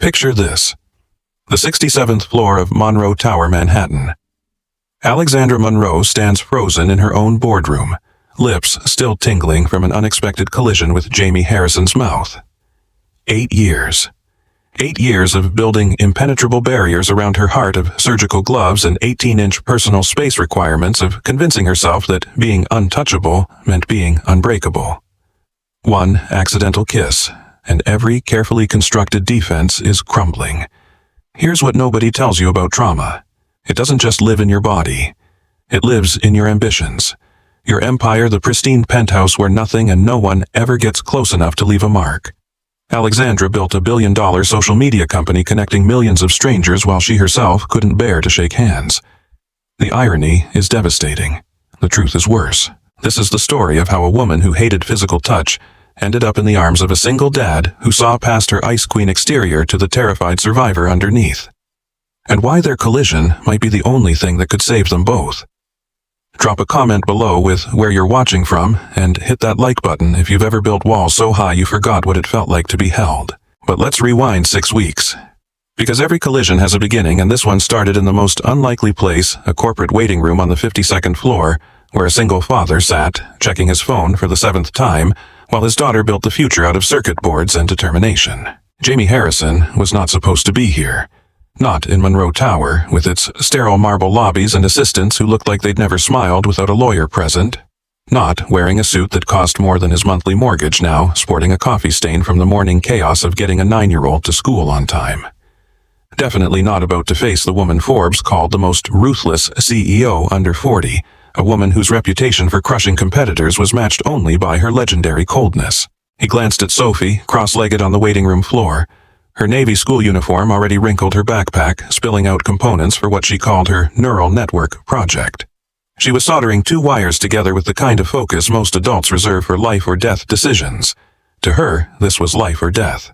Picture this. The 67th floor of Monroe Tower, Manhattan. Alexandra Monroe stands frozen in her own boardroom, lips still tingling from an unexpected collision with Jamie Harrison's mouth. 8 years. 8 years of building impenetrable barriers around her heart, of surgical gloves and 18-inch personal space requirements, of convincing herself that being untouchable meant being unbreakable. One accidental kiss, and every carefully constructed defense is crumbling. Here's what nobody tells you about trauma. It doesn't just live in your body. It lives in your ambitions. Your empire, the pristine penthouse where nothing and no one ever gets close enough to leave a mark. Alexandra built a billion-dollar social media company connecting millions of strangers while she herself couldn't bear to shake hands. The irony is devastating. The truth is worse. This is the story of how a woman who hated physical touch ended up in the arms of a single dad who saw past her ice queen exterior to the terrified survivor underneath. And why their collision might be the only thing that could save them both. Drop a comment below with where you're watching from, and hit that like button if you've ever built walls so high you forgot what it felt like to be held. But let's rewind 6 weeks. Because every collision has a beginning, and this one started in the most unlikely place, a corporate waiting room on the 52nd floor, where a single father sat, checking his phone for the 7th time, while his daughter built the future out of circuit boards and determination. Jamie Harrison was not supposed to be here. Not in Monroe Tower, with its sterile marble lobbies and assistants who looked like they'd never smiled without a lawyer present. Not wearing a suit that cost more than his monthly mortgage now, sporting a coffee stain from the morning chaos of getting a 9-year-old to school on time. Definitely not about to face the woman Forbes called the most ruthless CEO under 40, a woman whose reputation for crushing competitors was matched only by her legendary coldness. He glanced at Sophie, cross-legged on the waiting room floor. Her Navy school uniform already wrinkled her backpack, spilling out components for what she called her neural network project. She was soldering 2 wires together with the kind of focus most adults reserve for life or death decisions. To her, this was life or death.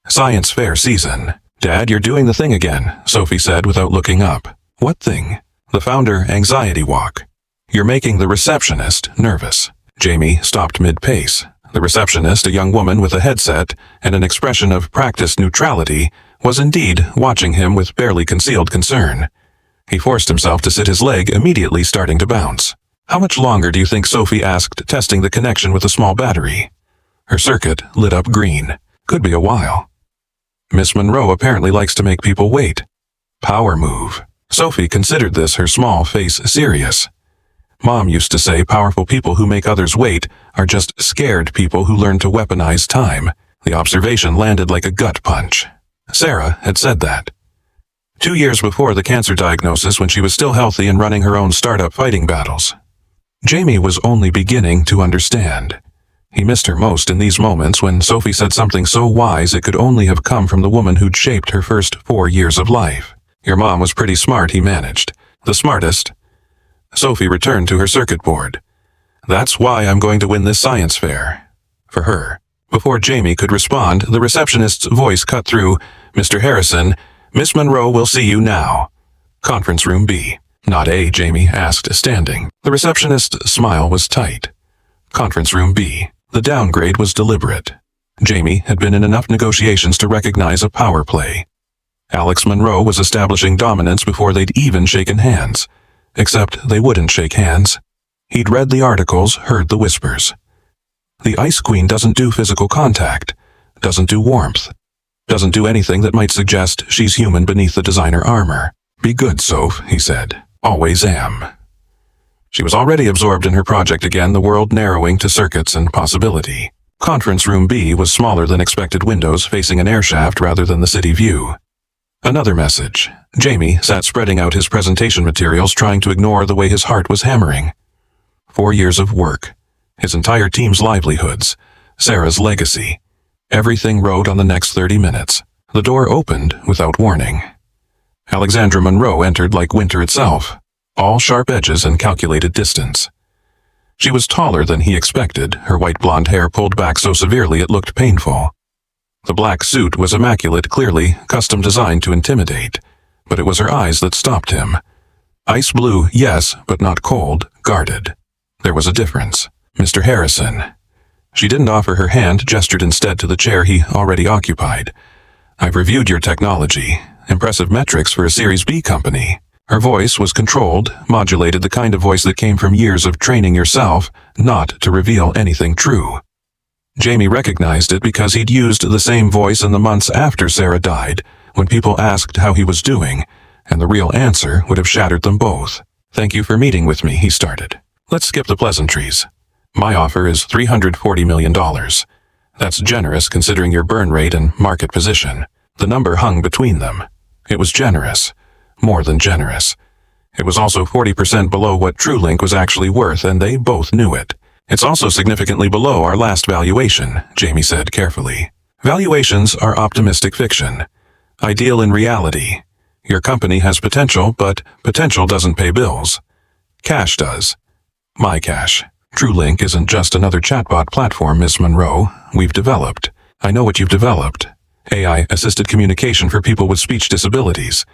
Science fair season. "Dad, you're doing the thing again," Sophie said without looking up. "What thing?" "The founder anxiety walk. You're making the receptionist nervous." Jamie stopped mid-pace. The receptionist, a young woman with a headset and an expression of practiced neutrality, was indeed watching him with barely concealed concern. He forced himself to sit his leg, immediately starting to bounce. "How much longer do you think?" Sophie asked, testing the connection with a small battery. Her circuit lit up green. "Could be a while." "Miss Monroe apparently likes to make people wait." Power move. Sophie considered this, her small face serious. Mom used to say powerful people who make others wait are just scared people who learn to weaponize time. The observation landed like a gut punch. Sarah had said that. 2 years before the cancer diagnosis, when she was still healthy and running her own startup fighting battles. Jamie was only beginning to understand. He missed her most in these moments when Sophie said something so wise it could only have come from the woman who'd shaped her first 4 years of life. "Your mom was pretty smart," he managed. "The smartest." Sophie returned to her circuit board. "That's why I'm going to win this science fair." For her. Before Jamie could respond, the receptionist's voice cut through. "Mr. Harrison, Miss Monroe will see you now." "Conference room B." "Not A?" Jamie asked, standing. The receptionist's smile was tight. "Conference room B." The downgrade was deliberate. Jamie had been in enough negotiations to recognize a power play. Alex Monroe was establishing dominance before they'd even shaken hands. Except they wouldn't shake hands. He'd read the articles, heard the whispers. The Ice Queen doesn't do physical contact, doesn't do warmth, doesn't do anything that might suggest she's human beneath the designer armor. "Be good, Soph," he said. "Always am." She was already absorbed in her project again, the world narrowing to circuits and possibility. Conference room B was smaller than expected, windows facing an airshaft rather than the city view. Another message. Jamie sat spreading out his presentation materials, trying to ignore the way his heart was hammering. 4 years of work. His entire team's livelihoods. Sarah's legacy. Everything rode on the next 30 minutes. The door opened without warning. Alexandra Monroe entered like winter itself. All sharp edges and calculated distance. She was taller than he expected, her white blonde hair pulled back so severely it looked painful. The black suit was immaculate, clearly custom designed to intimidate, but it was her eyes that stopped him. Ice blue, yes, but not cold, guarded. There was a difference. "Mr. Harrison." She didn't offer her hand, gestured instead to the chair he already occupied. I've reviewed your technology. Impressive metrics for a Series B company. Her voice was controlled, modulated, the kind of voice that came from years of training yourself not to reveal anything true. Jamie recognized it because he'd used the same voice in the months after Sarah died, when people asked how he was doing, and the real answer would have shattered them both. "Thank you for meeting with me," he started. "Let's skip the pleasantries. My offer is $340 million. That's generous considering your burn rate and market position." The number hung between them. It was generous. More than generous. It was also 40% below what TrueLink was actually worth, and they both knew it. "It's also significantly below our last valuation," Jamie said carefully. "Valuations are optimistic fiction. Ideal in reality. Your company has potential, but potential doesn't pay bills. Cash does. My cash. TrueLink isn't just another chatbot platform, Miss Monroe. We've developed. I know what you've developed. AI-assisted communication for people with speech disabilities.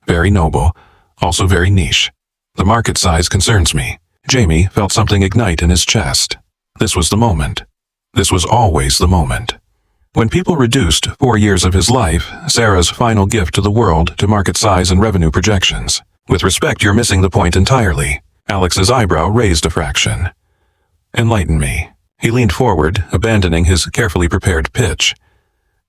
Very noble, also very niche. The market size concerns me." Jamie felt something ignite in his chest. This was the moment. This was always the moment. When people reduced 4 years of his life, Sarah's final gift to the world, to market size and revenue projections. "With respect, you're missing the point entirely." Alex's eyebrow raised a fraction. "Enlighten me." He leaned forward, abandoning his carefully prepared pitch.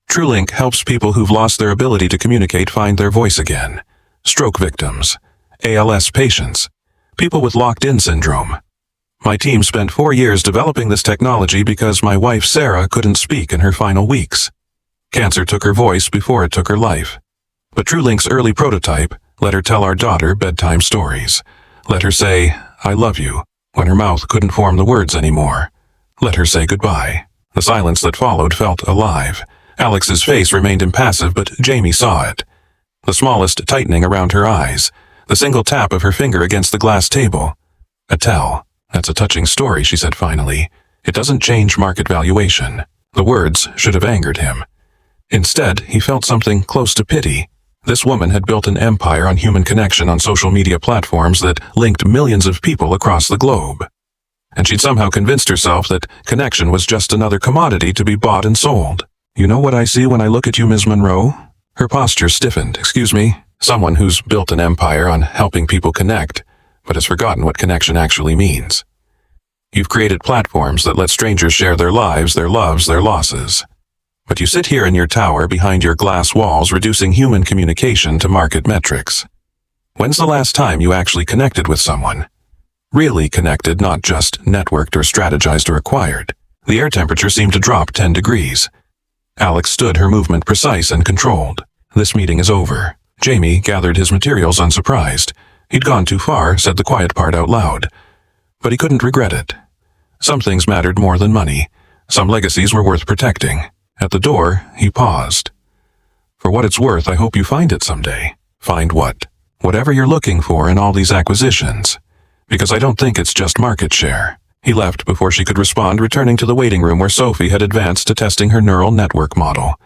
TrueLink helps people who've lost their ability to communicate find their voice again. Stroke victims, ALS patients, people with locked-in syndrome. My team spent 4 years developing this technology because my wife Sarah couldn't speak in her final weeks. Cancer took her voice before it took her life. But TrueLink's early prototype let her tell our daughter bedtime stories. Let her say, "I love you," when her mouth couldn't form the words anymore. Let her say goodbye. The silence that followed felt alive. Alex's face remained impassive, but Jamie saw it. The smallest tightening around her eyes. The single tap of her finger against the glass table. "A tell. That's a touching story," she said finally. "It doesn't change market valuation." The words should have angered him. Instead, he felt something close to pity. This woman had built an empire on human connection on social media platforms that linked millions of people across the globe. And she'd somehow convinced herself that connection was just another commodity to be bought and sold. "You know what I see when I look at you, Ms. Monroe?" Her posture stiffened. "Excuse me? Someone who's built an empire on helping people connect, but has forgotten what connection actually means. You've created platforms that let strangers share their lives, their loves, their losses. But you sit here in your tower behind your glass walls reducing human communication to market metrics. When's the last time you actually connected with someone? Really connected, not just networked or strategized or acquired." The air temperature seemed to drop 10 degrees. Alex stood, her movement precise and controlled. "This meeting is over." Jamie gathered his materials unsurprised. He'd gone too far, said the quiet part out loud. But he couldn't regret it. Some things mattered more than money. Some legacies were worth protecting. At the door, he paused. "For what it's worth, I hope you find it someday." "Find what?" "Whatever you're looking for in all these acquisitions. Because I don't think it's just market share." He left before she could respond, returning to the waiting room where Sophie had advanced to testing her neural network model.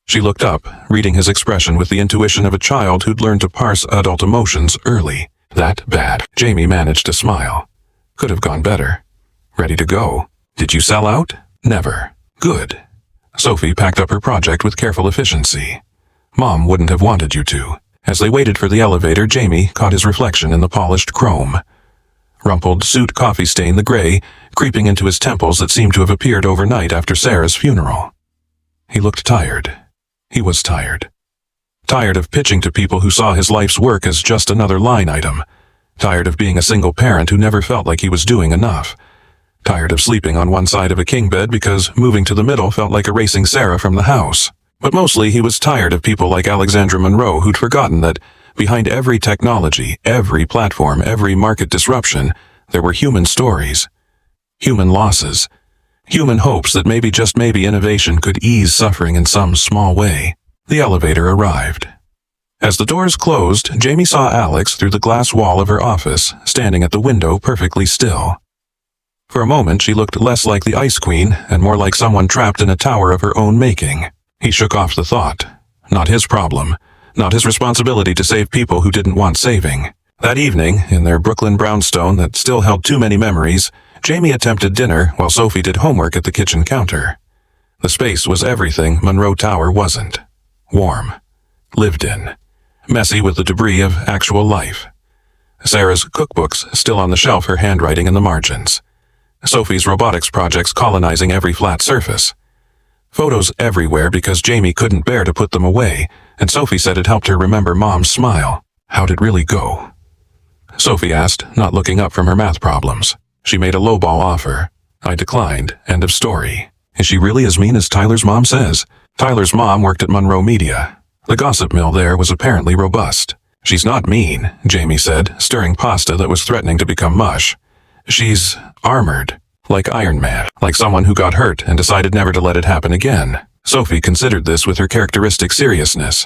She looked up, reading his expression with the intuition of a child who'd learned to parse adult emotions early. "That bad?" Jamie managed to smile. "Could have gone better." "Ready to go." "Did you sell out?" "Never." "Good." Sophie packed up her project with careful efficiency. "Mom wouldn't have wanted you to." As they waited for the elevator, Jamie caught his reflection in the polished chrome. Rumpled suit coffee stain, the gray, creeping into his temples that seemed to have appeared overnight after Sarah's funeral. He looked tired. He was tired. Tired of pitching to people who saw his life's work as just another line item. Tired of being a single parent who never felt like he was doing enough. Tired of sleeping on one side of a king bed because moving to the middle felt like erasing Sarah from the house. But mostly he was tired of people like Alexandra Monroe who'd forgotten that behind every technology, every platform, every market disruption, there were human stories. Human losses. Human hopes that maybe, just maybe, innovation could ease suffering in some small way. The elevator arrived. As the doors closed, Jamie saw Alex through the glass wall of her office, standing at the window perfectly still. For a moment she looked less like the Ice Queen and more like someone trapped in a tower of her own making. He shook off the thought. Not his problem. Not his responsibility to save people who didn't want saving. That evening, in their Brooklyn brownstone that still held too many memories, Jamie attempted dinner while Sophie did homework at the kitchen counter. The space was everything Monroe Tower wasn't. warm, lived in, messy with the debris of actual life. Sarah's cookbooks still on the shelf, her handwriting in the margins. Sophie's robotics projects colonizing every flat surface. Photos everywhere because Jamie couldn't bear to put them away, and Sophie said it helped her remember Mom's smile. How'd it really go? Sophie asked, not looking up from her math problems. She made a lowball offer. I declined. End of story. Is she really as mean as Tyler's mom says? Tyler's mom worked at Monroe Media. The gossip mill there was apparently robust. She's not mean, Jamie said, stirring pasta that was threatening to become mush. She's armored, like Iron Man, like someone who got hurt and decided never to let it happen again. Sophie considered this with her characteristic seriousness.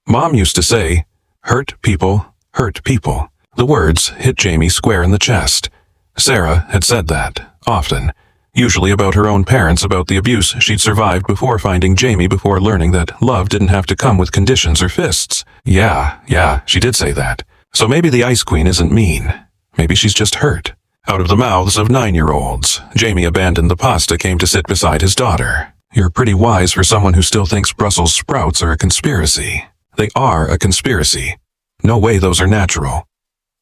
Mom used to say, hurt people, hurt people. The words hit Jamie square in the chest. Sarah had said that, often, usually about her own parents, about the abuse she'd survived before finding Jamie, before learning that love didn't have to come with conditions or fists. Yeah, she did say that. So maybe the Ice Queen isn't mean. Maybe she's just hurt. Out of the mouths of 9-year-olds, Jamie abandoned the pasta, came to sit beside his daughter. You're pretty wise for someone who still thinks Brussels sprouts are a conspiracy. They are a conspiracy. No way those are natural.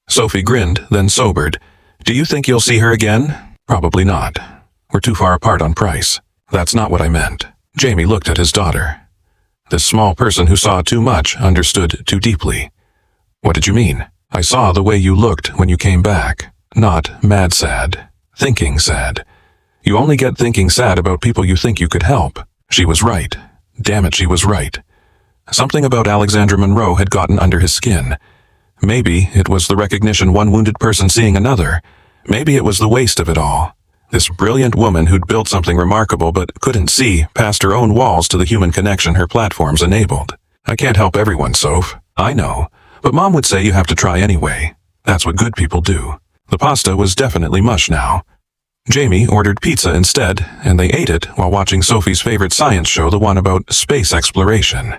Sophie grinned, then sobered. Do you think you'll see her again? Probably not. We're too far apart on price. That's not what I meant. Jamie looked at his daughter. This small person who saw too much understood too deeply. What did you mean? I saw the way you looked when you came back. Not mad sad. Thinking sad. You only get thinking sad about people you think you could help. She was right. Damn it, she was right. Something about Alexandra Monroe had gotten under his skin. Maybe it was the recognition one wounded person seeing another. Maybe it was the waste of it all. This brilliant woman who'd built something remarkable but couldn't see past her own walls to the human connection her platforms enabled. I can't help everyone, Soph. I know. But Mom would say you have to try anyway. That's what good people do. The pasta was definitely mush now. Jamie ordered pizza instead, and they ate it while watching Sophie's favorite science show, the one about space exploration.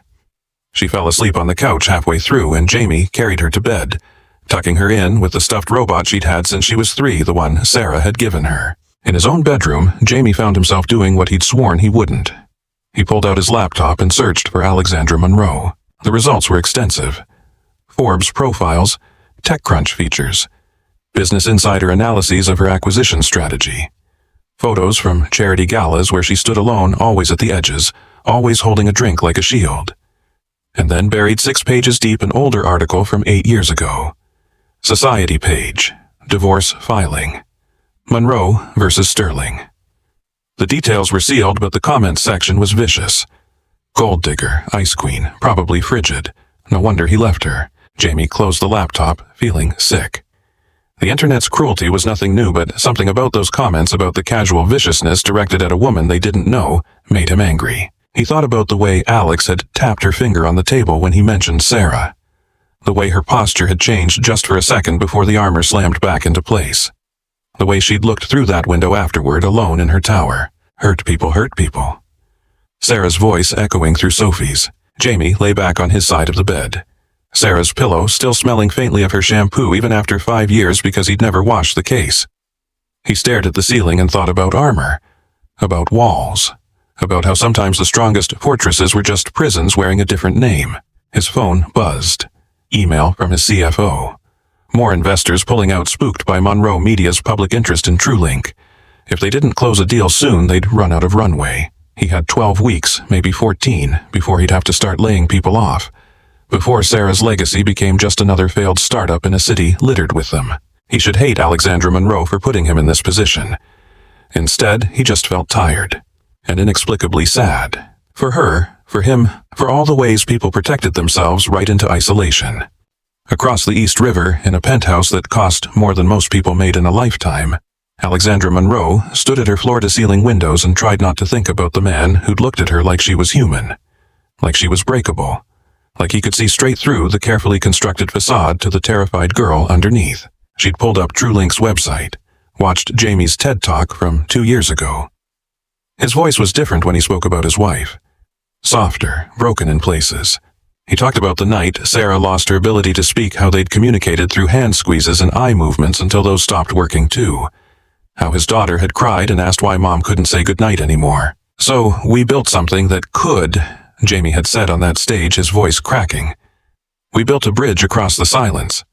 She fell asleep on the couch halfway through, and Jamie carried her to bed, tucking her in with the stuffed robot she'd had since she was 3, the one Sarah had given her. In his own bedroom, Jamie found himself doing what he'd sworn he wouldn't. He pulled out his laptop and searched for Alexandra Monroe. The results were extensive. Forbes profiles, TechCrunch features, Business Insider analyses of her acquisition strategy, photos from charity galas where she stood alone, always at the edges, always holding a drink like a shield. And then buried 6 pages deep an older article from 8 years ago. Society page, divorce filing. Monroe versus Sterling. The details were sealed, but the comments section was vicious. Gold digger, Ice Queen, probably frigid. No wonder he left her. Jamie closed the laptop, feeling sick. The internet's cruelty was nothing new, but something about those comments, about the casual viciousness directed at a woman they didn't know, made him angry. He thought about the way Alex had tapped her finger on the table when he mentioned Sarah. The way her posture had changed just for a second before the armor slammed back into place. The way she'd looked through that window afterward, alone in her tower. Hurt people, hurt people. Sarah's voice echoing through Sophie's. Jamie lay back on his side of the bed. Sarah's pillow still smelling faintly of her shampoo even after 5 years because he'd never washed the case. He stared at the ceiling and thought about armor. About walls. About how sometimes the strongest fortresses were just prisons wearing a different name. His phone buzzed. Email from his CFO. More investors pulling out, spooked by Monroe Media's public interest in TrueLink. If they didn't close a deal soon, they'd run out of runway. He had 12 weeks, maybe 14, before he'd have to start laying people off. Before Sarah's legacy became just another failed startup in a city littered with them. He should hate Alexandra Monroe for putting him in this position. Instead, he just felt tired. And inexplicably sad. For her, for him, for all the ways people protected themselves right into isolation. Across the East River, in a penthouse that cost more than most people made in a lifetime, Alexandra Monroe stood at her floor-to-ceiling windows and tried not to think about the man who'd looked at her like she was human. Like she was breakable. Like he could see straight through the carefully constructed facade to the terrified girl underneath. She'd pulled up TrueLink's website, watched Jamie's TED Talk from 2 years ago. His voice was different when he spoke about his wife. Softer, broken in places. He talked about the night Sarah lost her ability to speak, how they'd communicated through hand squeezes and eye movements until those stopped working too. How his daughter had cried and asked why Mom couldn't say goodnight anymore. So we built something that could, Jamie had said on that stage, his voice cracking. We built a bridge across the silence.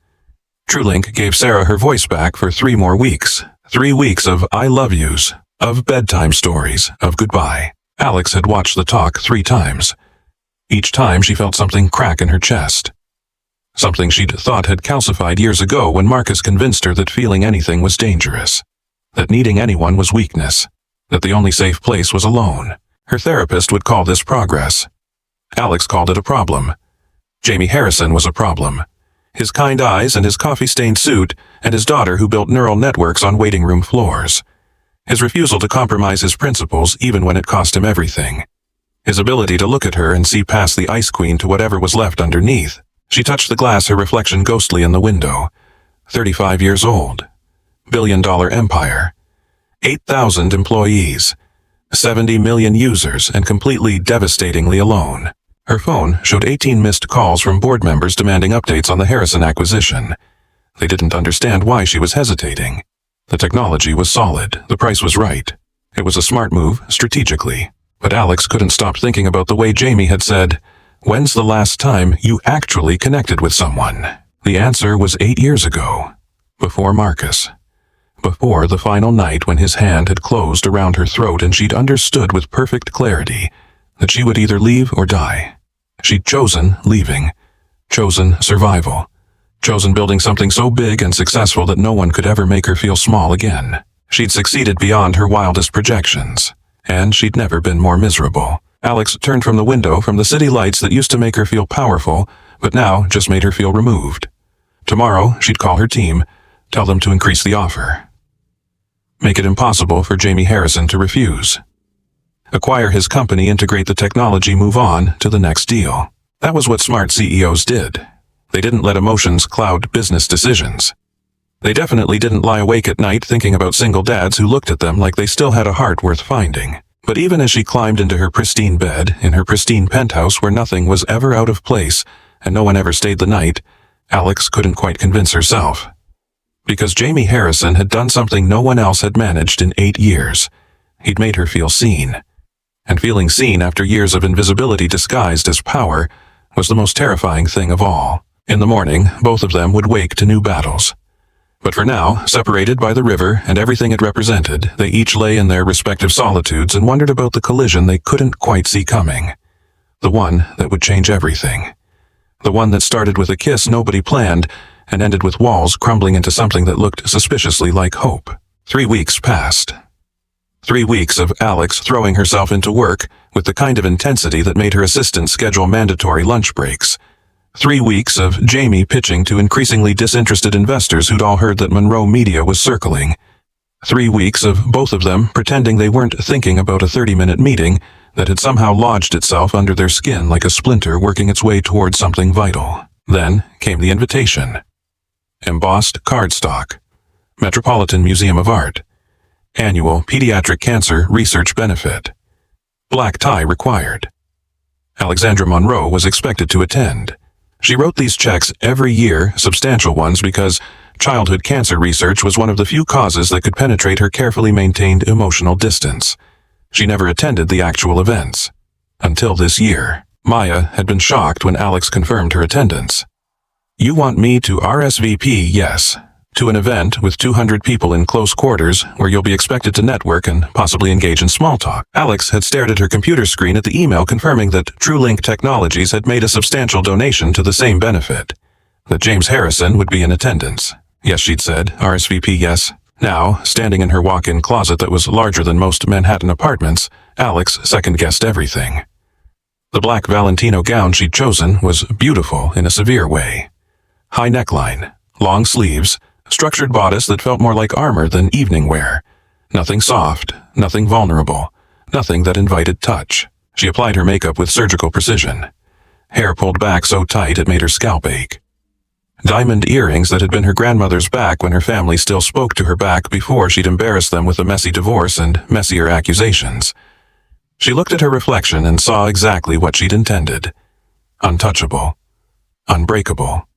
TrueLink gave Sarah her voice back for 3 more weeks. 3 weeks of I love yous, of bedtime stories, of goodbye. Alex had watched the talk 3 times. Each time she felt something crack in her chest. Something she'd thought had calcified years ago when Marcus convinced her that feeling anything was dangerous. That needing anyone was weakness. That the only safe place was alone. Her therapist would call this progress. Alex called it a problem. Jamie Harrison was a problem. His kind eyes and his coffee-stained suit, and his daughter who built neural networks on waiting room floors. His refusal to compromise his principles even when it cost him everything. His ability to look at her and see past the ice queen to whatever was left underneath. She touched the glass, her reflection ghostly in the window. 35 years old. Billion-dollar empire. 8,000 employees. 70 million users and completely devastatingly alone. Her phone showed 18 missed calls from board members demanding updates on the Harrison acquisition. They didn't understand why she was hesitating. The technology was solid, the price was right. It was a smart move, strategically. But Alex couldn't stop thinking about the way Jamie had said, "When's the last time you actually connected with someone?" The answer was 8 years ago. Before Marcus. Before the final night when his hand had closed around her throat and she'd understood with perfect clarity that she would either leave or die. She'd chosen leaving. Chosen survival. Chosen building something so big and successful that no one could ever make her feel small again. She'd succeeded beyond her wildest projections. And she'd never been more miserable. Alex turned from the window from the city lights that used to make her feel powerful, but now just made her feel removed. Tomorrow, she'd call her team, tell them to increase the offer. Make it impossible for Jamie Harrison to refuse. Acquire his company, integrate the technology, move on to the next deal. That was what smart CEOs did. They didn't let emotions cloud business decisions. They definitely didn't lie awake at night thinking about single dads who looked at them like they still had a heart worth finding. But even as she climbed into her pristine bed, in her pristine penthouse where nothing was ever out of place and no one ever stayed the night, Alex couldn't quite convince herself. Because Jamie Harrison had done something no one else had managed in 8 years. He'd made her feel seen. And feeling seen after years of invisibility disguised as power was the most terrifying thing of all. In the morning, both of them would wake to new battles. But for now, separated by the river and everything it represented, they each lay in their respective solitudes and wondered about the collision they couldn't quite see coming. The one that would change everything. The one that started with a kiss nobody planned and ended with walls crumbling into something that looked suspiciously like hope. 3 weeks passed. 3 weeks of Alex throwing herself into work with the kind of intensity that made her assistant schedule mandatory lunch breaks. 3 weeks of Jamie pitching to increasingly disinterested investors who'd all heard that Monroe Media was circling. 3 weeks of both of them pretending they weren't thinking about a 30-minute meeting that had somehow lodged itself under their skin like a splinter working its way toward something vital. Then came the invitation. Embossed cardstock. Metropolitan Museum of Art. Annual Pediatric Cancer Research Benefit. Black tie required. Alexandra Monroe was expected to attend. She wrote these checks every year, substantial ones, because childhood cancer research was one of the few causes that could penetrate her carefully maintained emotional distance. She never attended the actual events. Until this year. Maya had been shocked when Alex confirmed her attendance. "You want me to RSVP, yes, to an event with 200 people in close quarters where you'll be expected to network and possibly engage in small talk." Alex had stared at her computer screen at the email confirming that TrueLink Technologies had made a substantial donation to the same benefit. That James Harrison would be in attendance. Yes, she'd said, RSVP yes. Now, standing in her walk-in closet that was larger than most Manhattan apartments, Alex second-guessed everything. The black Valentino gown she'd chosen was beautiful in a severe way. High neckline, long sleeves, structured bodice that felt more like armor than evening wear. Nothing soft, nothing vulnerable, nothing that invited touch. She applied her makeup with surgical precision. Hair pulled back so tight it made her scalp ache. Diamond earrings that had been her grandmother's back when her family still spoke to her back before she'd embarrassed them with a messy divorce and messier accusations. She looked at her reflection and saw exactly what she'd intended. Untouchable. Unbreakable.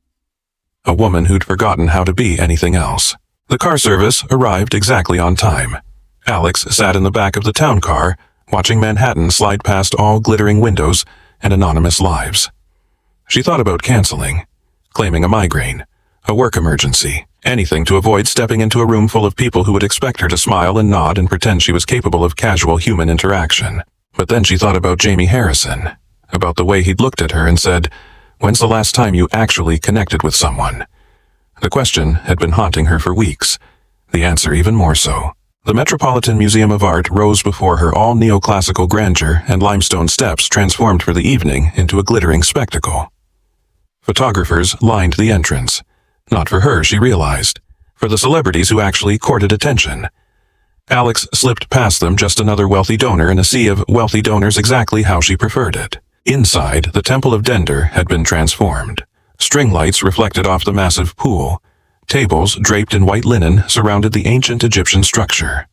A woman who'd forgotten how to be anything else. The car service arrived exactly on time. Alex sat in the back of the town car, watching Manhattan slide past all glittering windows and anonymous lives. She thought about canceling, claiming a migraine, a work emergency, anything to avoid stepping into a room full of people who would expect her to smile and nod and pretend she was capable of casual human interaction. But then she thought about Jamie Harrison, about the way he'd looked at her and said, "When's the last time you actually connected with someone?" The question had been haunting her for weeks, the answer even more so. The Metropolitan Museum of Art rose before her, all neoclassical grandeur and limestone steps transformed for the evening into a glittering spectacle. Photographers lined the entrance. Not for her, she realized. For the celebrities who actually courted attention. Alex slipped past them, just another wealthy donor in a sea of wealthy donors, exactly how she preferred it. Inside, the Temple of Dender had been transformed. String lights reflected off the massive pool. Tables draped in white linen surrounded the ancient Egyptian structure.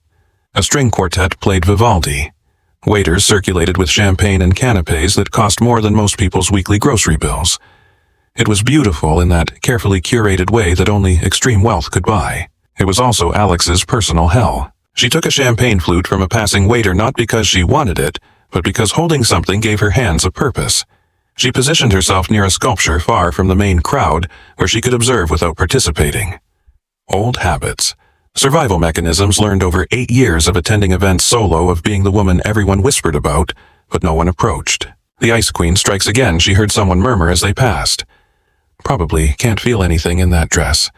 A string quartet played Vivaldi. Waiters circulated with champagne and canapes that cost more than most people's weekly grocery bills. It was beautiful in that carefully curated way that only extreme wealth could buy. It was also Alex's personal hell. She took a champagne flute from a passing waiter not because she wanted it, but because holding something gave her hands a purpose. She positioned herself near a sculpture far from the main crowd, where she could observe without participating. Old habits. Survival mechanisms learned over 8 years of attending events solo, of being the woman everyone whispered about, but no one approached. "The Ice Queen strikes again," she heard someone murmur as they passed. "Probably can't feel anything in that dress.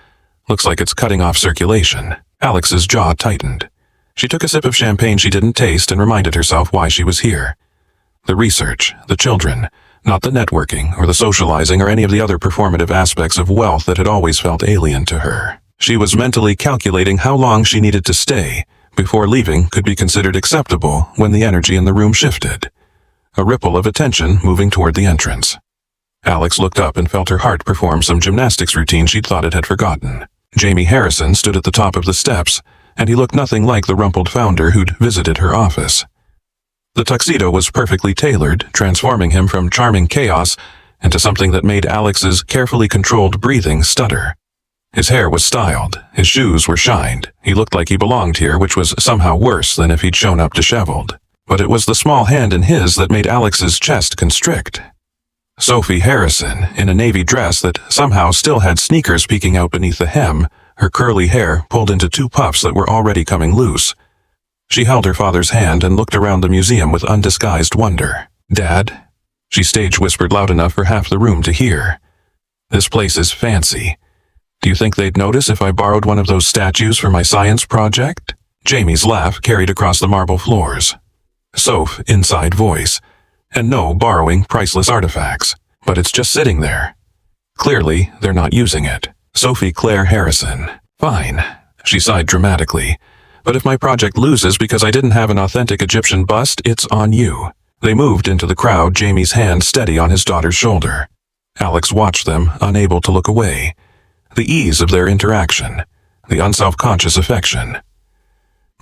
Looks like it's cutting off circulation." Alex's jaw tightened. She took a sip of champagne she didn't taste and reminded herself why she was here. The research, the children, not the networking or the socializing or any of the other performative aspects of wealth that had always felt alien to her. She was mentally calculating how long she needed to stay before leaving could be considered acceptable when the energy in the room shifted. A ripple of attention moving toward the entrance. Alex looked up and felt her heart perform some gymnastics routine she'd thought it had forgotten. Jamie Harrison stood at the top of the steps, and he looked nothing like the rumpled founder who'd visited her office. The tuxedo was perfectly tailored, transforming him from charming chaos into something that made Alex's carefully controlled breathing stutter. His hair was styled, his shoes were shined. He looked like he belonged here, which was somehow worse than if he'd shown up disheveled. But it was the small hand in his that made Alex's chest constrict. Sophie Harrison, in a navy dress that somehow still had sneakers peeking out beneath the hem, her curly hair pulled into 2 puffs that were already coming loose. She held her father's hand and looked around the museum with undisguised wonder. "Dad?" She stage whispered loud enough for half the room to hear. "This place is fancy. Do you think they'd notice if I borrowed one of those statues for my science project?" Jamie's laugh carried across the marble floors. Soph, inside voice. "And no borrowing priceless artifacts. But it's just sitting there. Clearly, they're not using it." Sophie Claire Harrison. "Fine," she sighed dramatically. "But if my project loses because I didn't have an authentic Egyptian bust, it's on you." They moved into the crowd, Jamie's hand steady on his daughter's shoulder. Alex watched them, unable to look away. The ease of their interaction. The unself-conscious affection.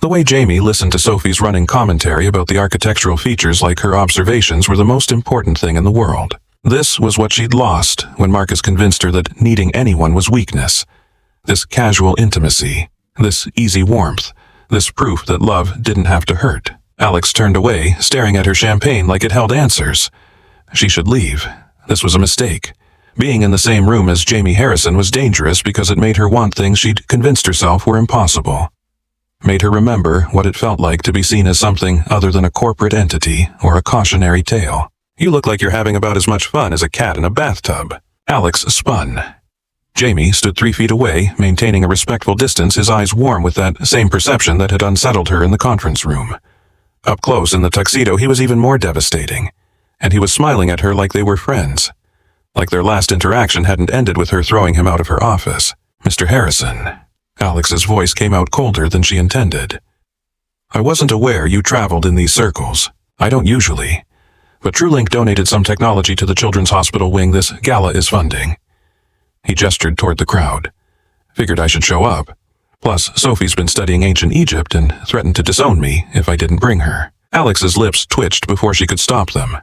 The way Jamie listened to Sophie's running commentary about the architectural features like her observations were the most important thing in the world. This was what she'd lost when Marcus convinced her that needing anyone was weakness. This casual intimacy. This easy warmth. This proof that love didn't have to hurt. Alex turned away, staring at her champagne like it held answers. She should leave. This was a mistake. Being in the same room as Jamie Harrison was dangerous because it made her want things she'd convinced herself were impossible. Made her remember what it felt like to be seen as something other than a corporate entity or a cautionary tale. "You look like you're having about as much fun as a cat in a bathtub." Alex spun. Jamie stood 3 feet away, maintaining a respectful distance, his eyes warm with that same perception that had unsettled her in the conference room. Up close in the tuxedo, he was even more devastating. And he was smiling at her like they were friends. Like their last interaction hadn't ended with her throwing him out of her office. "Mr. Harrison." Alex's voice came out colder than she intended. "I wasn't aware you traveled in these circles. I don't usually. But TrueLink donated some technology to the Children's Hospital wing this gala is funding." He gestured toward the crowd. "Figured I should show up. Plus, Sophie's been studying ancient Egypt and threatened to disown me if I didn't bring her." Alex's lips twitched before she could stop them.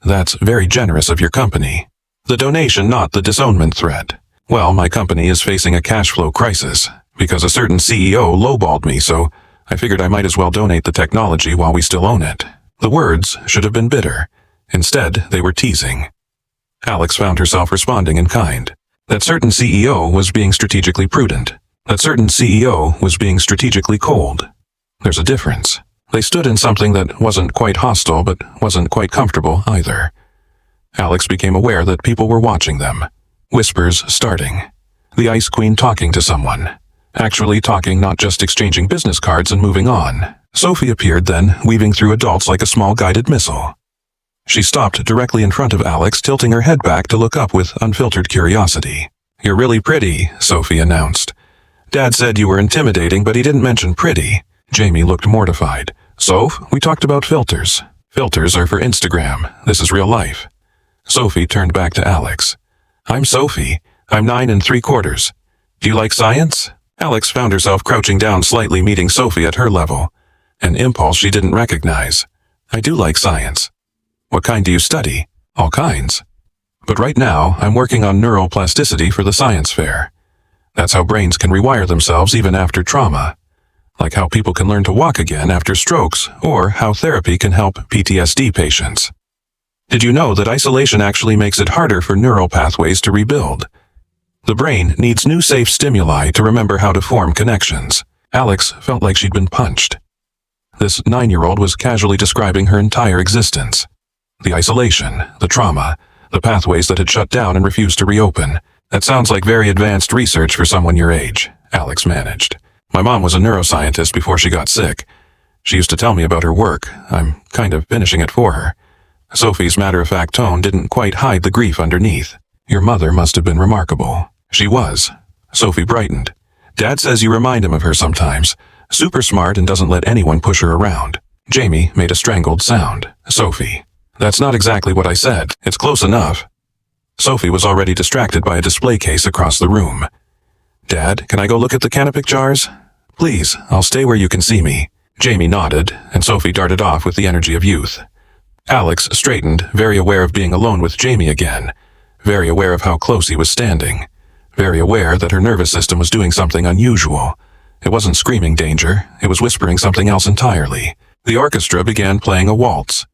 "That's very generous of your company. The donation, not the disownment threat. Well, my company is facing a cash flow crisis because a certain CEO lowballed me, so I figured I might as well donate the technology while we still own it." The words should have been bitter. Instead, they were teasing. Alex found herself responding in kind. That certain CEO was being strategically prudent. That certain CEO was being strategically cold. There's a difference. They stood in something that wasn't quite hostile but wasn't quite comfortable either. Alex became aware that people were watching them. Whispers starting. The Ice Queen talking to someone. Actually talking, not just exchanging business cards and moving on. Sophie appeared then, weaving through adults like a small guided missile. She stopped directly in front of Alex, tilting her head back to look up with unfiltered curiosity. "You're really pretty," Sophie announced. "Dad said you were intimidating, but he didn't mention pretty." Jamie looked mortified. "Soph, we talked about filters. Filters are for Instagram. This is real life." Sophie turned back to Alex. "I'm Sophie. I'm 9 3/4. Do you like science?" Alex found herself crouching down slightly, meeting Sophie at her level. An impulse she didn't recognize. "I do like science." "What kind do you study?" "All kinds. But right now, I'm working on neural plasticity for the science fair. That's how brains can rewire themselves even after trauma. Like how people can learn to walk again after strokes, or how therapy can help PTSD patients. Did you know that isolation actually makes it harder for neural pathways to rebuild? The brain needs new safe stimuli to remember how to form connections." Alex felt like she'd been punched. This 9-year-old was casually describing her entire existence. The isolation, the trauma, the pathways that had shut down and refused to reopen. "That sounds like very advanced research for someone your age," Alex managed. "My mom was a neuroscientist before she got sick. She used to tell me about her work. I'm kind of finishing it for her." Sophie's matter-of-fact tone didn't quite hide the grief underneath. "Your mother must have been remarkable." "She was." Sophie brightened. "Dad says you remind him of her sometimes. Super smart and doesn't let anyone push her around." Jamie made a strangled sound. "Sophie, that's not exactly what I said. It's close enough." Sophie was already distracted by a display case across the room. "Dad, can I go look at the Canopic jars?" "Please, I'll stay where you can see me." Jamie nodded, and Sophie darted off with the energy of youth. Alex straightened, very aware of being alone with Jamie again, very aware of how close he was standing, very aware that her nervous system was doing something unusual. It wasn't screaming danger, it was whispering something else entirely. The orchestra began playing a waltz.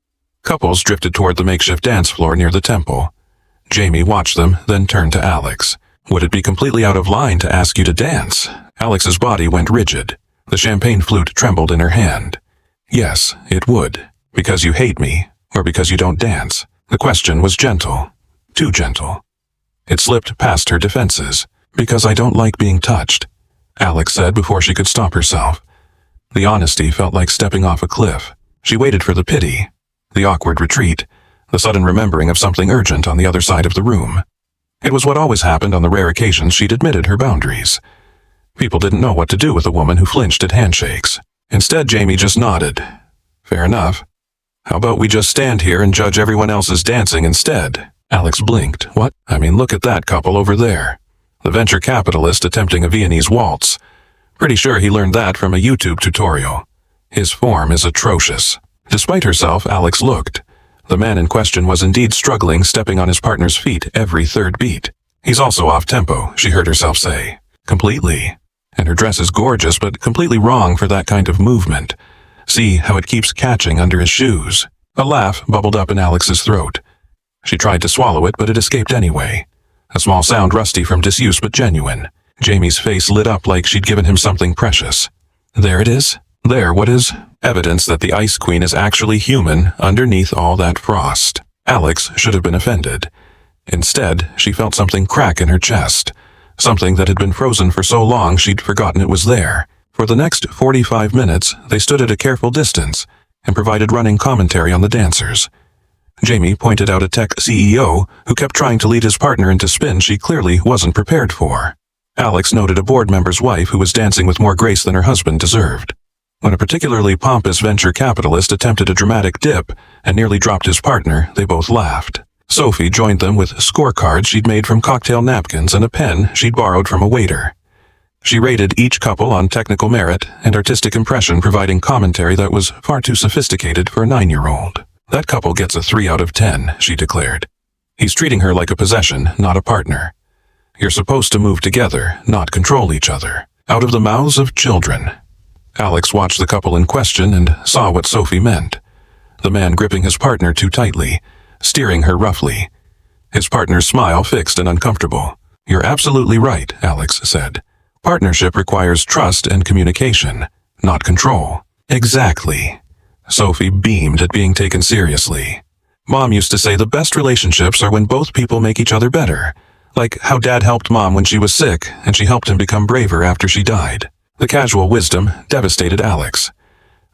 Couples drifted toward the makeshift dance floor near the temple. Jamie watched them, then turned to Alex. "Would it be completely out of line to ask you to dance?" Alex's body went rigid. The champagne flute trembled in her hand. "Yes, it would. Because you hate me, or because you don't dance?" The question was gentle. Too gentle. It slipped past her defenses. "Because I don't like being touched," Alex said before she could stop herself. The honesty felt like stepping off a cliff. She waited for the pity, the awkward retreat, the sudden remembering of something urgent on the other side of the room. It was what always happened on the rare occasions she'd admitted her boundaries. People didn't know what to do with a woman who flinched at handshakes. Instead, Jamie just nodded. "Fair enough. How about we just stand here and judge everyone else's dancing instead?" Alex blinked. "What? I mean, look at that couple over there. The venture capitalist attempting a Viennese waltz. Pretty sure he learned that from a YouTube tutorial. His form is atrocious." Despite herself, Alex looked. The man in question was indeed struggling, stepping on his partner's feet every third beat. "He's also off-tempo," she heard herself say. "Completely. And her dress is gorgeous, but completely wrong for that kind of movement. See how it keeps catching under his shoes." A laugh bubbled up in Alex's throat. She tried to swallow it, but it escaped anyway. A small sound rusty from disuse but genuine. Jamie's face lit up like she'd given him something precious. "There it is. There, what is?" "Evidence that the Ice Queen is actually human underneath all that frost." Alex should have been offended. Instead, she felt something crack in her chest. Something that had been frozen for so long she'd forgotten it was there. For the next 45 minutes, they stood at a careful distance and provided running commentary on the dancers. Jamie pointed out a tech CEO who kept trying to lead his partner into spin she clearly wasn't prepared for. Alex noted a board member's wife who was dancing with more grace than her husband deserved. When a particularly pompous venture capitalist attempted a dramatic dip and nearly dropped his partner, they both laughed. Sophie joined them with scorecards she'd made from cocktail napkins and a pen she'd borrowed from a waiter. She rated each couple on technical merit and artistic impression, providing commentary that was far too sophisticated for a 9-year-old. "That couple gets a 3 out of 10, she declared. "He's treating her like a possession, not a partner. You're supposed to move together, not control each other." Out of the mouths of children. Alex watched the couple in question and saw what Sophie meant. The man gripping his partner too tightly, steering her roughly. His partner's smile fixed and uncomfortable. "You're absolutely right," Alex said. "Partnership requires trust and communication, not control." "Exactly." Sophie beamed at being taken seriously. "Mom used to say the best relationships are when both people make each other better. Like how Dad helped Mom when she was sick, and she helped him become braver after she died." The casual wisdom devastated Alex.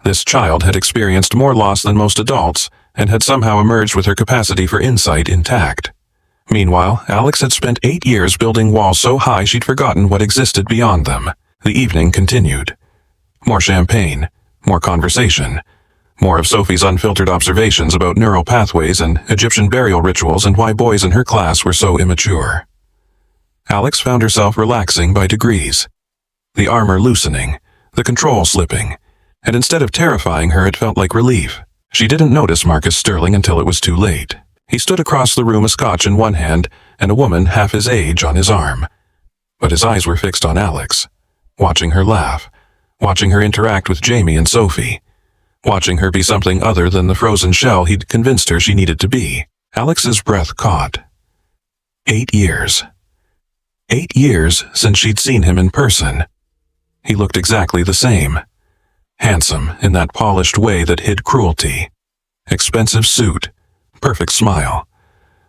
This child had experienced more loss than most adults, and had somehow emerged with her capacity for insight intact. Meanwhile, Alex had spent 8 years building walls so high she'd forgotten what existed beyond them. The evening continued. More champagne, more conversation, more of Sophie's unfiltered observations about neural pathways and Egyptian burial rituals and why boys in her class were so immature. Alex found herself relaxing by degrees. The armor loosening, the control slipping, and instead of terrifying her, it felt like relief. She didn't notice Marcus Sterling until it was too late. He stood across the room, a scotch in one hand and a woman half his age on his arm. But his eyes were fixed on Alex, watching her laugh, watching her interact with Jamie and Sophie, watching her be something other than the frozen shell he'd convinced her she needed to be. Alex's breath caught. 8 years. 8 years since she'd seen him in person. He looked exactly the same. Handsome in that polished way that hid cruelty. Expensive suit. Perfect smile.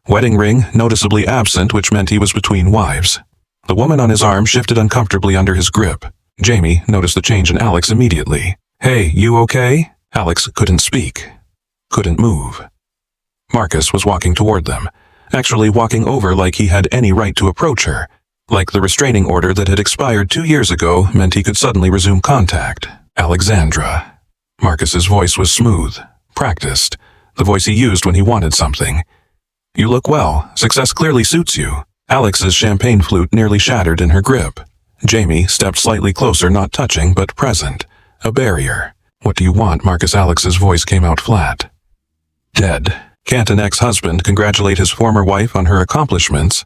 Wedding ring noticeably absent, which meant he was between wives. The woman on his arm shifted uncomfortably under his grip. Jamie noticed the change in Alex immediately. "Hey, you okay?" Alex couldn't speak. Couldn't move. Marcus was walking toward them, actually walking over like he had any right to approach her. Like the restraining order that had expired 2 years ago meant he could suddenly resume contact. "Alexandra." Marcus's voice was smooth, practiced, the voice he used when he wanted something. "You look well. Success clearly suits you." Alex's champagne flute nearly shattered in her grip. Jamie stepped slightly closer, not touching, but present. A barrier. "What do you want?" Alex's voice came out flat. "Dead. Can't an ex-husband congratulate his former wife on her accomplishments?"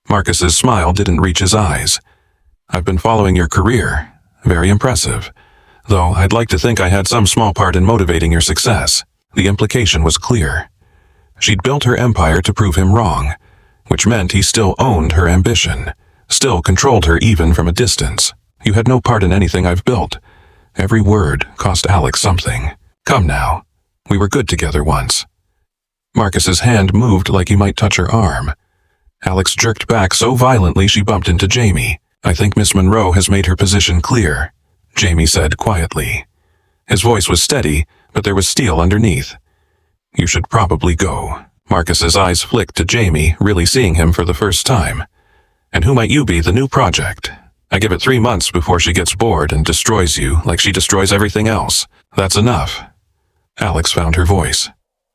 Marcus's smile didn't reach his eyes. "I've been following your career. Very impressive. Though I'd like to think I had some small part in motivating your success." The implication was clear. She'd built her empire to prove him wrong, which meant he still owned her ambition, still controlled her even from a distance. "You had no part in anything I've built." Every word cost Alex something. "Come now. We were good together once." Marcus's hand moved like he might touch her arm. Alex jerked back so violently she bumped into Jamie. "I think Miss Monroe has made her position clear," Jamie said quietly. His voice was steady, but there was steel underneath. "You should probably go." Marcus's eyes flicked to Jamie, really seeing him for the first time. "And who might you be, the new project? I give it 3 months before she gets bored and destroys you like she destroys everything else. That's enough." Alex found her voice.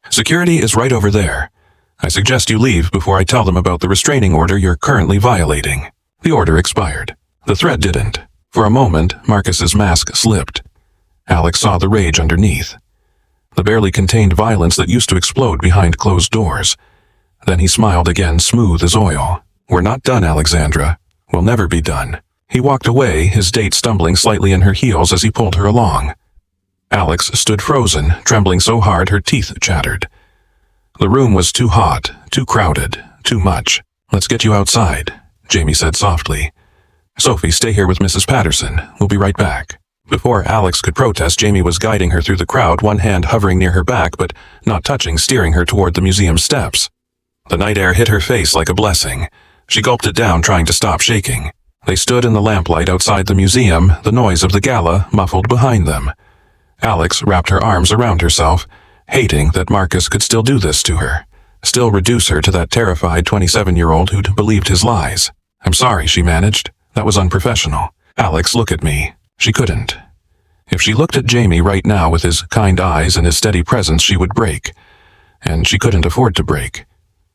"Security is right over there. I suggest you leave before I tell them about the restraining order you're currently violating." The order expired. The threat didn't. For a moment, Marcus's mask slipped. Alex saw the rage underneath. The barely contained violence that used to explode behind closed doors. Then he smiled again, smooth as oil. "We're not done, Alexandra. We'll never be done." He walked away, his date stumbling slightly in her heels as he pulled her along. Alex stood frozen, trembling so hard her teeth chattered. The room was too hot, too crowded, too much. "Let's get you outside," Jamie said softly. "Sophie, stay here with Mrs. Patterson. We'll be right back." Before Alex could protest, Jamie was guiding her through the crowd, one hand hovering near her back but not touching, steering her toward the museum steps. The night air hit her face like a blessing. She gulped it down, trying to stop shaking. They stood in the lamplight outside the museum, the noise of the gala muffled behind them. Alex wrapped her arms around herself, hating that Marcus could still do this to her, still reduce her to that terrified 27-year-old who'd believed his lies. "I'm sorry," she managed. "That was unprofessional." "Alex, look at me." She couldn't. If she looked at Jamie right now with his kind eyes and his steady presence, she would break. And she couldn't afford to break.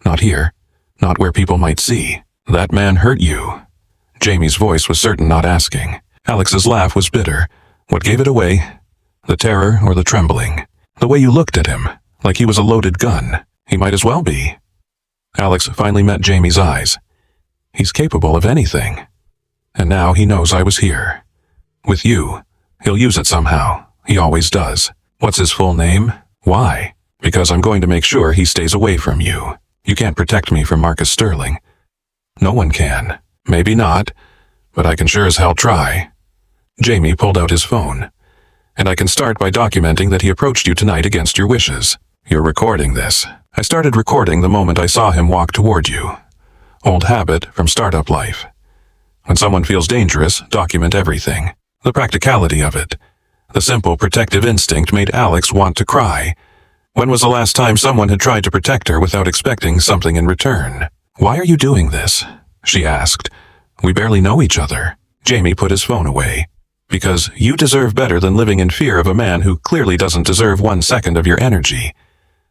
Not here. Not where people might see. "That man hurt you." Jamie's voice was certain, not asking. Alex's laugh was bitter. What gave it away? The terror or the trembling? The way you looked at him, like he was a loaded gun. He might as well be. Alex finally met Jamie's eyes. He's capable of anything. And now he knows I was here. With you. He'll use it somehow. He always does. What's his full name? Why? Because I'm going to make sure he stays away from you. You can't protect me from Marcus Sterling. No one can. Maybe not, but I can sure as hell try. Jamie pulled out his phone. And I can start by documenting that he approached you tonight against your wishes. You're recording this. I started recording the moment I saw him walk toward you. Old habit from startup life. When someone feels dangerous, document everything. The practicality of it. The simple protective instinct made Alex want to cry. When was the last time someone had tried to protect her without expecting something in return? Why are you doing this? She asked. We barely know each other. Jamie put his phone away. Because you deserve better than living in fear of a man who clearly doesn't deserve 1 second of your energy.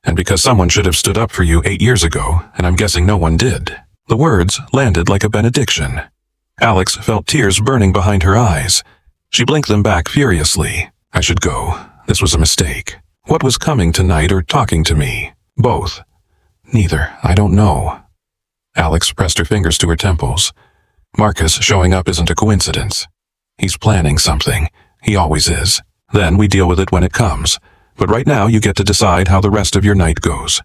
And because someone should have stood up for you 8 years ago, and I'm guessing no one did. The words landed like a benediction. Alex felt tears burning behind her eyes. She blinked them back furiously. I should go. This was a mistake. What was coming tonight or talking to me? Both. Neither. I don't know. Alex pressed her fingers to her temples. Marcus showing up isn't a coincidence. He's planning something. He always is. Then we deal with it when it comes. But right now you get to decide how the rest of your night goes.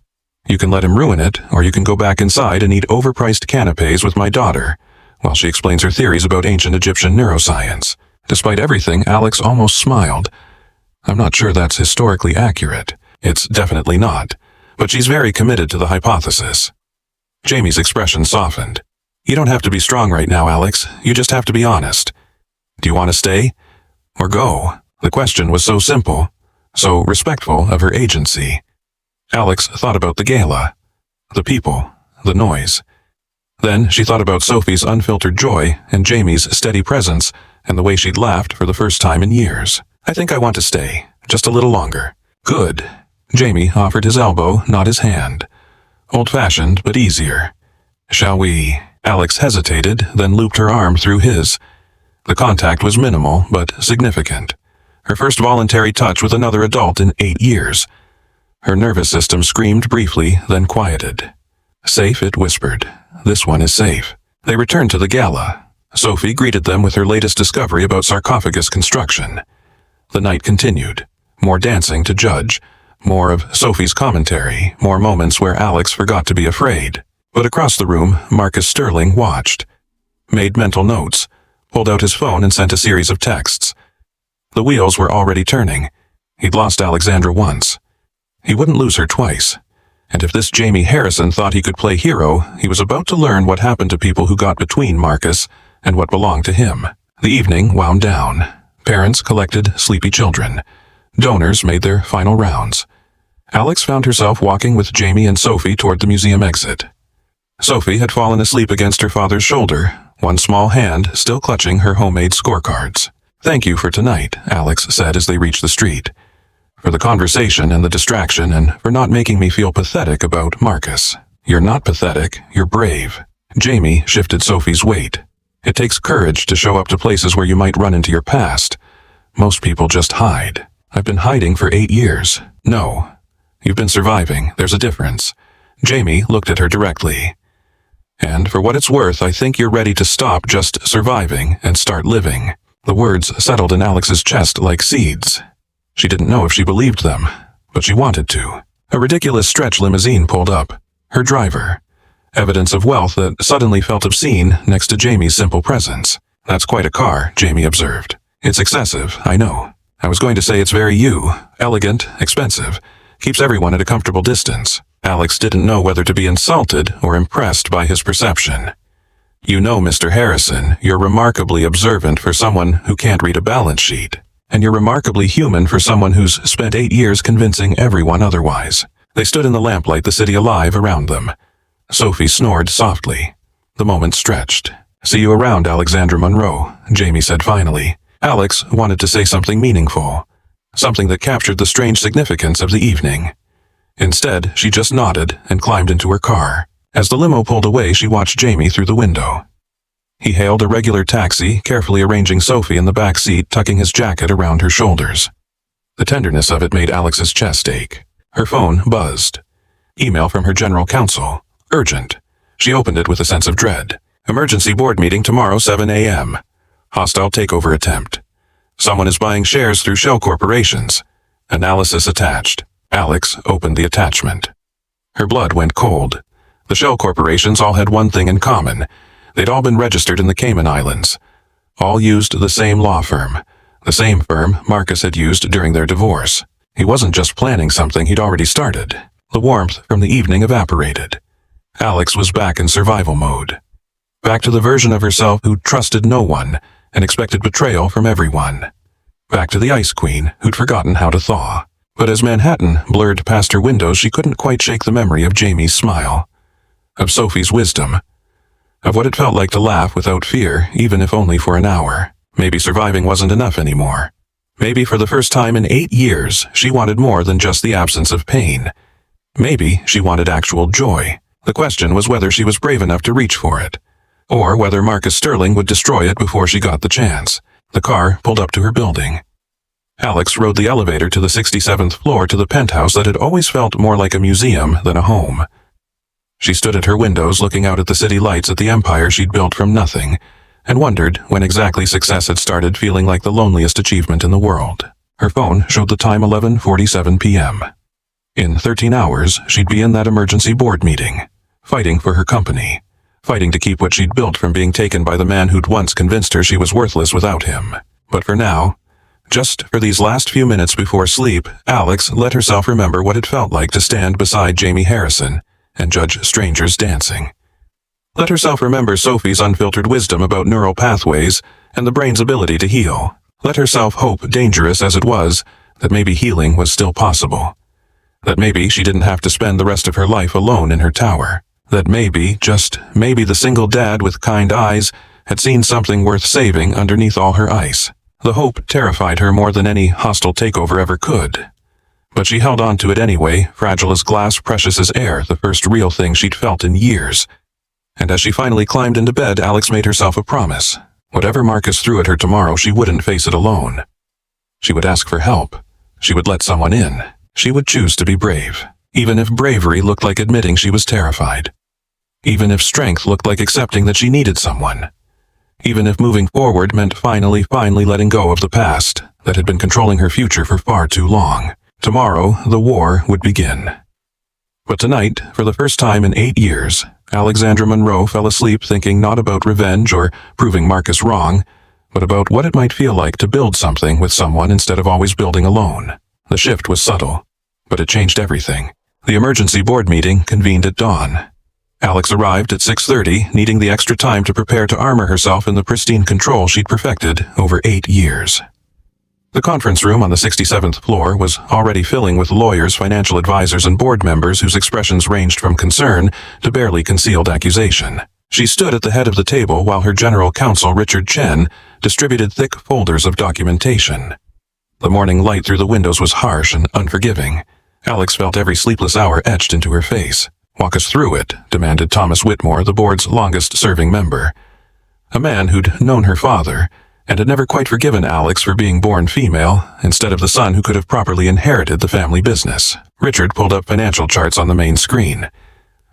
You can let him ruin it, or you can go back inside and eat overpriced canapes with my daughter, while she explains her theories about ancient Egyptian neuroscience. Despite everything, Alex almost smiled. I'm not sure that's historically accurate. It's definitely not. But she's very committed to the hypothesis. Jamie's expression softened. You don't have to be strong right now, Alex. You just have to be honest. Do you want to stay? Or go? The question was so simple, so respectful of her agency. Alex thought about the gala, the people, the noise. Then she thought about Sophie's unfiltered joy and Jamie's steady presence and the way she'd laughed for the first time in years. I think I want to stay, just a little longer. Good. Jamie offered his elbow, not his hand. Old-fashioned, but easier. Shall we? Alex hesitated, then looped her arm through his. The contact was minimal, but significant. Her first voluntary touch with another adult in 8 years. Her nervous system screamed briefly, then quieted. Safe, it whispered. This one is safe. They returned to the gala. Sophie greeted them with her latest discovery about sarcophagus construction. The night continued. More dancing to judge. More of Sophie's commentary. More moments where Alex forgot to be afraid. But across the room, Marcus Sterling watched. Made mental notes. Pulled out his phone and sent a series of texts. The wheels were already turning. He'd lost Alexandra once. He wouldn't lose her twice. And if this Jamie Harrison thought he could play hero, he was about to learn what happened to people who got between Marcus and what belonged to him. The evening wound down. Parents collected sleepy children. Donors made their final rounds. Alex found herself walking with Jamie and Sophie toward the museum exit. Sophie had fallen asleep against her father's shoulder, one small hand still clutching her homemade scorecards. Thank you for tonight, Alex said as they reached the street. For the conversation and the distraction, and for not making me feel pathetic about Marcus. You're not pathetic, you're brave. Jamie shifted Sophie's weight. It takes courage to show up to places where you might run into your past. Most people just hide. I've been hiding for 8 years. No. You've been surviving. There's a difference. Jamie looked at her directly. And for what it's worth, I think you're ready to stop just surviving and start living. The words settled in Alex's chest like seeds. She didn't know if she believed them, but she wanted to. A ridiculous stretch limousine pulled up. Her driver. Evidence of wealth that suddenly felt obscene next to Jamie's simple presence. That's quite a car, Jamie observed. It's excessive, I know. I was going to say it's very you. Elegant, expensive. Keeps everyone at a comfortable distance. Alex didn't know whether to be insulted or impressed by his perception. You know, Mr. Harrison, you're remarkably observant for someone who can't read a balance sheet. And you're remarkably human for someone who's spent 8 years convincing everyone otherwise. They stood in the lamplight, the city alive around them. Sophie snored softly. The moment stretched. See you around, Alexandra Monroe, Jamie said finally. Alex wanted to say something meaningful. Something that captured the strange significance of the evening. Instead, she just nodded and climbed into her car. As the limo pulled away, she watched Jamie through the window. He hailed a regular taxi, carefully arranging Sophie in the back seat, tucking his jacket around her shoulders. The tenderness of it made Alex's chest ache. Her phone buzzed. Email from her general counsel. Urgent. She opened it with a sense of dread. Emergency board meeting tomorrow, 7 a.m. Hostile takeover attempt. Someone is buying shares through shell corporations. Analysis attached. Alex opened the attachment. Her blood went cold. The shell corporations all had one thing in common. They'd all been registered in the Cayman Islands. All used the same law firm. The same firm Marcus had used during their divorce. He wasn't just planning something he'd already started. The warmth from the evening evaporated. Alex was back in survival mode. Back to the version of herself who trusted no one and expected betrayal from everyone. Back to the Ice Queen who'd forgotten how to thaw. But as Manhattan blurred past her windows, she couldn't quite shake the memory of Jamie's smile, of Sophie's wisdom, of what it felt like to laugh without fear, even if only for an hour. Maybe surviving wasn't enough anymore. Maybe for the first time in 8 years, she wanted more than just the absence of pain. Maybe she wanted actual joy. The question was whether she was brave enough to reach for it, or whether Marcus Sterling would destroy it before she got the chance. The car pulled up to her building. Alex rode the elevator to the 67th floor to the penthouse that had always felt more like a museum than a home. She stood at her windows looking out at the city lights at the empire she'd built from nothing, and wondered when exactly success had started feeling like the loneliest achievement in the world. Her phone showed the time 11:47 p.m. In 13 hours, she'd be in that emergency board meeting, fighting for her company, fighting to keep what she'd built from being taken by the man who'd once convinced her she was worthless without him. But for now, just for these last few minutes before sleep, Alex let herself remember what it felt like to stand beside Jamie Harrison and judge strangers dancing. Let herself remember Sophie's unfiltered wisdom about neural pathways and the brain's ability to heal. Let herself hope, dangerous as it was, that maybe healing was still possible. That maybe she didn't have to spend the rest of her life alone in her tower. That maybe, just maybe, the single dad with kind eyes had seen something worth saving underneath all her ice. The hope terrified her more than any hostile takeover ever could. But she held on to it anyway, fragile as glass, precious as air, the first real thing she'd felt in years. And as she finally climbed into bed, Alex made herself a promise. Whatever Marcus threw at her tomorrow, she wouldn't face it alone. She would ask for help. She would let someone in. She would choose to be brave, even if bravery looked like admitting she was terrified. Even if strength looked like accepting that she needed someone. Even if moving forward meant finally letting go of the past that had been controlling her future for far too long. Tomorrow, the war would begin. But tonight, for the first time in 8 years, Alexandra Monroe fell asleep thinking not about revenge or proving Marcus wrong, but about what it might feel like to build something with someone instead of always building alone. The shift was subtle, but it changed everything. The emergency board meeting convened at dawn. Alex arrived at 6:30, needing the extra time to prepare to armor herself in the pristine control she'd perfected over 8 years. The conference room on the 67th floor was already filling with lawyers, financial advisors, and board members whose expressions ranged from concern to barely concealed accusation. She stood at the head of the table while her general counsel, Richard Chen, distributed thick folders of documentation. The morning light through the windows was harsh and unforgiving. Alex felt every sleepless hour etched into her face. "Walk us through it," demanded Thomas Whitmore, the board's longest-serving member. A man who'd known her father, and had never quite forgiven Alex for being born female, instead of the son who could have properly inherited the family business. Richard pulled up financial charts on the main screen.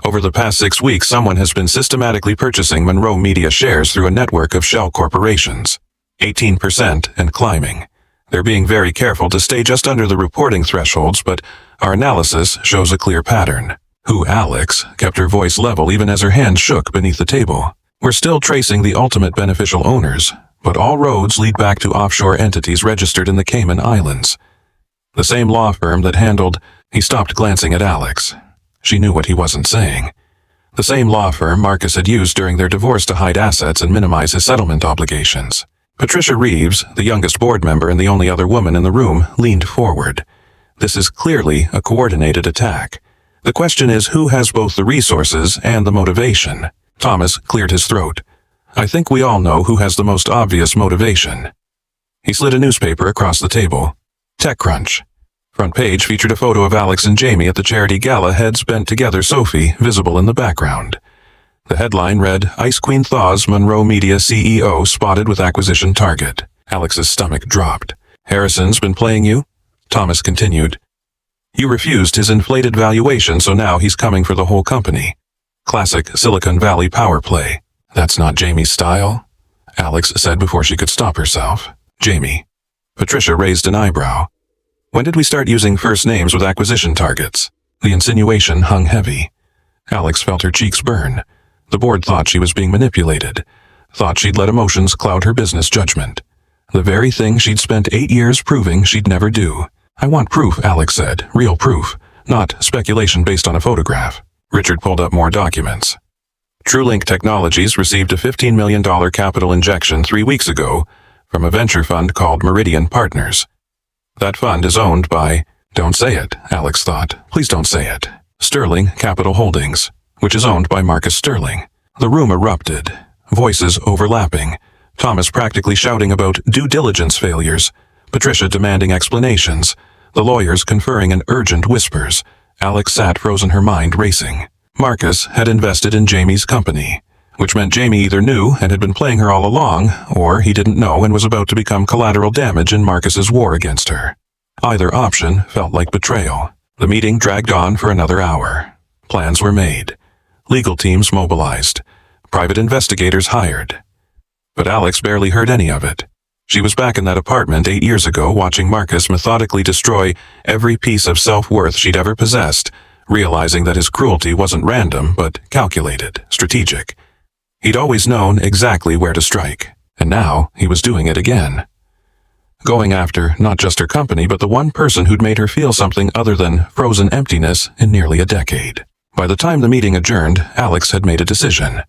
Over the past 6 weeks, someone has been systematically purchasing Monroe Media shares through a network of shell corporations. 18% and climbing. They're being very careful to stay just under the reporting thresholds, but our analysis shows a clear pattern. Who Alex kept her voice level even as her hand shook beneath the table. "We're still tracing the ultimate beneficial owners, but all roads lead back to offshore entities registered in the Cayman Islands. The same law firm that handled..." He stopped, glancing at Alex. She knew what he wasn't saying. The same law firm Marcus had used during their divorce to hide assets and minimize his settlement obligations. Patricia Reeves, the youngest board member and the only other woman in the room, leaned forward. "This is clearly a coordinated attack. The question is who has both the resources and the motivation." Thomas cleared his throat. "I think we all know who has the most obvious motivation." He slid a newspaper across the table. TechCrunch. Front page featured a photo of Alex and Jamie at the charity gala, heads bent together, Sophie visible in the background. The headline read, "Ice Queen thaws Monroe Media CEO spotted with acquisition target." Alex's stomach dropped. "Harrison's been playing you?" Thomas continued. "You refused his inflated valuation, so now he's coming for the whole company. Classic Silicon Valley power play." "That's not Jamie's style," Alex said before she could stop herself. "Jamie." Patricia raised an eyebrow. When did we start using first names with acquisition targets? The insinuation hung heavy. Alex felt her cheeks burn. The board thought she was being manipulated, thought she'd let emotions cloud her business judgment. The very thing she'd spent 8 years proving she'd never do. I want proof, Alex said. Real proof, not speculation based on a photograph. Richard pulled up more documents. TrueLink Technologies received a $15 million capital injection 3 weeks ago from a venture fund called Meridian Partners. That fund is owned by, don't say it, Alex thought. Please don't say it. Sterling Capital Holdings, which is owned by Marcus Sterling. The room erupted, voices overlapping, Thomas practically shouting about due diligence failures, Patricia demanding explanations, the lawyers conferring in urgent whispers. Alex sat frozen, her mind racing. Marcus had invested in Jamie's company, which meant Jamie either knew and had been playing her all along, or he didn't know and was about to become collateral damage in Marcus's war against her. Either option felt like betrayal. The meeting dragged on for another hour. Plans were made. Legal teams mobilized. Private investigators hired. But Alex barely heard any of it. She was back in that apartment 8 years ago watching Marcus methodically destroy every piece of self-worth she'd ever possessed, realizing that his cruelty wasn't random but calculated, strategic. He'd always known exactly where to strike, and now he was doing it again. Going after not just her company but the one person who'd made her feel something other than frozen emptiness in nearly a decade. By the time the meeting adjourned, Alex had made a decision.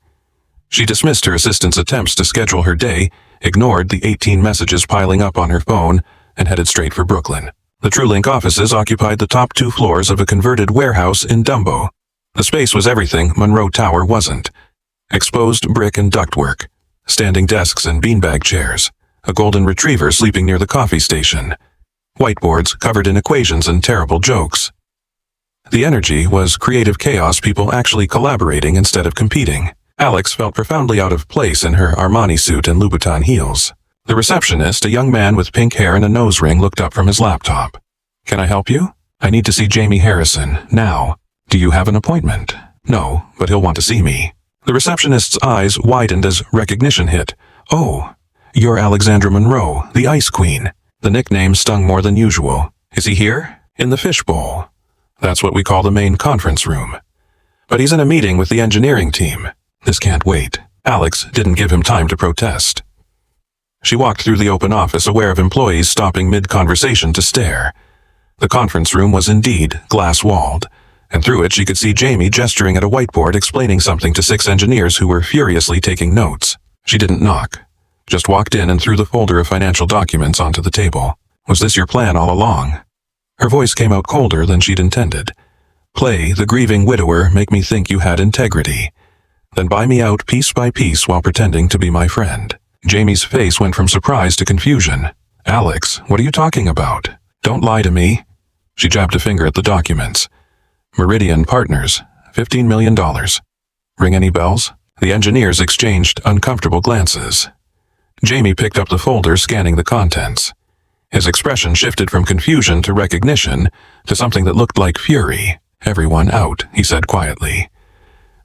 She dismissed her assistant's attempts to schedule her day, ignored the 18 messages piling up on her phone, and headed straight for Brooklyn. The TrueLink offices occupied the top 2 floors of a converted warehouse in Dumbo. The space was everything Monroe Tower wasn't. Exposed brick and ductwork, standing desks and beanbag chairs, a golden retriever sleeping near the coffee station, whiteboards covered in equations and terrible jokes. The energy was creative chaos, people actually collaborating instead of competing. Alex felt profoundly out of place in her Armani suit and Louboutin heels. The receptionist, a young man with pink hair and a nose ring, looked up from his laptop. "Can I help you? I need to see Jamie Harrison, now. Do you have an appointment?" "No, but he'll want to see me." The receptionist's eyes widened as recognition hit. "Oh, you're Alexandra Monroe, the Ice Queen." The nickname stung more than usual. "Is he here?" "In the fishbowl. That's what we call the main conference room. But he's in a meeting with the engineering team. This can't wait." Alex didn't give him time to protest. She walked through the open office, aware of employees stopping mid-conversation to stare. The conference room was indeed glass-walled, and through it she could see Jamie gesturing at a whiteboard explaining something to 6 engineers who were furiously taking notes. She didn't knock, just walked in and threw the folder of financial documents onto the table. "Was this your plan all along?" Her voice came out colder than she'd intended. "Play the grieving widower, make me think you had integrity. Then buy me out piece by piece while pretending to be my friend." Jamie's face went from surprise to confusion. "Alex, what are you talking about? Don't lie to me." She jabbed a finger at the documents. Meridian Partners, $15 million. Ring any bells? The engineers exchanged uncomfortable glances. Jamie picked up the folder, scanning the contents. His expression shifted from confusion to recognition to something that looked like fury. "Everyone out," he said quietly.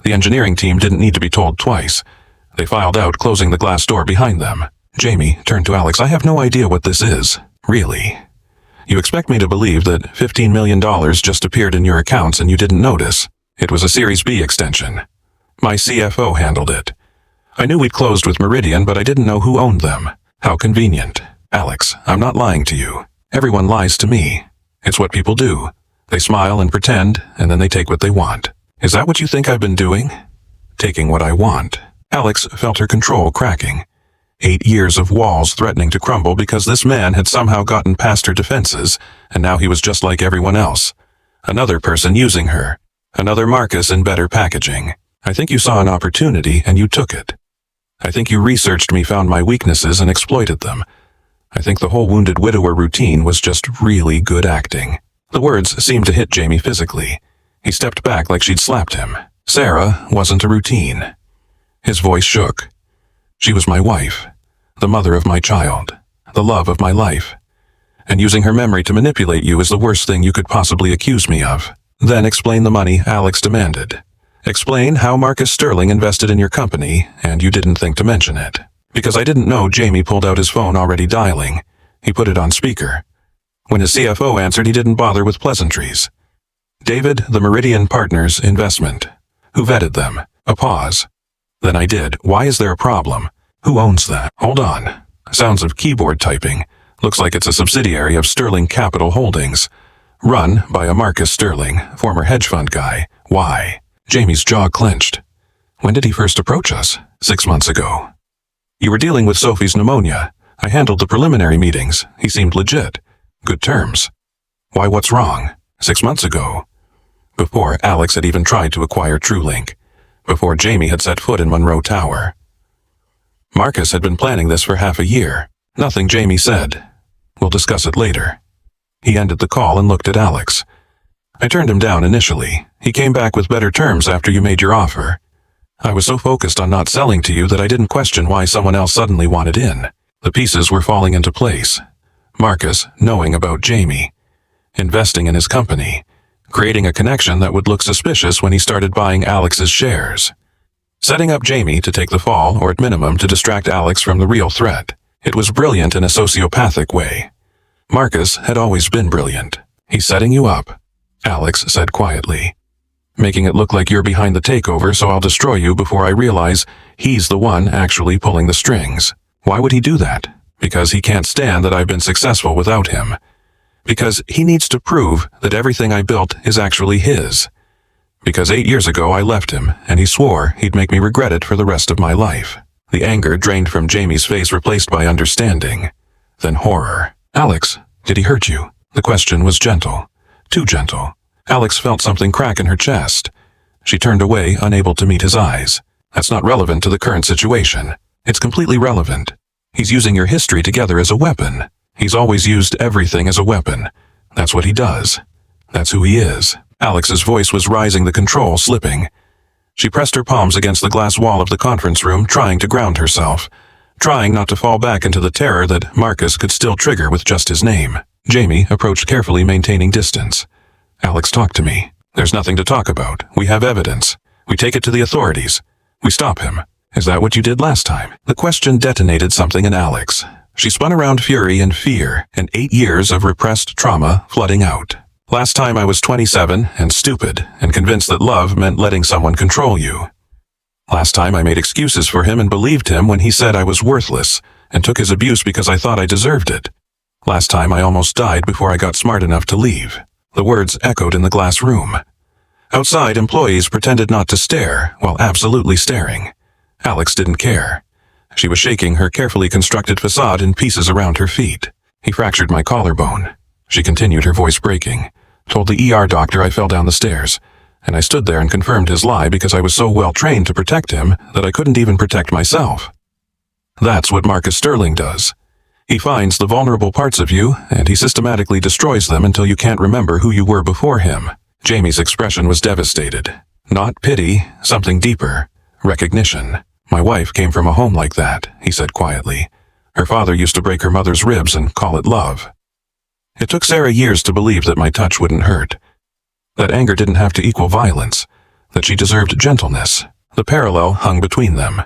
The engineering team didn't need to be told twice. They filed out, closing the glass door behind them. Jamie turned to Alex. "I have no idea what this is. Really? You expect me to believe that $15 million just appeared in your accounts and you didn't notice? It was a Series B extension. My CFO handled it. I knew we'd closed with Meridian, but I didn't know who owned them. How convenient." "Alex, I'm not lying to you. Everyone lies to me. It's what people do. They smile and pretend, and then they take what they want. Is that what you think I've been doing? Taking what I want." Alex felt her control cracking. 8 years of walls threatening to crumble because this man had somehow gotten past her defenses, and now he was just like everyone else. Another person using her. Another Marcus in better packaging. "I think you saw an opportunity and you took it. I think you researched me, found my weaknesses, and exploited them. I think the whole wounded widower routine was just really good acting." The words seemed to hit Jamie physically. He stepped back like she'd slapped him. "Sarah wasn't a routine." His voice shook. "She was my wife, the mother of my child, the love of my life. And using her memory to manipulate you is the worst thing you could possibly accuse me of." "Then explain the money," Alex demanded. "Explain how Marcus Sterling invested in your company, and you didn't think to mention it." "Because I didn't know." Jamie pulled out his phone, already dialing. He put it on speaker. When his CFO answered, he didn't bother with pleasantries. David, the Meridian Partners Investment. Who vetted them? A pause. Then I did. Why is there a problem? Who owns that? Hold on. Sounds of keyboard typing. Looks like it's a subsidiary of Sterling Capital Holdings. Run by a Marcus Sterling, former hedge fund guy. Why? Jamie's jaw clenched. When did he first approach us? 6 months ago. You were dealing with Sophie's pneumonia. I handled the preliminary meetings. He seemed legit. Good terms. Why, what's wrong? 6 months ago. Before Alex had even tried to acquire TrueLink. Before Jamie had set foot in Monroe Tower. Marcus had been planning this for half a year. Nothing Jamie said. We'll discuss it later. He ended the call and looked at Alex. I turned him down initially. He came back with better terms after you made your offer. I was so focused on not selling to you that I didn't question why someone else suddenly wanted in. The pieces were falling into place. Marcus knowing about Jamie. Investing in his company. Creating a connection that would look suspicious when he started buying Alex's shares. Setting up Jamie to take the fall, or at minimum to distract Alex from the real threat. It was brilliant in a sociopathic way. Marcus had always been brilliant. He's setting you up, Alex said quietly. Making it look like you're behind the takeover, so I'll destroy you before I realize he's the one actually pulling the strings. Why would he do that? Because he can't stand that I've been successful without him. Because he needs to prove that everything I built is actually his. Because 8 years ago I left him, and he swore he'd make me regret it for the rest of my life. The anger drained from Jamie's face, replaced by understanding. Then horror. Alex, did he hurt you? The question was gentle. Too gentle. Alex felt something crack in her chest. She turned away, unable to meet his eyes. That's not relevant to the current situation. It's completely relevant. He's using your history together as a weapon. He's always used everything as a weapon. That's what he does. That's who he is. Alex's voice was rising, the control slipping. She pressed her palms against the glass wall of the conference room, trying to ground herself. Trying not to fall back into the terror that Marcus could still trigger with just his name. Jamie approached carefully, maintaining distance. Alex, talk to me. There's nothing to talk about. We have evidence. We take it to the authorities. We stop him. Is that what you did last time? The question detonated something in Alex. She spun around, fury and fear, and 8 years of repressed trauma flooding out. Last time I was 27 and stupid and convinced that love meant letting someone control you. Last time I made excuses for him and believed him when he said I was worthless and took his abuse because I thought I deserved it. Last time I almost died before I got smart enough to leave. The words echoed in the glass room. Outside, employees pretended not to stare while absolutely staring. Alex didn't care. She was shaking her carefully constructed facade in pieces around her feet. He fractured my collarbone. She continued, her voice breaking. Told the ER doctor I fell down the stairs, and I stood there and confirmed his lie because I was so well trained to protect him that I couldn't even protect myself. That's what Marcus Sterling does. He finds the vulnerable parts of you, and he systematically destroys them until you can't remember who you were before him. Jamie's expression was devastated. Not pity, something deeper. Recognition. My wife came from a home like that, he said quietly. Her father used to break her mother's ribs and call it love. It took Sarah years to believe that my touch wouldn't hurt. That anger didn't have to equal violence. That she deserved gentleness. The parallel hung between them.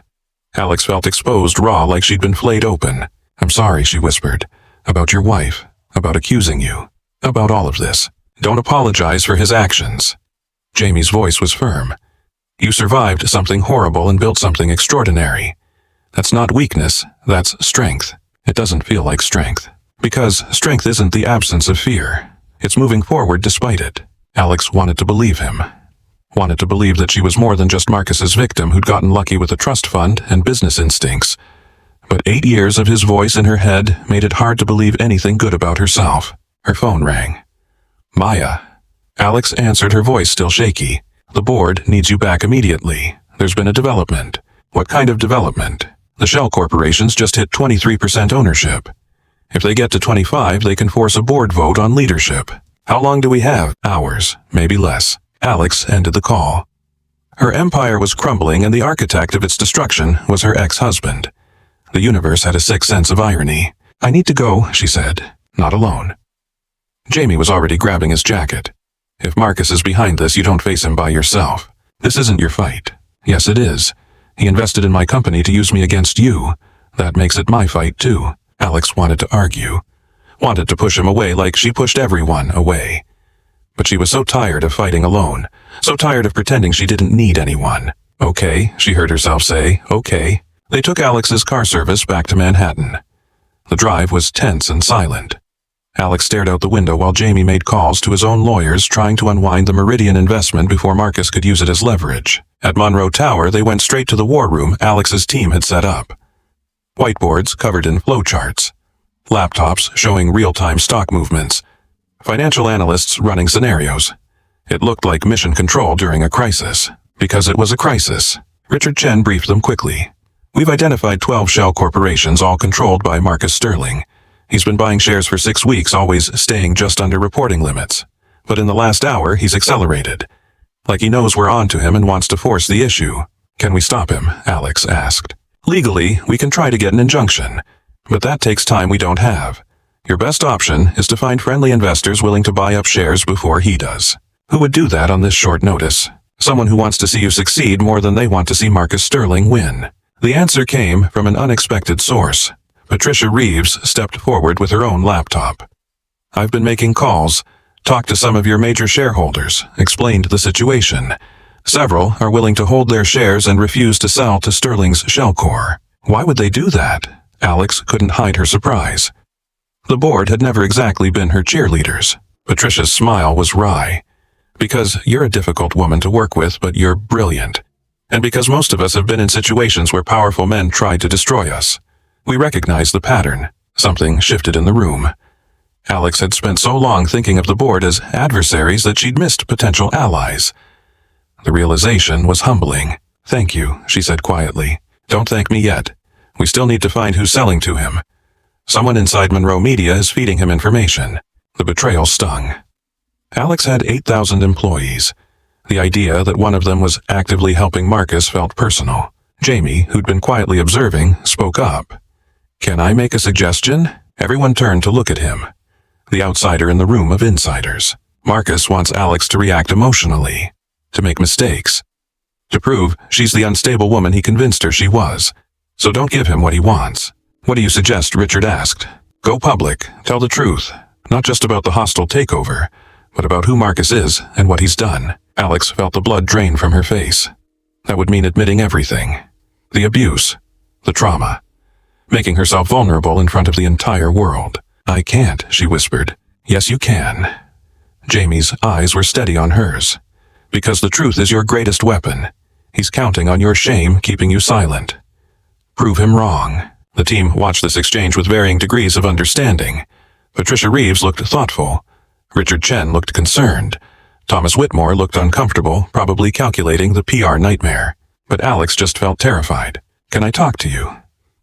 Alex felt exposed, raw, like she'd been flayed open. I'm sorry, she whispered. About your wife. About accusing you. About all of this. Don't apologize for his actions. Jamie's voice was firm. You survived something horrible and built something extraordinary. That's not weakness, that's strength. It doesn't feel like strength. Because strength isn't the absence of fear. It's moving forward despite it. Alex wanted to believe him. Wanted to believe that she was more than just Marcus's victim who'd gotten lucky with a trust fund and business instincts. But 8 years of his voice in her head made it hard to believe anything good about herself. Her phone rang. Maya. Alex answered, her voice still shaky. The board needs you back immediately. There's been a development. What kind of development? The shell corporations just hit 23% ownership. If they get to 25, they can force a board vote on leadership. How long do we have? Hours, maybe less. Alex ended the call. Her empire was crumbling, and the architect of its destruction was her ex-husband. The universe had a sick sense of irony. I need to go, she said. Not alone. Jamie was already grabbing his jacket. If Marcus is behind this, you don't face him by yourself. This isn't your fight. Yes, it is. He invested in my company to use me against you. That makes it my fight, too. Alex wanted to argue. wanted to push him away like she pushed everyone away. But she was so tired of fighting alone, so tired of pretending she didn't need anyone. Okay, she heard herself say, okay. They took Alex's car service back to Manhattan. The drive was tense and silent. Alex stared out the window while Jamie made calls to his own lawyers trying to unwind the Meridian investment before Marcus could use it as leverage. At Monroe Tower, they went straight to the war room Alex's team had set up. Whiteboards covered in flowcharts. Laptops showing real-time stock movements. Financial analysts running scenarios. It looked like mission control during a crisis. Because it was a crisis, Richard Chen briefed them quickly. We've identified 12 shell corporations, all controlled by Marcus Sterling. He's been buying shares for 6 weeks, always staying just under reporting limits. But in the last hour, he's accelerated. Like he knows we're on to him and wants to force the issue. Can we stop him? Alex asked. Legally, we can try to get an injunction. But that takes time we don't have. Your best option is to find friendly investors willing to buy up shares before he does. Who would do that on this short notice? Someone who wants to see you succeed more than they want to see Marcus Sterling win. The answer came from an unexpected source. Patricia Reeves stepped forward with her own laptop. I've been making calls, talked to some of your major shareholders, explained the situation. Several are willing to hold their shares and refuse to sell to Sterling's shell core. Why would they do that? Alex couldn't hide her surprise. The board had never exactly been her cheerleaders. Patricia's smile was wry. Because you're a difficult woman to work with, but you're brilliant. And because most of us have been in situations where powerful men tried to destroy us. We recognize the pattern. Something shifted in the room. Alex had spent so long thinking of the board as adversaries that she'd missed potential allies. The realization was humbling. Thank you, she said quietly. Don't thank me yet. We still need to find who's selling to him. Someone inside Monroe Media is feeding him information. The betrayal stung. Alex had 8,000 employees. The idea that one of them was actively helping Marcus felt personal. Jamie, who'd been quietly observing, spoke up. Can I make a suggestion? Everyone turned to look at him. The outsider in the room of insiders. Marcus wants Alex to react emotionally. To make mistakes. To prove she's the unstable woman he convinced her she was. So don't give him what he wants. What do you suggest? Richard asked. Go public. Tell the truth. Not just about the hostile takeover, but about who Marcus is and what he's done. Alex felt the blood drain from her face. That would mean admitting everything. The abuse. The trauma. Making herself vulnerable in front of the entire world. I can't, she whispered. Yes, you can. Jamie's eyes were steady on hers. Because the truth is your greatest weapon. He's counting on your shame, keeping you silent. Prove him wrong. The team watched this exchange with varying degrees of understanding. Patricia Reeves looked thoughtful. Richard Chen looked concerned. Thomas Whitmore looked uncomfortable, probably calculating the PR nightmare. But Alex just felt terrified. Can I talk to you?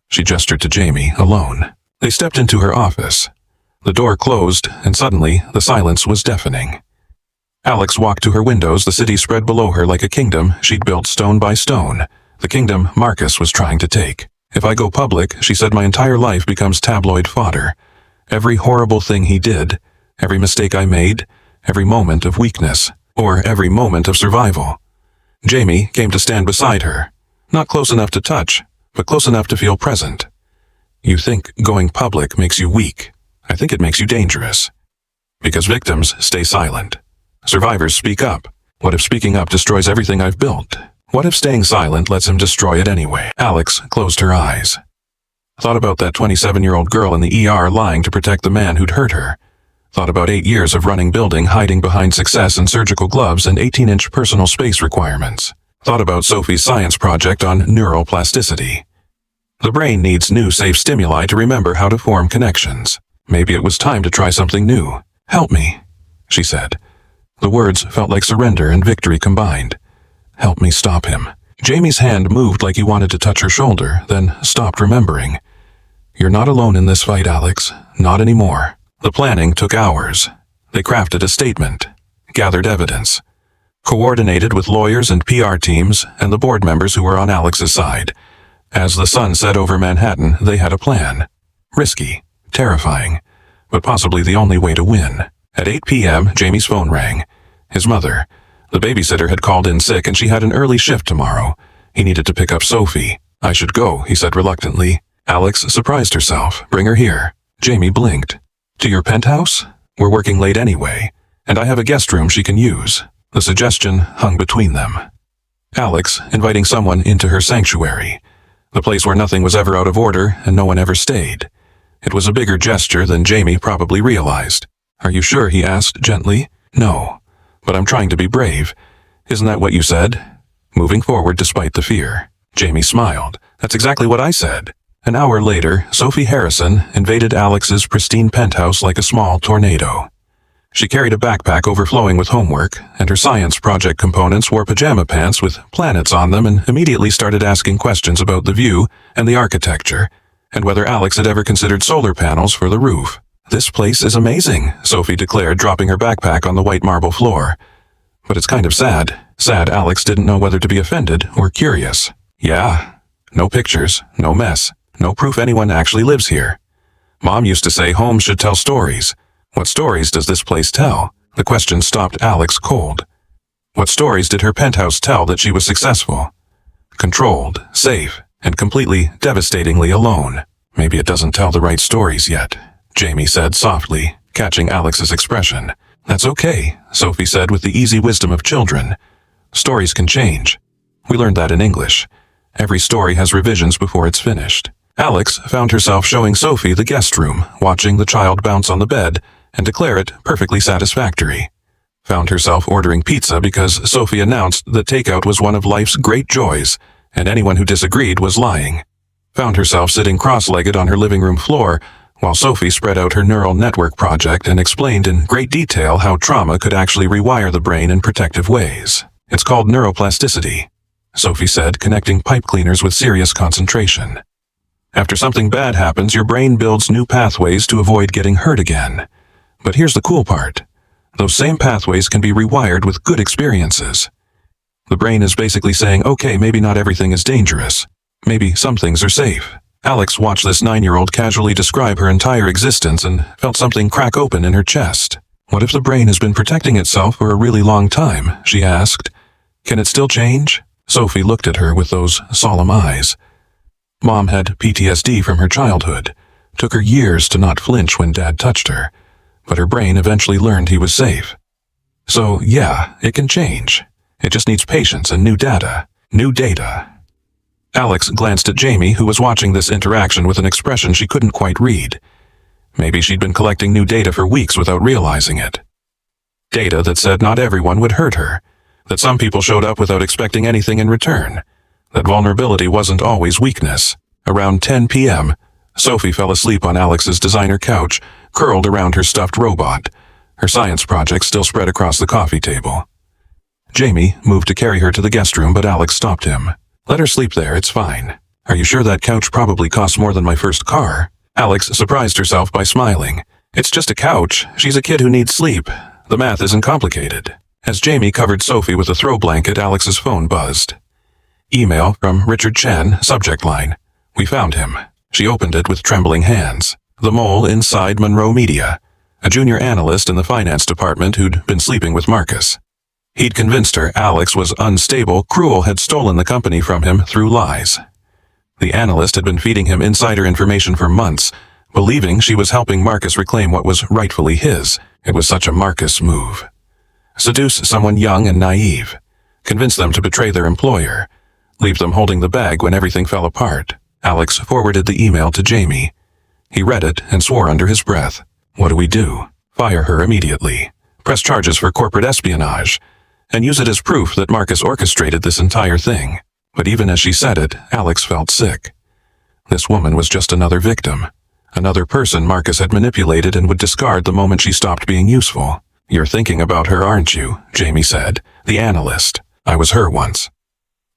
She gestured to Jamie, alone. They stepped into her office. The door closed, and suddenly the silence was deafening. Alex walked to her windows. The city spread below her like a kingdom she'd built stone by stone. The kingdom Marcus was trying to take. If I go public, she said, my entire life becomes tabloid fodder. Every horrible thing he did, every mistake I made, every moment of weakness, or every moment of survival. Jamie came to stand beside her. Not close enough to touch, but close enough to feel present. You think going public makes you weak. I think it makes you dangerous. Because victims stay silent. Survivors speak up. What if speaking up destroys everything I've built? What if staying silent lets him destroy it anyway? Alex closed her eyes. Thought about that 27-year-old girl in the ER lying to protect the man who'd hurt her. Thought about 8 years of running building, hiding behind success and surgical gloves and 18-inch personal space requirements. Thought about Sophie's science project on neuroplasticity. The brain needs new safe stimuli to remember how to form connections. Maybe it was time to try something new. Help me, she said. The words felt like surrender and victory combined. Help me stop him. Jamie's hand moved like he wanted to touch her shoulder, then stopped, remembering. You're not alone in this fight, Alex. Not anymore. The planning took hours. They crafted a statement, gathered evidence, coordinated with lawyers and PR teams and the board members who were on Alex's side. As the sun set over Manhattan, they had a plan. Risky, terrifying, but possibly the only way to win. At 8 p.m., Jamie's phone rang. His mother. The babysitter had called in sick and she had an early shift tomorrow. He needed to pick up Sophie. I should go, he said reluctantly. Alex surprised herself. Bring her here. Jamie blinked. To your penthouse? We're working late anyway, and I have a guest room she can use. The suggestion hung between them. Alex inviting someone into her sanctuary, the place where nothing was ever out of order and no one ever stayed. It was a bigger gesture than Jamie probably realized. Are you sure? He asked gently. No, but I'm trying to be brave. Isn't that what you said? Moving forward despite the fear. Jamie smiled. That's exactly what I said. An hour later, Sophie Harrison invaded Alex's pristine penthouse like a small tornado. She carried a backpack overflowing with homework, and her science project components wore pajama pants with planets on them and immediately started asking questions about the view and the architecture, and whether Alex had ever considered solar panels for the roof. This place is amazing, Sophie declared, dropping her backpack on the white marble floor. But it's kind of sad. Sad Alex didn't know whether to be offended or curious. Yeah. No pictures, no mess, no proof anyone actually lives here. Mom used to say homes should tell stories. What stories does this place tell? The question stopped Alex cold. What stories did her penthouse tell that she was successful? Controlled, safe, and completely, devastatingly alone. Maybe it doesn't tell the right stories yet, Jamie said softly, catching Alex's expression. That's okay, Sophie said with the easy wisdom of children. Stories can change. We learned that in English. Every story has revisions before it's finished. Alex found herself showing Sophie the guest room, watching the child bounce on the bed, and declare it perfectly satisfactory. Found herself ordering pizza because Sophie announced that takeout was one of life's great joys, and anyone who disagreed was lying. Found herself sitting cross-legged on her living room floor, while Sophie spread out her neural network project and explained in great detail how trauma could actually rewire the brain in protective ways. It's called neuroplasticity, Sophie said, connecting pipe cleaners with serious concentration. After something bad happens, your brain builds new pathways to avoid getting hurt again. But here's the cool part. Those same pathways can be rewired with good experiences. The brain is basically saying, okay, maybe not everything is dangerous. Maybe some things are safe. Alex watched this 9-year-old casually describe her entire existence and felt something crack open in her chest. What if the brain has been protecting itself for a really long time? She asked. Can it still change? Sophie looked at her with those solemn eyes. Mom had PTSD from her childhood. Took her years to not flinch when Dad touched her. But her brain eventually learned he was safe. So, yeah, it can change. It just needs patience and new data. New data. Alex glanced at Jamie, who was watching this interaction with an expression she couldn't quite read. Maybe she'd been collecting new data for weeks without realizing it. Data that said not everyone would hurt her. That some people showed up without expecting anything in return. That vulnerability wasn't always weakness. Around 10 p.m., Sophie fell asleep on Alex's designer couch, curled around her stuffed robot, her science project still spread across the coffee table. Jamie moved to carry her to the guest room, but Alex stopped him. Let her sleep there, it's fine. Are you sure that couch probably costs more than my first car? Alex surprised herself by smiling. It's just a couch. She's a kid who needs sleep. The math isn't complicated. As Jamie covered Sophie with a throw blanket, Alex's phone buzzed. Email from Richard Chen, subject line. We found him. She opened it with trembling hands. The mole inside Monroe Media, a junior analyst in the finance department who'd been sleeping with Marcus. He'd convinced her Alex was unstable, Cruel had stolen the company from him through lies. The analyst had been feeding him insider information for months, believing she was helping Marcus reclaim what was rightfully his. It was such a Marcus move. Seduce someone young and naive. Convince them to betray their employer. Leave them holding the bag when everything fell apart. Alex forwarded the email to Jamie. He read it and swore under his breath. What do we do? Fire her immediately. Press charges for corporate espionage. And use it as proof that Marcus orchestrated this entire thing. But even as she said it, Alex felt sick. This woman was just another victim. Another person Marcus had manipulated and would discard the moment she stopped being useful. You're thinking about her, aren't you? Jamie said. The analyst. I was her once.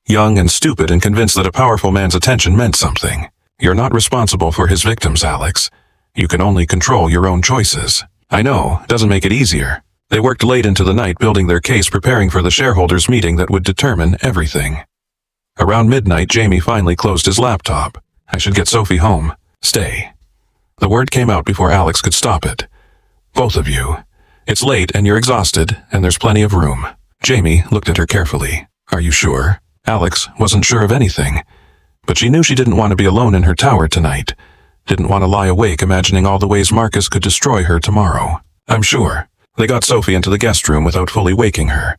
Young and stupid and convinced that a powerful man's attention meant something. You're not responsible for his victims, Alex. You can only control your own choices. I know, doesn't make it easier. They worked late into the night building their case, preparing for the shareholders' meeting that would determine everything. Around midnight, Jamie finally closed his laptop. I should get Sophie home. Stay. The word came out before Alex could stop it. Both of you. It's late and you're exhausted, and there's plenty of room. Jamie looked at her carefully. Are you sure? Alex wasn't sure of anything, but she knew she didn't want to be alone in her tower tonight. Didn't want to lie awake imagining all the ways Marcus could destroy her tomorrow. I'm sure. They got Sophie into the guest room without fully waking her.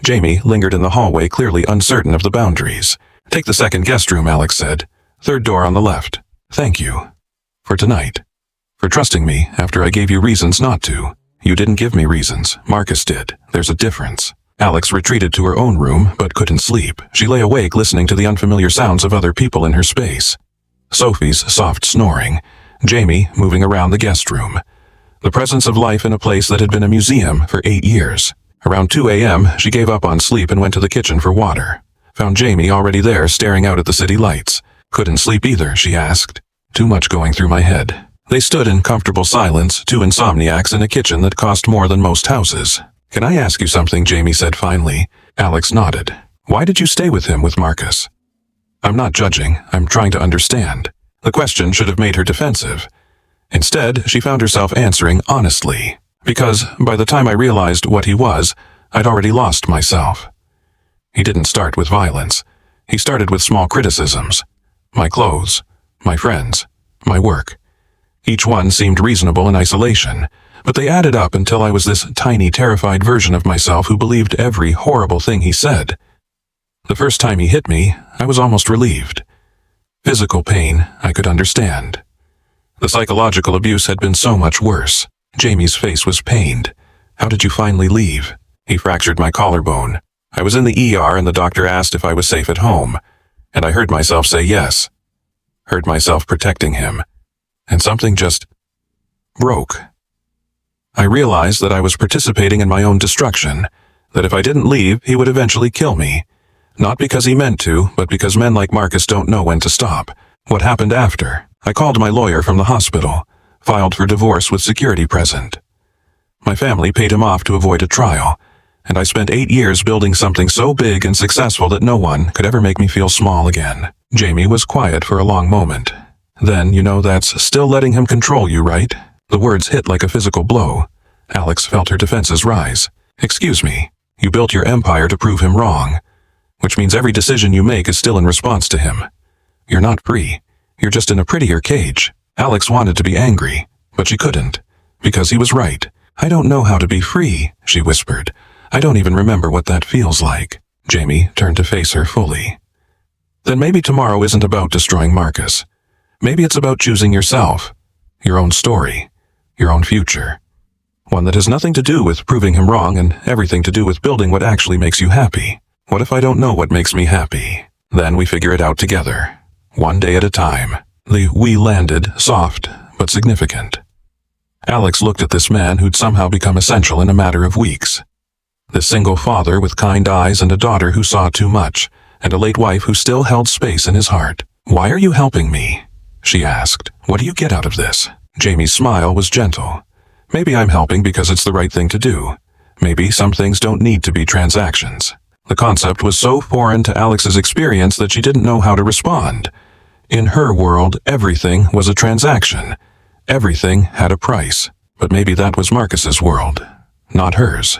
Jamie lingered in the hallway, clearly uncertain of the boundaries. Take the second guest room, Alex said. Third door on the left. Thank you. For tonight. For trusting me after I gave you reasons not to. You didn't give me reasons. Marcus did. There's a difference. Alex retreated to her own room, but couldn't sleep. She lay awake listening to the unfamiliar sounds of other people in her space. Sophie's soft snoring. Jamie moving around the guest room. The presence of life in a place that had been a museum for 8 years. Around 2 a.m., she gave up on sleep and went to the kitchen for water. Found Jamie already there staring out at the city lights. Couldn't sleep either, she asked. Too much going through my head. They stood in comfortable silence, two insomniacs in a kitchen that cost more than most houses. Can I ask you something, Jamie said finally. Alex nodded. Why did you stay with him with Marcus? I'm not judging, I'm trying to understand. The question should have made her defensive. Instead, she found herself answering honestly. Because by the time I realized what he was, I'd already lost myself. He didn't start with violence. He started with small criticisms. My clothes, my friends, my work. Each one seemed reasonable in isolation, but they added up until I was this tiny, terrified version of myself who believed every horrible thing he said. The first time he hit me, I was almost relieved. Physical pain, I could understand. The psychological abuse had been so much worse. Jamie's face was pained. How did you finally leave? He fractured my collarbone. I was in the ER and the doctor asked if I was safe at home, and I heard myself say yes. Heard myself protecting him. And something just broke. I realized that I was participating in my own destruction, that if I didn't leave, he would eventually kill me. Not because he meant to, but because men like Marcus don't know when to stop. What happened after? I called my lawyer from the hospital, filed for divorce with security present. My family paid him off to avoid a trial, and I spent 8 years building something so big and successful that no one could ever make me feel small again. Jamie was quiet for a long moment. Then, that's still letting him control you, right? The words hit like a physical blow. Alex felt her defenses rise. Excuse me, you built your empire to prove him wrong, which means every decision you make is still in response to him. You're not free. You're just in a prettier cage. Alex wanted to be angry, but she couldn't, because he was right. I don't know how to be free, she whispered. I don't even remember what that feels like. Jamie turned to face her fully. Then maybe tomorrow isn't about destroying Marcus. Maybe it's about choosing yourself, your own story, your own future. One that has nothing to do with proving him wrong and everything to do with building what actually makes you happy. What if I don't know what makes me happy? Then we figure it out together, one day at a time. The we landed soft but significant. Alex looked at this man who'd somehow become essential in a matter of weeks. This single father with kind eyes and a daughter who saw too much, and a late wife who still held space in his heart. Why are you helping me? She asked. What do you get out of this? Jamie's smile was gentle. Maybe I'm helping because it's the right thing to do. Maybe some things don't need to be transactions. The concept was so foreign to Alex's experience that she didn't know how to respond. In her world, everything was a transaction. Everything had a price. But maybe that was Marcus's world, not hers.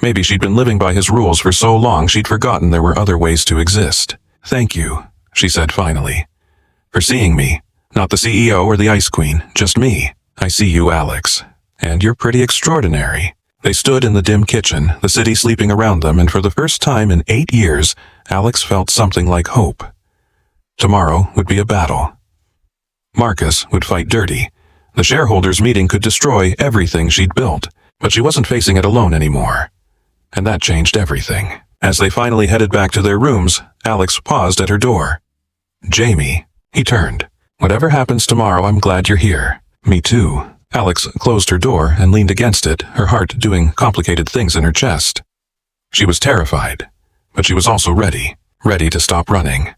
Maybe she'd been living by his rules for so long she'd forgotten there were other ways to exist. Thank you, she said finally. For seeing me. Not the CEO or the Ice Queen, just me. I see you, Alex. And you're pretty extraordinary. They stood in the dim kitchen, the city sleeping around them, and for the first time in 8 years, Alex felt something like hope. Tomorrow would be a battle. Marcus would fight dirty. The shareholders' meeting could destroy everything she'd built, but she wasn't facing it alone anymore. And that changed everything. As they finally headed back to their rooms, Alex paused at her door. Jamie. He turned. Whatever happens tomorrow, I'm glad you're here. Me too. Alex closed her door and leaned against it, her heart doing complicated things in her chest. She was terrified, but she was also ready. Ready to stop running.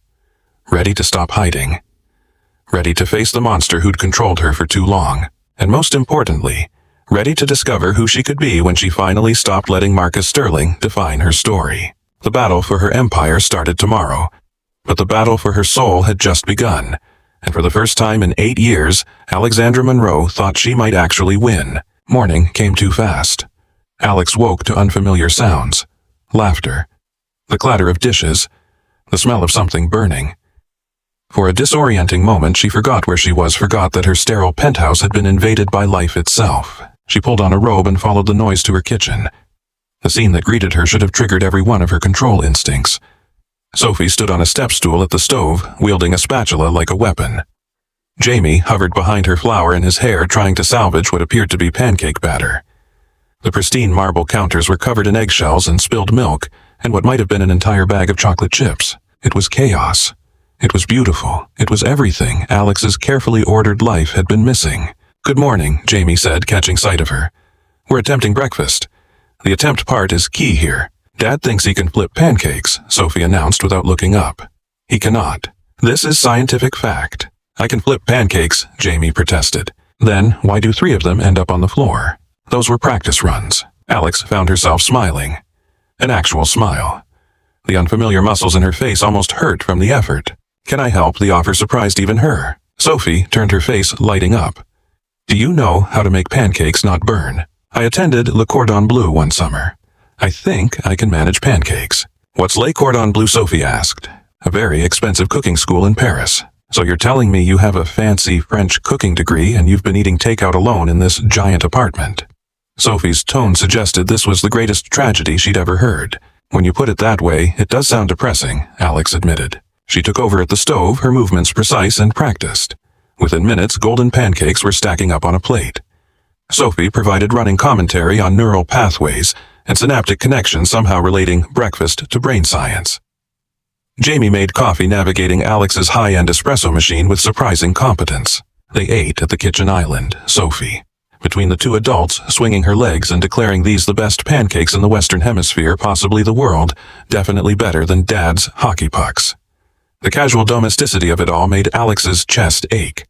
Ready to stop hiding. Ready to face the monster who'd controlled her for too long. And most importantly, ready to discover who she could be when she finally stopped letting Marcus Sterling define her story. The battle for her empire started tomorrow, but the battle for her soul had just begun. And for the first time in 8 years, Alexandra Monroe thought she might actually win. Morning came too fast. Alex woke to unfamiliar sounds. Laughter. The clatter of dishes. The smell of something burning. For a disorienting moment, she forgot where she was, forgot that her sterile penthouse had been invaded by life itself. She pulled on a robe and followed the noise to her kitchen. The scene that greeted her should have triggered every one of her control instincts. Sophie stood on a step stool at the stove, wielding a spatula like a weapon. Jamie hovered behind her, flower in his hair, trying to salvage what appeared to be pancake batter. The pristine marble counters were covered in eggshells and spilled milk, and what might have been an entire bag of chocolate chips. It was chaos. It was beautiful. It was everything Alex's carefully ordered life had been missing. "Good morning," Jamie said, catching sight of her. "We're attempting breakfast. The attempt part is key here. Dad thinks he can flip pancakes," Sophie announced without looking up. "He cannot. This is scientific fact." "I can flip pancakes," Jamie protested. "Then why do 3 of them end up on the floor?" "Those were practice runs." Alex found herself smiling. An actual smile. The unfamiliar muscles in her face almost hurt from the effort. "Can I help?" The offer surprised even her. Sophie turned, her face lighting up. "Do you know how to make pancakes not burn? I attended Le Cordon Bleu one summer. I think I can manage pancakes." "What's Le Cordon Bleu?" Sophie asked. "A very expensive cooking school in Paris. So you're telling me you have a fancy French cooking degree and you've been eating takeout alone in this giant apartment?" Sophie's tone suggested this was the greatest tragedy she'd ever heard. "When you put it that way, it does sound depressing," Alex admitted. She took over at the stove, her movements precise and practiced. Within minutes, golden pancakes were stacking up on a plate. Sophie provided running commentary on neural pathways and synaptic connections, somehow relating breakfast to brain science. Jamie made coffee, navigating Alex's high-end espresso machine with surprising competence. They ate at the kitchen island, Sophie, between the 2 adults, swinging her legs and declaring these the best pancakes in the Western Hemisphere, possibly the world, definitely better than Dad's hockey pucks. The casual domesticity of it all made Alex's chest ache.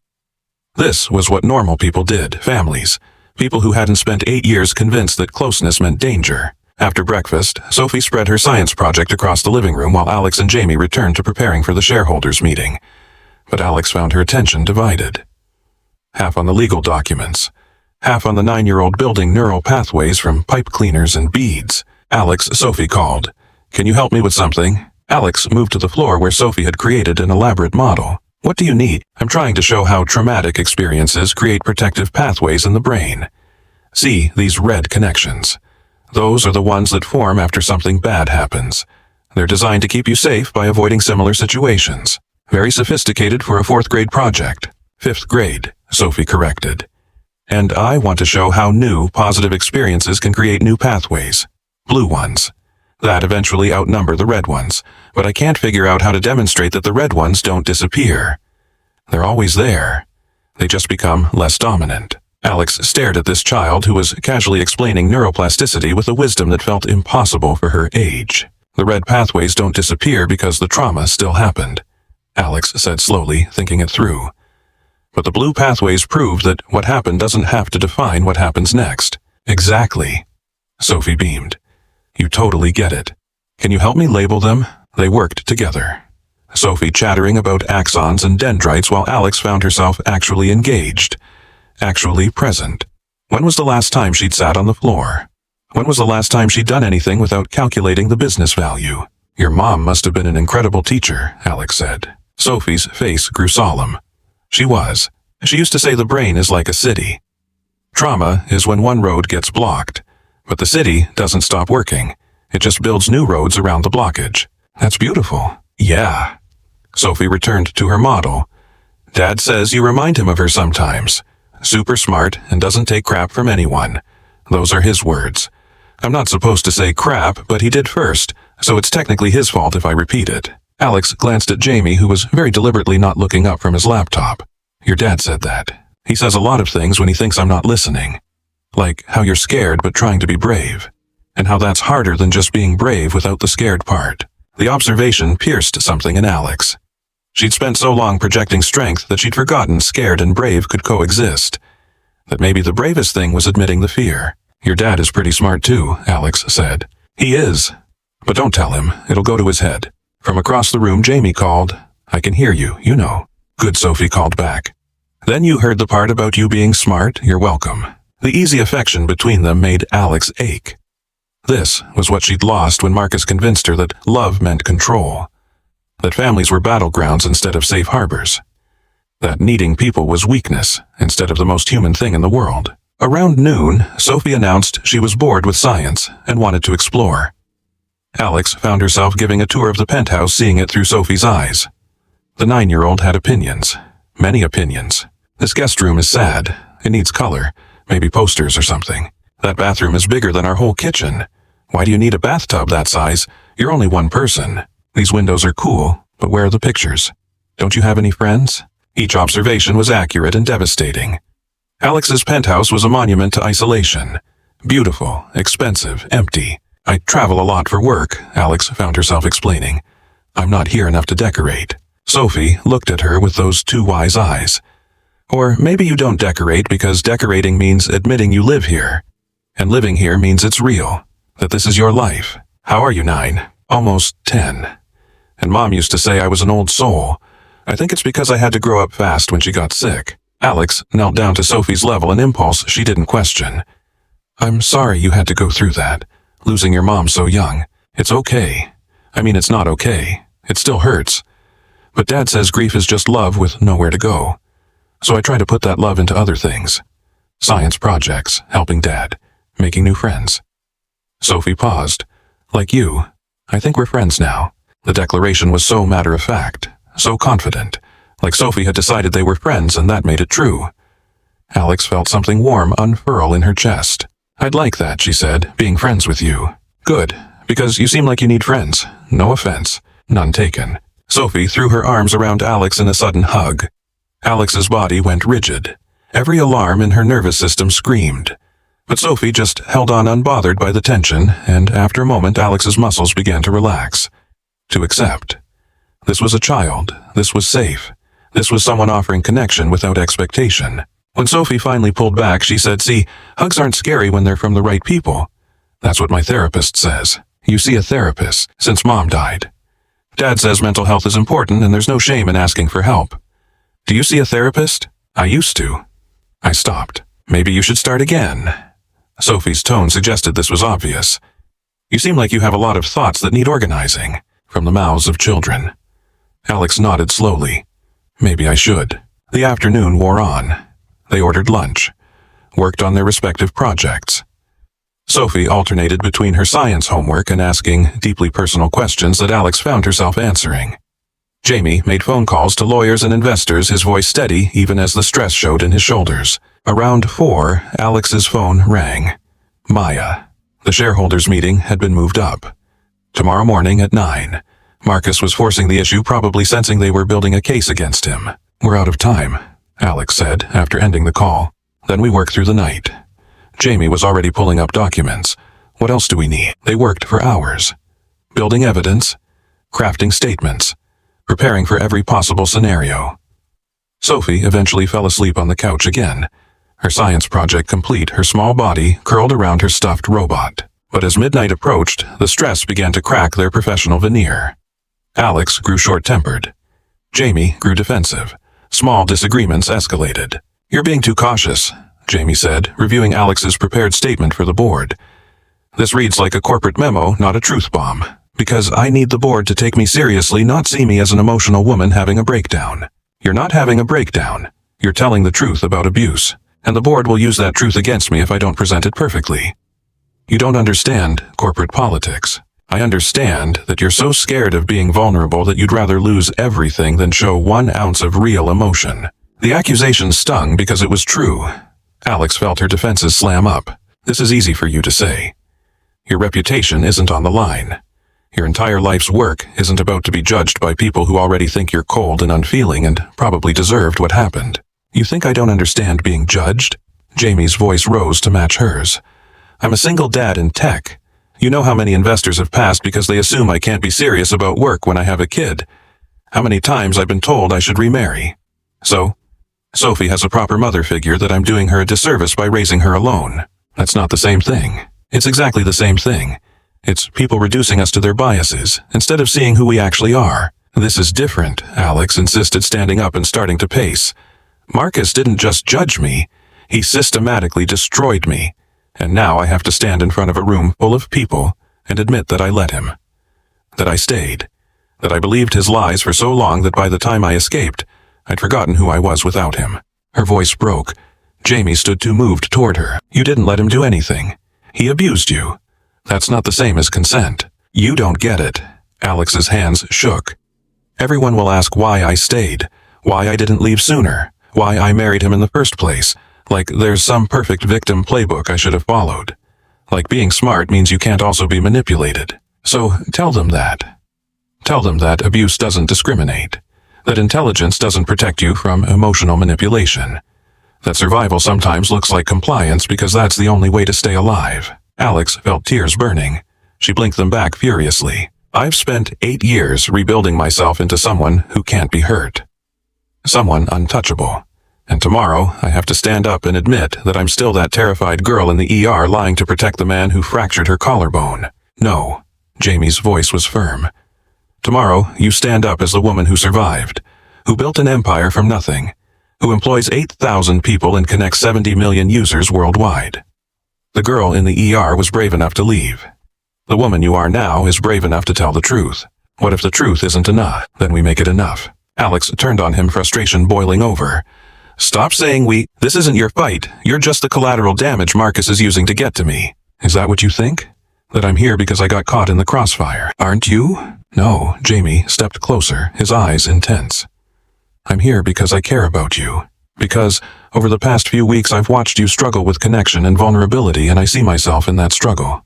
This was what normal people did, families, people who hadn't spent 8 years convinced that closeness meant danger. After breakfast, Sophie spread her science project across the living room while Alex and Jamie returned to preparing for the shareholders' meeting. But Alex found her attention divided. Half on the legal documents, half on the 9-year-old building neural pathways from pipe cleaners and beads. "Alex," Sophie called. "Can you help me with something?" Alex moved to the floor where Sophie had created an elaborate model. "What do you need?" "I'm trying to show how traumatic experiences create protective pathways in the brain. See these red connections? Those are the ones that form after something bad happens. They're designed to keep you safe by avoiding similar situations. Very sophisticated for a 4th grade project." "5th grade," Sophie corrected. "And I want to show how new, positive experiences can create new pathways. Blue ones. That eventually outnumber the red ones, but I can't figure out how to demonstrate that the red ones don't disappear. They're always there. They just become less dominant." Alex stared at this child who was casually explaining neuroplasticity with a wisdom that felt impossible for her age. "The red pathways don't disappear because the trauma still happened," Alex said slowly, thinking it through. "But the blue pathways prove that what happened doesn't have to define what happens next." "Exactly." Sophie beamed. "You totally get it. Can you help me label them?" They worked together, Sophie chattering about axons and dendrites while Alex found herself actually engaged, actually present. When was the last time she'd sat on the floor? When was the last time she'd done anything without calculating the business value? "Your mom must have been an incredible teacher," Alex said. Sophie's face grew solemn. She was. She used to say the brain is like a city. Trauma is when one road gets blocked, but the city doesn't stop working. It just builds new roads around the blockage. "That's beautiful." "Yeah." Sophie returned to her model. "Dad says you remind him of her sometimes. Super smart and doesn't take crap from anyone. Those are his words. I'm not supposed to say crap, but he did first, so it's technically his fault if I repeat it." Alex glanced at Jamie, who was very deliberately not looking up from his laptop. "Your dad said that. He says a lot of things when he thinks I'm not listening. Like how you're scared but trying to be brave. And how that's harder than just being brave without the scared part." The observation pierced something in Alex. She'd spent so long projecting strength that she'd forgotten scared and brave could coexist. That maybe the bravest thing was admitting the fear. "Your dad is pretty smart too," Alex said. "He is. But don't tell him. It'll go to his head." From across the room, Jamie called. "I can hear you, you know." "Good," Sophie called back. "Then you heard the part about you being smart? You're welcome." The easy affection between them made Alex ache. This was what she'd lost when Marcus convinced her that love meant control. that families were battlegrounds instead of safe harbors, that needing people was weakness instead of the most human thing in the world. Around noon, Sophie announced she was bored with science and wanted to explore. Alex found herself giving a tour of the penthouse, seeing it through Sophie's eyes. The 9-year-old had opinions. Many opinions. This guest room is sad. It needs color. Maybe posters or something. That bathroom is bigger than our whole kitchen. Why do you need a bathtub that size? You're only one person. These windows are cool, but where are the pictures? Don't you have any friends? Each observation was accurate and devastating. Alex's penthouse was a monument to isolation. Beautiful, expensive, empty. I travel a lot for work, Alex found herself explaining. I'm not here enough to decorate. Sophie looked at her with those two wise eyes. Or maybe you don't decorate because decorating means admitting you live here. And living here means it's real, that this is your life. How are you, 9? Almost 10. And Mom used to say I was an old soul. I think it's because I had to grow up fast when she got sick. Alex knelt down to Sophie's level, an impulse she didn't question. I'm sorry you had to go through that, losing your mom so young. It's okay. I mean, it's not okay. It still hurts. But Dad says grief is just love with nowhere to go. So I try to put that love into other things. Science projects, helping Dad, making new friends. Sophie paused. Like you, I think we're friends now. The declaration was so matter-of-fact, so confident, like Sophie had decided they were friends and that made it true. Alex felt something warm unfurl in her chest. I'd like that, she said, being friends with you. Good, because you seem like you need friends. No offense. None taken. Sophie threw her arms around Alex in a sudden hug. Alex's body went rigid. Every alarm in her nervous system screamed. But Sophie just held on unbothered by the tension, and after a moment Alex's muscles began to relax. To accept. This was a child. This was safe. This was someone offering connection without expectation. When Sophie finally pulled back, she said, see, hugs aren't scary when they're from the right people. That's what my therapist says. You see a therapist since Mom died. Dad says mental health is important and there's no shame in asking for help. Do you see a therapist? I used to. I stopped. Maybe you should start again. Sophie's tone suggested this was obvious. You seem like you have a lot of thoughts that need organizing, from the mouths of children. Alex nodded slowly. Maybe I should. The afternoon wore on. They ordered lunch, worked on their respective projects. Sophie alternated between her science homework and asking deeply personal questions that Alex found herself answering. Jamie made phone calls to lawyers and investors, his voice steady even as the stress showed in his shoulders. Around 4, Alex's phone rang. Maya. The shareholders' meeting had been moved up. Tomorrow morning at 9. Marcus was forcing the issue, probably sensing they were building a case against him. We're out of time, Alex said after ending the call. Then we work through the night. Jamie was already pulling up documents. What else do we need? They worked for hours. Building evidence, crafting statements, preparing for every possible scenario. Sophie eventually fell asleep on the couch again. Her science project complete, her small body curled around her stuffed robot. But as midnight approached, the stress began to crack their professional veneer. Alex grew short-tempered. Jamie grew defensive. Small disagreements escalated. You're being too cautious, Jamie said, reviewing Alex's prepared statement for the board. This reads like a corporate memo, not a truth bomb. Because I need the board to take me seriously, not see me as an emotional woman having a breakdown. You're not having a breakdown. You're telling the truth about abuse. And the board will use that truth against me if I don't present it perfectly. You don't understand corporate politics. I understand that you're so scared of being vulnerable that you'd rather lose everything than show 1 ounce of real emotion. The accusation stung because it was true. Alex felt her defenses slam up. This is easy for you to say. Your reputation isn't on the line. Your entire life's work isn't about to be judged by people who already think you're cold and unfeeling and probably deserved what happened. You think I don't understand being judged? Jamie's voice rose to match hers. I'm a single dad in tech. You know how many investors have passed because they assume I can't be serious about work when I have a kid. How many times I've been told I should remarry. So, Sophie has a proper mother figure that I'm doing her a disservice by raising her alone. That's not the same thing. It's exactly the same thing. It's people reducing us to their biases, instead of seeing who we actually are. This is different, Alex insisted, standing up and starting to pace. Marcus didn't just judge me. He systematically destroyed me. And now I have to stand in front of a room full of people and admit that I let him. That I stayed. That I believed his lies for so long that by the time I escaped, I'd forgotten who I was without him. Her voice broke. Jamie stood too moved toward her. You didn't let him do anything. He abused you. That's not the same as consent. You don't get it. Alex's hands shook. Everyone will ask why I stayed, why I didn't leave sooner, why I married him in the first place, like there's some perfect victim playbook I should have followed. Like being smart means you can't also be manipulated. So tell them that. Tell them that abuse doesn't discriminate, that intelligence doesn't protect you from emotional manipulation, that survival sometimes looks like compliance because that's the only way to stay alive. Alex felt tears burning. She blinked them back furiously. I've spent 8 years rebuilding myself into someone who can't be hurt. Someone untouchable. And tomorrow, I have to stand up and admit that I'm still that terrified girl in the ER lying to protect the man who fractured her collarbone. No. Jamie's voice was firm. Tomorrow, you stand up as the woman who survived, who built an empire from nothing, who employs 8,000 people and connects 70 million users worldwide. The girl in the ER was brave enough to leave. The woman you are now is brave enough to tell the truth. What if the truth isn't enough? Then we make it enough. Alex turned on him, frustration boiling over. Stop saying we. This isn't your fight. You're just the collateral damage Marcus is using to get to me. Is that what you think? That I'm here because I got caught in the crossfire? Aren't you? No, Jamie stepped closer, his eyes intense. I'm here because I care about you. Because, over the past few weeks I've watched you struggle with connection and vulnerability and I see myself in that struggle.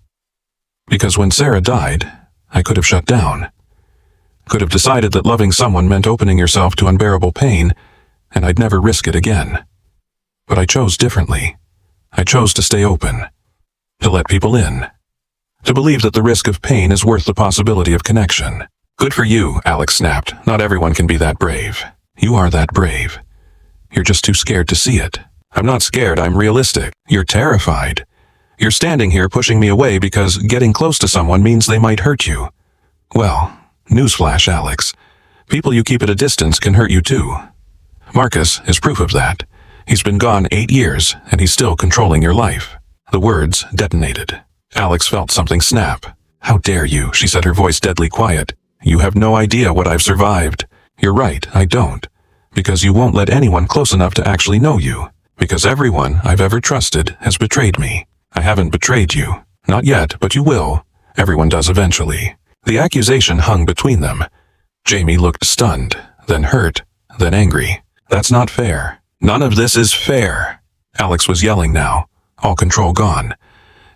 Because when Sarah died, I could have shut down. Could have decided that loving someone meant opening yourself to unbearable pain, and I'd never risk it again. But I chose differently. I chose to stay open. To let people in. To believe that the risk of pain is worth the possibility of connection. Good for you, Alex snapped. Not everyone can be that brave. You are that brave. You're just too scared to see it. I'm not scared, I'm realistic. You're terrified. You're standing here pushing me away because getting close to someone means they might hurt you. Well, newsflash, Alex. People you keep at a distance can hurt you too. Marcus is proof of that. He's been gone 8 years, and he's still controlling your life. The words detonated. Alex felt something snap. How dare you, she said, her voice deadly quiet. You have no idea what I've survived. You're right, I don't. Because you won't let anyone close enough to actually know you. Because everyone I've ever trusted has betrayed me. I haven't betrayed you. Not yet, but you will. Everyone does eventually. The accusation hung between them. Jamie looked stunned, then hurt, then angry. That's not fair. None of this is fair. Alex was yelling now, all control gone.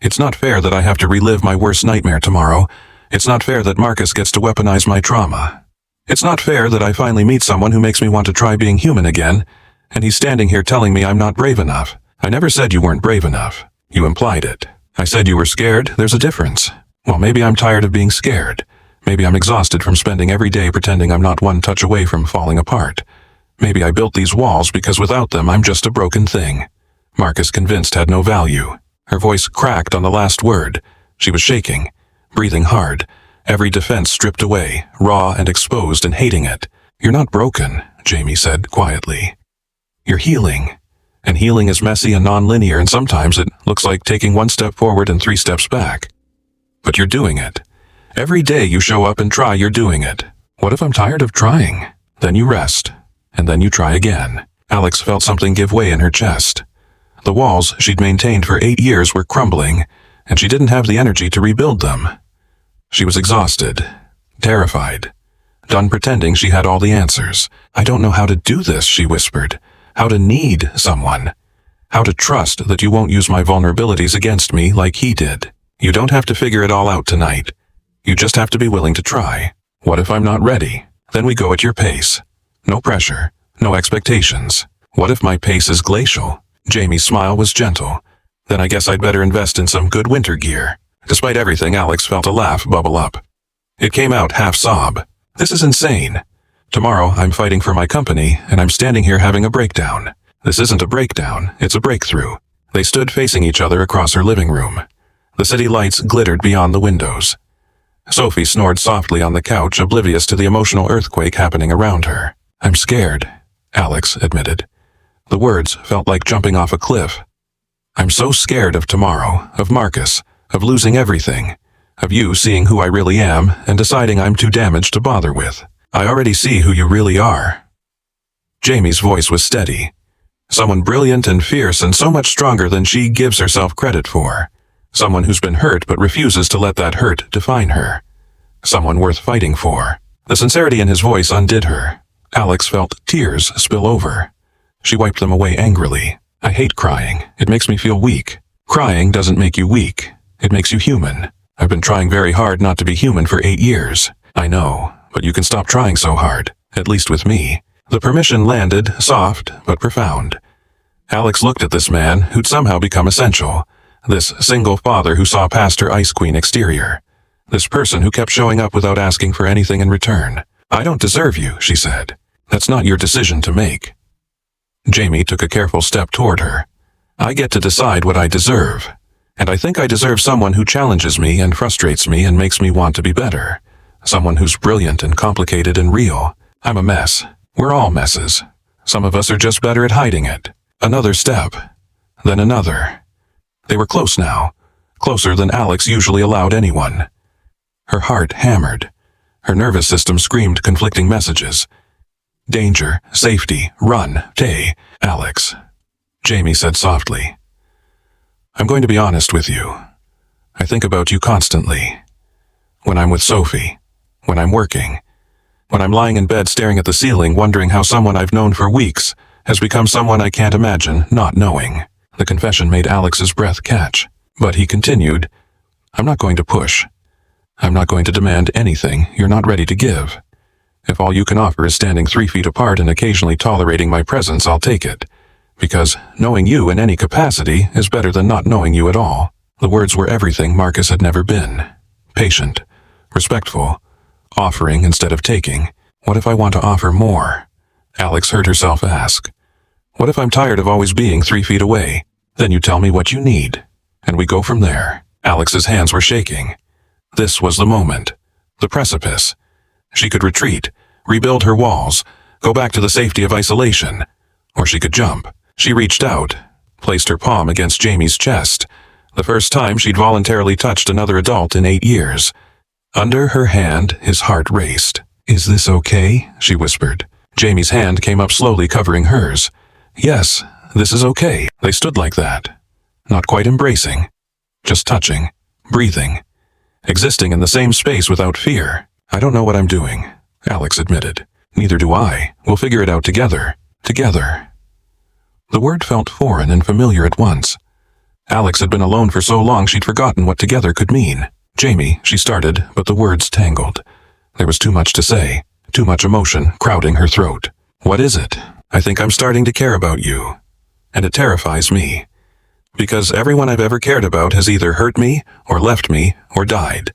It's not fair that I have to relive my worst nightmare tomorrow. It's not fair that Marcus gets to weaponize my trauma. It's not fair that I finally meet someone who makes me want to try being human again, and he's standing here telling me I'm not brave enough. I never said you weren't brave enough. You implied it. I said you were scared. There's a difference. Well, maybe I'm tired of being scared. Maybe I'm exhausted from spending every day pretending I'm not one touch away from falling apart. Maybe I built these walls because without them I'm just a broken thing. Marcus, convinced, had no value. Her voice cracked on the last word. She was shaking, breathing hard, every defense stripped away, raw and exposed and hating it. You're not broken, Jamie said quietly. You're healing. And healing is messy and non-linear, and sometimes it looks like taking 1 step forward and 3 steps back. But you're doing it. Every day you show up and try, you're doing it. What if I'm tired of trying? Then you rest, and then you try again. Alex felt something give way in her chest. The walls she'd maintained for 8 years were crumbling, and she didn't have the energy to rebuild them. She was exhausted, terrified, done pretending she had all the answers. I don't know how to do this, she whispered. How to need someone. How to trust that you won't use my vulnerabilities against me like he did. You don't have to figure it all out tonight. You just have to be willing to try. What if I'm not ready? Then we go at your pace. No pressure, no expectations. What if my pace is glacial? Jamie's smile was gentle. Then I guess I'd better invest in some good winter gear. Despite everything, Alex felt a laugh bubble up. It came out half sob. This is insane. Tomorrow, I'm fighting for my company, and I'm standing here having a breakdown. This isn't a breakdown, it's a breakthrough. They stood facing each other across her living room. The city lights glittered beyond the windows. Sophie snored softly on the couch, oblivious to the emotional earthquake happening around her. I'm scared, Alex admitted. The words felt like jumping off a cliff. I'm so scared of tomorrow, of Marcus, of losing everything, Of you seeing who I really am and deciding I'm too damaged to bother with. I already see who you really are. Jamie's voice was steady. Someone brilliant and fierce and so much stronger than she gives herself credit for. Someone who's been hurt but refuses to let that hurt define her. Someone worth fighting for. The sincerity in his voice undid her. Alex felt tears spill over. She wiped them away angrily. I hate crying. It makes me feel weak. Crying doesn't make you weak. It makes you human. I've been trying very hard not to be human for 8 years. I know, but you can stop trying so hard, at least with me. The permission landed, soft but profound. Alex looked at this man who'd somehow become essential. This single father who saw past her Ice Queen exterior. This person who kept showing up without asking for anything in return. I don't deserve you, she said. That's not your decision to make. Jamie took a careful step toward her. I get to decide what I deserve. And I think I deserve someone who challenges me and frustrates me and makes me want to be better. Someone who's brilliant and complicated and real. I'm a mess. We're all messes. Some of us are just better at hiding it. Another step. Then another. They were close now. Closer than Alex usually allowed anyone. Her heart hammered. Her nervous system screamed conflicting messages. Danger, safety, run, stay, Alex. Jamie said softly. I'm going to be honest with you. I think about you constantly. When I'm with Sophie. When I'm working. When I'm lying in bed staring at the ceiling wondering how someone I've known for weeks has become someone I can't imagine not knowing. The confession made Alex's breath catch. But he continued, I'm not going to push. I'm not going to demand anything you're not ready to give. If all you can offer is standing 3 feet apart and occasionally tolerating my presence, I'll take it. Because knowing you in any capacity is better than not knowing you at all. The words were everything Marcus had never been. Patient. Respectful. Offering instead of taking. What if I want to offer more? Alex heard herself ask. What if I'm tired of always being 3 feet away? Then you tell me what you need. And we go from there. Alex's hands were shaking. This was the moment. The precipice. She could retreat, rebuild her walls, go back to the safety of isolation. Or she could jump. She reached out, placed her palm against Jamie's chest, the first time she'd voluntarily touched another adult in 8 years. Under her hand, his heart raced. Is this okay? She whispered. Jamie's hand came up slowly, covering hers. Yes, this is okay. They stood like that. Not quite embracing. Just touching. Breathing. Existing in the same space without fear. I don't know what I'm doing, Alex admitted. Neither do I. We'll figure it out together. Together. The word felt foreign and familiar at once. Alex had been alone for so long she'd forgotten what together could mean. Jamie, she started, but the words tangled. There was too much to say, too much emotion crowding her throat. What is it? I think I'm starting to care about you. And it terrifies me. Because everyone I've ever cared about has either hurt me, or left me, or died.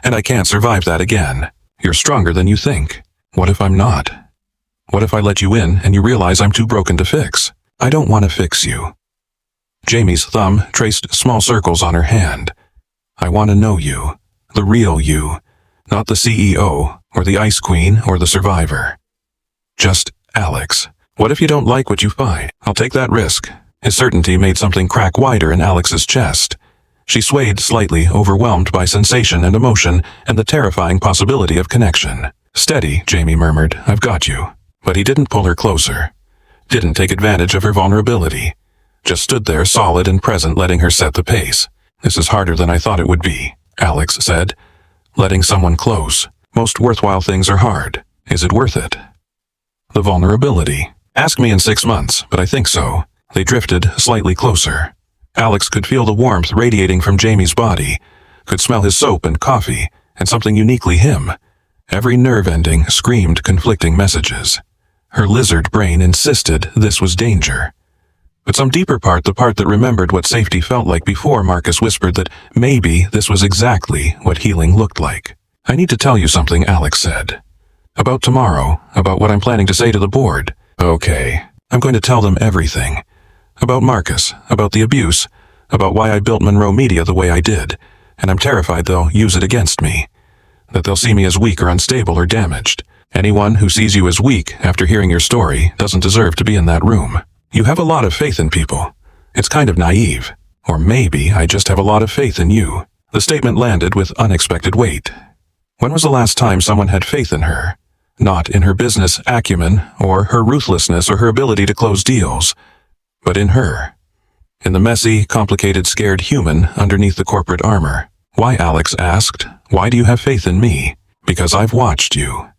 And I can't survive that again. You're stronger than you think. What if I'm not? What if I let you in and you realize I'm too broken to fix? I don't want to fix you. Jamie's thumb traced small circles on her hand. I want to know you. The real you. Not the CEO, or the Ice Queen, or the survivor. Just Alex. What if you don't like what you find? I'll take that risk. His certainty made something crack wider in Alex's chest. She swayed slightly, overwhelmed by sensation and emotion and the terrifying possibility of connection. Steady, Jamie murmured. I've got you. But he didn't pull her closer. Didn't take advantage of her vulnerability. Just stood there solid and present, letting her set the pace. This is harder than I thought it would be, Alex said. Letting someone close. Most worthwhile things are hard. Is it worth it? The vulnerability. Ask me in 6 months, but I think so. They drifted slightly closer. Alex could feel the warmth radiating from Jamie's body, could smell his soap and coffee, and something uniquely him. Every nerve ending screamed conflicting messages. Her lizard brain insisted this was danger. But some deeper part, the part that remembered what safety felt like before, Marcus whispered that maybe this was exactly what healing looked like. I need to tell you something, Alex said. About tomorrow, about what I'm planning to say to the board. Okay, I'm going to tell them everything. About Marcus, about the abuse, about why I built Monroe Media the way I did, and I'm terrified they'll use it against me. That they'll see me as weak or unstable or damaged. Anyone who sees you as weak after hearing your story doesn't deserve to be in that room. You have a lot of faith in people. It's kind of naive. Or maybe I just have a lot of faith in you. The statement landed with unexpected weight. When was the last time someone had faith in her? Not in her business acumen, or her ruthlessness, or her ability to close deals, but in her. In the messy, complicated, scared human underneath the corporate armor. Why, Alex asked, why do you have faith in me? Because I've watched you.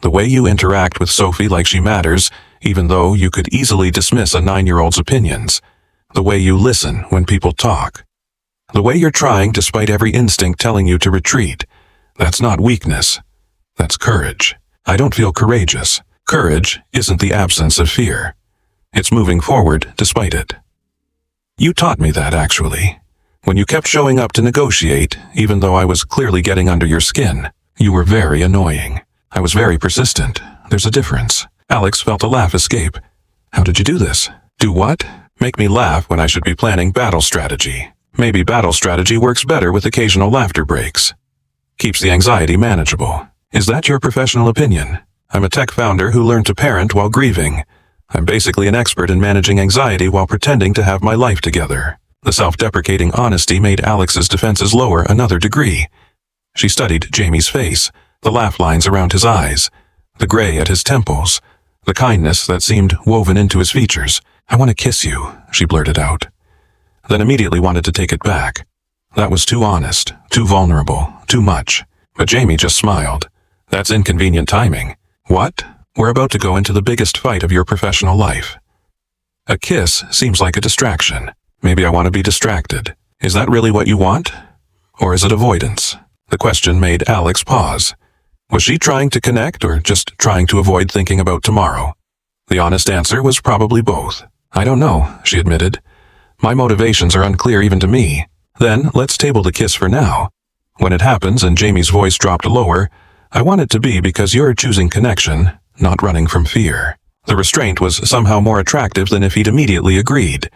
The way you interact with Sophie like she matters, even though you could easily dismiss a 9-year-old's opinions. The way you listen when people talk. The way you're trying despite every instinct telling you to retreat. That's not weakness. That's courage. I don't feel courageous. Courage isn't the absence of fear. It's moving forward despite it. You taught me that, actually. When you kept showing up to negotiate, even though I was clearly getting under your skin, you were very annoying. I was very persistent. There's a difference. Alex felt a laugh escape. How did you do this? Do what? Make me laugh when I should be planning battle strategy. Maybe battle strategy works better with occasional laughter breaks. Keeps the anxiety manageable. Is that your professional opinion? I'm a tech founder who learned to parent while grieving. I'm basically an expert in managing anxiety while pretending to have my life together. The self-deprecating honesty made Alex's defenses lower another degree. She studied Jamie's face, the laugh lines around his eyes, the gray at his temples, the kindness that seemed woven into his features. I want to kiss you, she blurted out. Then immediately wanted to take it back. That was too honest, too vulnerable, too much. But Jamie just smiled. That's inconvenient timing. What? We're about to go into the biggest fight of your professional life. A kiss seems like a distraction. Maybe I want to be distracted. Is that really what you want? Or is it avoidance? The question made Alex pause. Was she trying to connect or just trying to avoid thinking about tomorrow? The honest answer was probably both. I don't know, she admitted. My motivations are unclear even to me. Then let's table the kiss for now. When it happens and Jamie's voice dropped lower, I want it to be because you're choosing connection, not running from fear. The restraint was somehow more attractive than if he'd immediately agreed.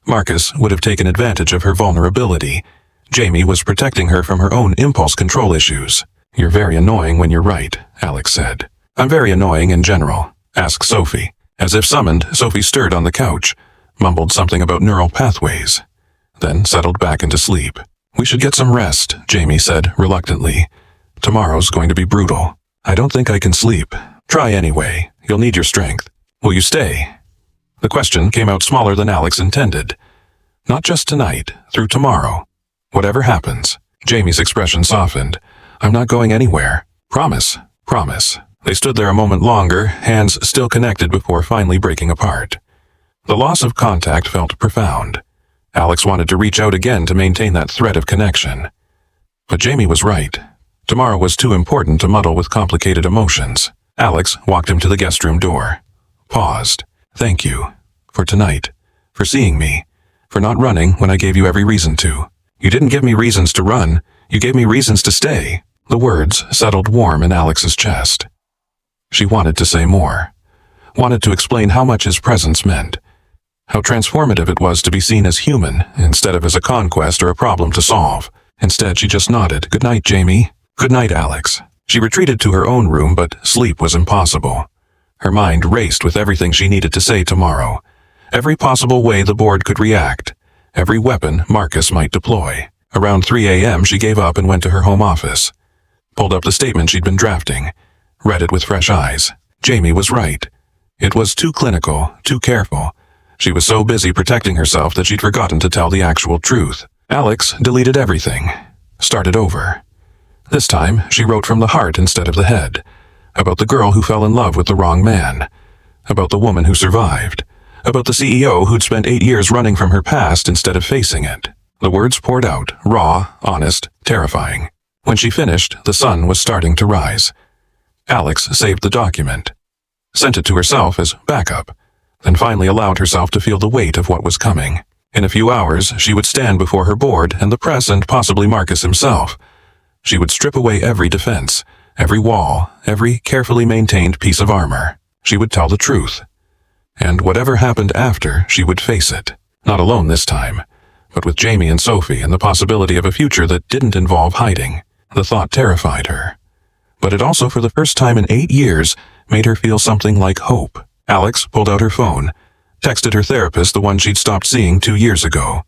Marcus would have taken advantage of her vulnerability. Jamie was protecting her from her own impulse control issues. You're very annoying when you're right, Alex said. I'm very annoying in general, asked Sophie. As if summoned, Sophie stirred on the couch, mumbled something about neural pathways, then settled back into sleep. We should get some rest, Jamie said reluctantly. Tomorrow's going to be brutal. I don't think I can sleep. Try anyway. You'll need your strength. Will you stay? The question came out smaller than Alex intended. Not just tonight, through tomorrow. Whatever happens. Jamie's expression softened. I'm not going anywhere. Promise. Promise. They stood there a moment longer, hands still connected before finally breaking apart. The loss of contact felt profound. Alex wanted to reach out again to maintain that thread of connection. But Jamie was right. Tomorrow was too important to muddle with complicated emotions. Alex walked him to the guest room door. Paused. Thank you. For tonight. For seeing me. For not running when I gave you every reason to. You didn't give me reasons to run. You gave me reasons to stay. The words settled warm in Alex's chest. She wanted to say more. Wanted to explain how much his presence meant. How transformative it was to be seen as human instead of as a conquest or a problem to solve. Instead, she just nodded. Good night, Jamie. Good night, Alex. She retreated to her own room, but sleep was impossible. Her mind raced with everything she needed to say tomorrow. Every possible way the board could react. Every weapon Marcus might deploy. Around 3 a.m. she gave up and went to her home office. Pulled up the statement she'd been drafting. Read it with fresh eyes. Jamie was right. It was too clinical, too careful. She was so busy protecting herself that she'd forgotten to tell the actual truth. Alex deleted everything. Started over. This time, she wrote from the heart instead of the head. About the girl who fell in love with the wrong man. About the woman who survived. About the CEO who'd spent 8 years running from her past instead of facing it. The words poured out, raw, honest, terrifying. When she finished, the sun was starting to rise. Alex saved the document. Sent it to herself as backup. Then finally allowed herself to feel the weight of what was coming. In a few hours, she would stand before her board and the press and possibly Marcus himself. She would strip away every defense, every wall, every carefully maintained piece of armor. She would tell the truth. And whatever happened after, she would face it. Not alone this time, but with Jamie and Sophie and the possibility of a future that didn't involve hiding. The thought terrified her. But it also, for the first time in 8 years, made her feel something like hope. Alex pulled out her phone, texted her therapist, the one she'd stopped seeing 2 years ago.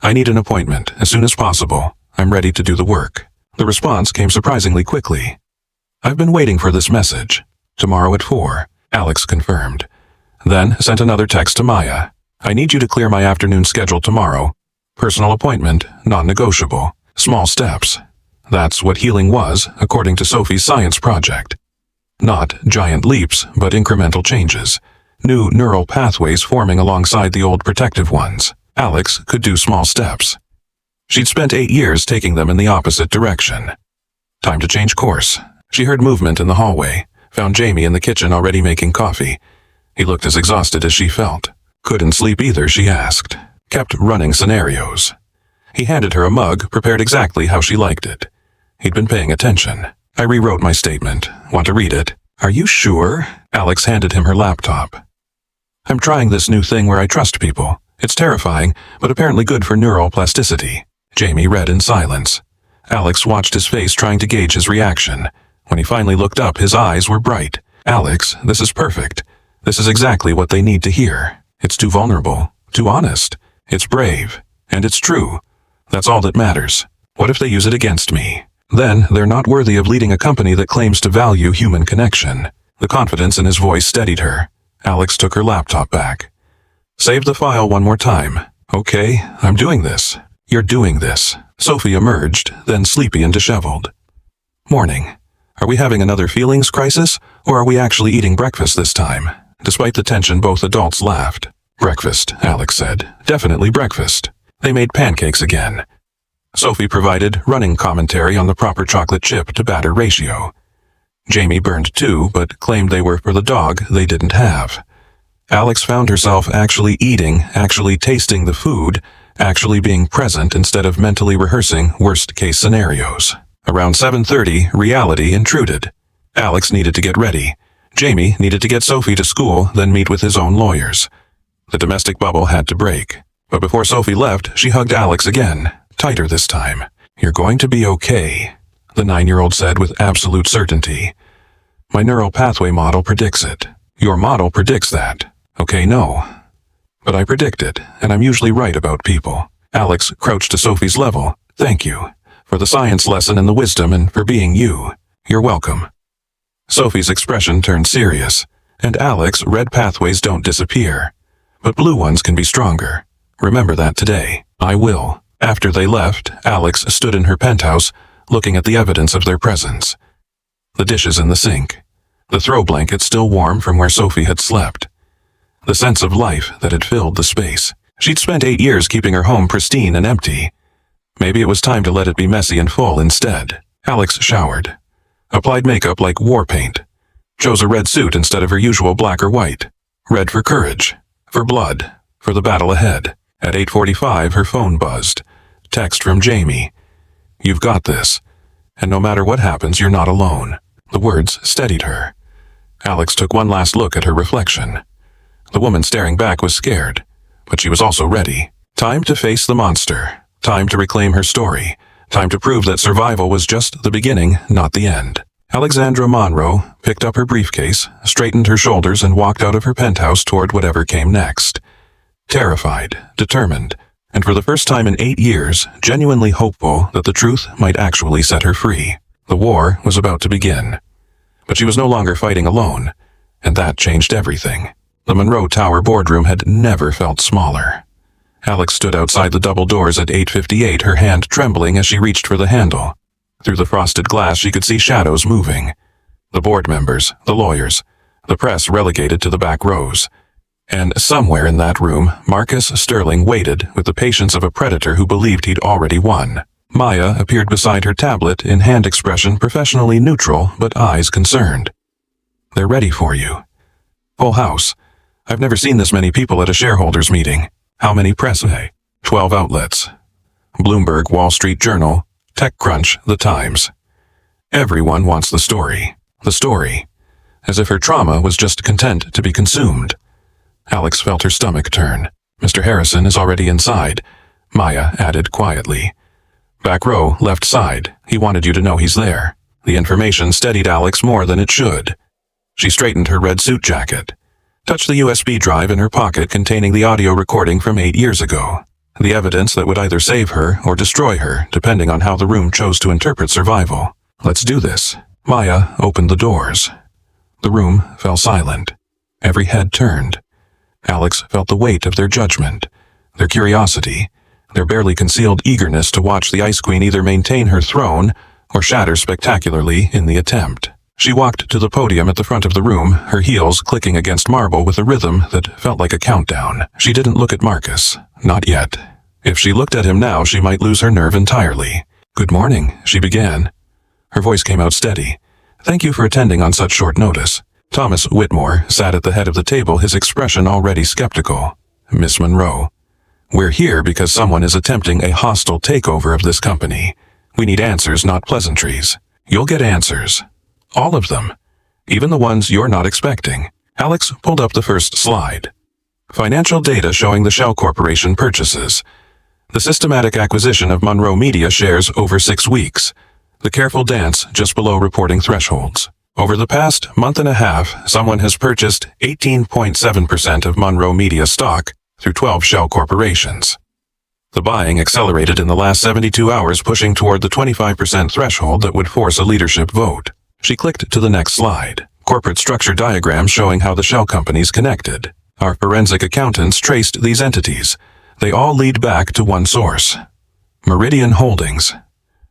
I need an appointment, as soon as possible. I'm ready to do the work. The response came surprisingly quickly. I've been waiting for this message. Tomorrow at 4, Alex confirmed. Then sent another text to Maya. I need you to clear my afternoon schedule tomorrow. Personal appointment, non-negotiable. Small steps. That's what healing was, according to Sophie's science project. Not giant leaps, but incremental changes. New neural pathways forming alongside the old protective ones. Alex could do small steps. She'd spent 8 years taking them in the opposite direction. Time to change course. She heard movement in the hallway, found Jamie in the kitchen already making coffee. He looked as exhausted as she felt. Couldn't sleep either, she asked. Kept running scenarios. He handed her a mug, prepared exactly how she liked it. He'd been paying attention. I rewrote my statement. Want to read it? Are you sure? Alex handed him her laptop. I'm trying this new thing where I trust people. It's terrifying, but apparently good for neural plasticity. Jamie read in silence. Alex watched his face, trying to gauge his reaction. When he finally looked up, his eyes were bright. Alex, this is perfect. This is exactly what they need to hear. It's too vulnerable, too honest. It's brave, and it's true. That's all that matters. What if they use it against me? Then they're not worthy of leading a company that claims to value human connection. The confidence in his voice steadied her. Alex took her laptop back. Save the file one more time. Okay, I'm doing this. You're doing this. Sophie emerged, then sleepy and disheveled. Morning. Are we having another feelings crisis, or are we actually eating breakfast this time? Despite the tension, both adults laughed. Breakfast, Alex said. Definitely breakfast. They made pancakes again. Sophie provided running commentary on the proper chocolate chip to batter ratio. Jamie burned 2, but claimed they were for the dog they didn't have. Alex found herself actually eating, actually tasting the food, actually being present instead of mentally rehearsing worst-case scenarios. Around 7:30, reality intruded. Alex needed to get ready. Jamie needed to get Sophie to school, then meet with his own lawyers. The domestic bubble had to break. But before Sophie left, she hugged Alex again, tighter this time. You're going to be okay, the 9-year-old said with absolute certainty. My neural pathway model predicts it. Your model predicts that. Okay, no. But I predict it, and I'm usually right about people. Alex crouched to Sophie's level. Thank you. For the science lesson and the wisdom, and for being you. You're welcome. Sophie's expression turned serious. And Alex, red pathways don't disappear. But blue ones can be stronger. Remember that today. I will. After they left, Alex stood in her penthouse, looking at the evidence of their presence. The dishes in the sink. The throw blanket still warm from where Sophie had slept. The sense of life that had filled the space. She'd spent 8 years keeping her home pristine and empty. Maybe it was time to let it be messy and full instead. Alex showered. Applied makeup like war paint. Chose a red suit instead of her usual black or white. Red for courage. For blood. For the battle ahead. At 8:45, her phone buzzed. Text from Jamie. You've got this. And no matter what happens, you're not alone. The words steadied her. Alex took one last look at her reflection. The woman staring back was scared, but she was also ready. Time to face the monster. Time to reclaim her story. Time to prove that survival was just the beginning, not the end. Alexandra Monroe picked up her briefcase, straightened her shoulders, and walked out of her penthouse toward whatever came next. Terrified, determined, and for the first time in 8 years, genuinely hopeful that the truth might actually set her free. The war was about to begin. But she was no longer fighting alone, and that changed everything. The Monroe Tower boardroom had never felt smaller. Alex stood outside the double doors at 8:58, her hand trembling as she reached for the handle. Through the frosted glass, she could see shadows moving. The board members, the lawyers, the press relegated to the back rows. And somewhere in that room, Marcus Sterling waited with the patience of a predator who believed he'd already won. Maya appeared beside her tablet in hand expression professionally neutral, but eyes concerned. They're ready for you. Full house. I've never seen this many people at a shareholders meeting. How many press? 12 outlets. Bloomberg, Wall Street Journal, TechCrunch, The Times. Everyone wants the story. The story. As if her trauma was just content to be consumed. Alex felt her stomach turn. Mr. Harrison is already inside, Maya added quietly. Back row, left side. He wanted you to know he's there. The information steadied Alex more than it should. She straightened her red suit jacket. Touched the USB drive in her pocket containing the audio recording from 8 years ago. The evidence that would either save her or destroy her, depending on how the room chose to interpret survival. Let's do this. Maya opened the doors. The room fell silent. Every head turned. Alex felt the weight of their judgment, their curiosity, their barely concealed eagerness to watch the Ice Queen either maintain her throne or shatter spectacularly in the attempt. She walked to the podium at the front of the room, her heels clicking against marble with a rhythm that felt like a countdown. She didn't look at Marcus. Not yet. If she looked at him now, she might lose her nerve entirely. "Good morning," she began. Her voice came out steady. "Thank you for attending on such short notice." Thomas Whitmore sat at the head of the table, his expression already skeptical. "Miss Monroe, we're here because someone is attempting a hostile takeover of this company. We need answers, not pleasantries. You'll get answers. All of them. Even the ones you're not expecting." Alex pulled up the first slide. Financial data showing the Shell Corporation purchases. The systematic acquisition of Monroe Media shares over 6 weeks. The careful dance just below reporting thresholds. Over the past month and a half, someone has purchased 18.7% of Monroe Media stock through 12 Shell corporations. The buying accelerated in the last 72 hours, pushing toward the 25% threshold that would force a leadership vote. She clicked to the next slide. Corporate structure diagrams showing how the Shell companies connected. Our forensic accountants traced these entities. They all lead back to one source. Meridian Holdings,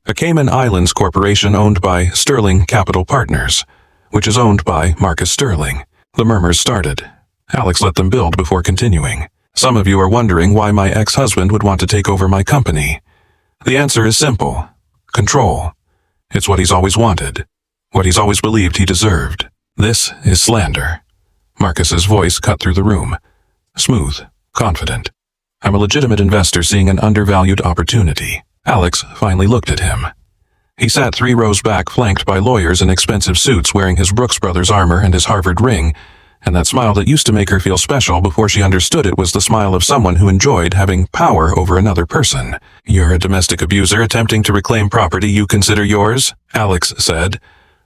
a Cayman Islands corporation owned by Sterling Capital Partners, which is owned by Marcus Sterling. The murmurs started. Alex let them build before continuing. "Some of you are wondering why my ex-husband would want to take over my company. The answer is simple. Control. It's what he's always wanted. What he's always believed he deserved. This is slander." Marcus's voice cut through the room. Smooth, confident. "I'm a legitimate investor seeing an undervalued opportunity." Alex finally looked at him. He sat 3 rows back, flanked by lawyers in expensive suits, wearing his Brooks Brothers armor and his Harvard ring, and that smile that used to make her feel special before she understood it was the smile of someone who enjoyed having power over another person. "You're a domestic abuser attempting to reclaim property you consider yours," Alex said.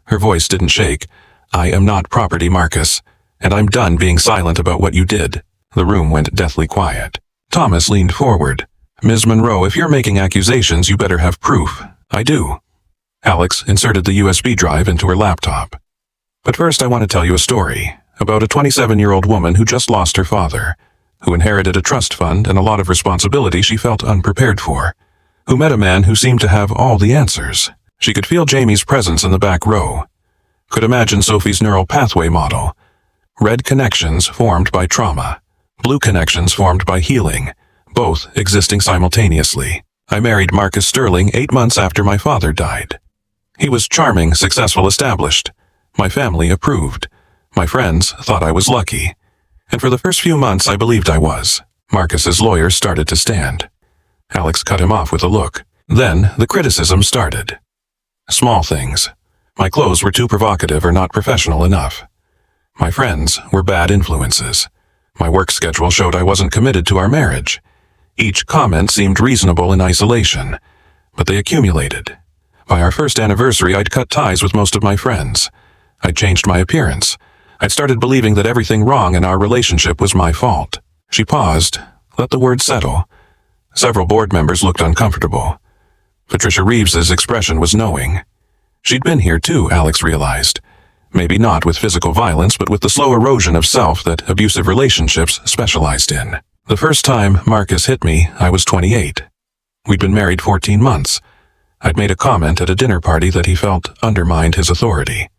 Her voice didn't shake. "I am not property, Marcus, and I'm done being silent about what you did." The room went deathly quiet. Thomas leaned forward. "Ms. Monroe, if you're making accusations, you better have proof." "I do." Alex inserted the USB drive into her laptop. "But first I want to tell you a story about a 27-year-old woman who just lost her father, who inherited a trust fund and a lot of responsibility she felt unprepared for, who met a man who seemed to have all the answers. She could feel Jamie's presence in the back row, could imagine Sophie's neural pathway model. Red connections formed by trauma, blue connections formed by healing, both existing simultaneously. I married Marcus Sterling 8 months after my father died. He was charming, successful, established. My family approved. My friends thought I was lucky. And for the first few months I believed I was." Marcus's lawyer started to stand. Alex cut him off with a look. Then the criticism started. Small things. My clothes were too provocative or not professional enough. My friends were bad influences. My work schedule showed I wasn't committed to our marriage. Each comment seemed reasonable in isolation, but they accumulated. By our first anniversary, I'd cut ties with most of my friends. I'd changed my appearance. I'd started believing that everything wrong in our relationship was my fault. She paused, let the words settle. Several board members looked uncomfortable. Patricia Reeves's expression was knowing. She'd been here too, Alex realized. Maybe not with physical violence, but with the slow erosion of self that abusive relationships specialized in. The first time Marcus hit me, I was 28. We'd been married 14 months. I'd made a comment at a dinner party that he felt undermined his authority.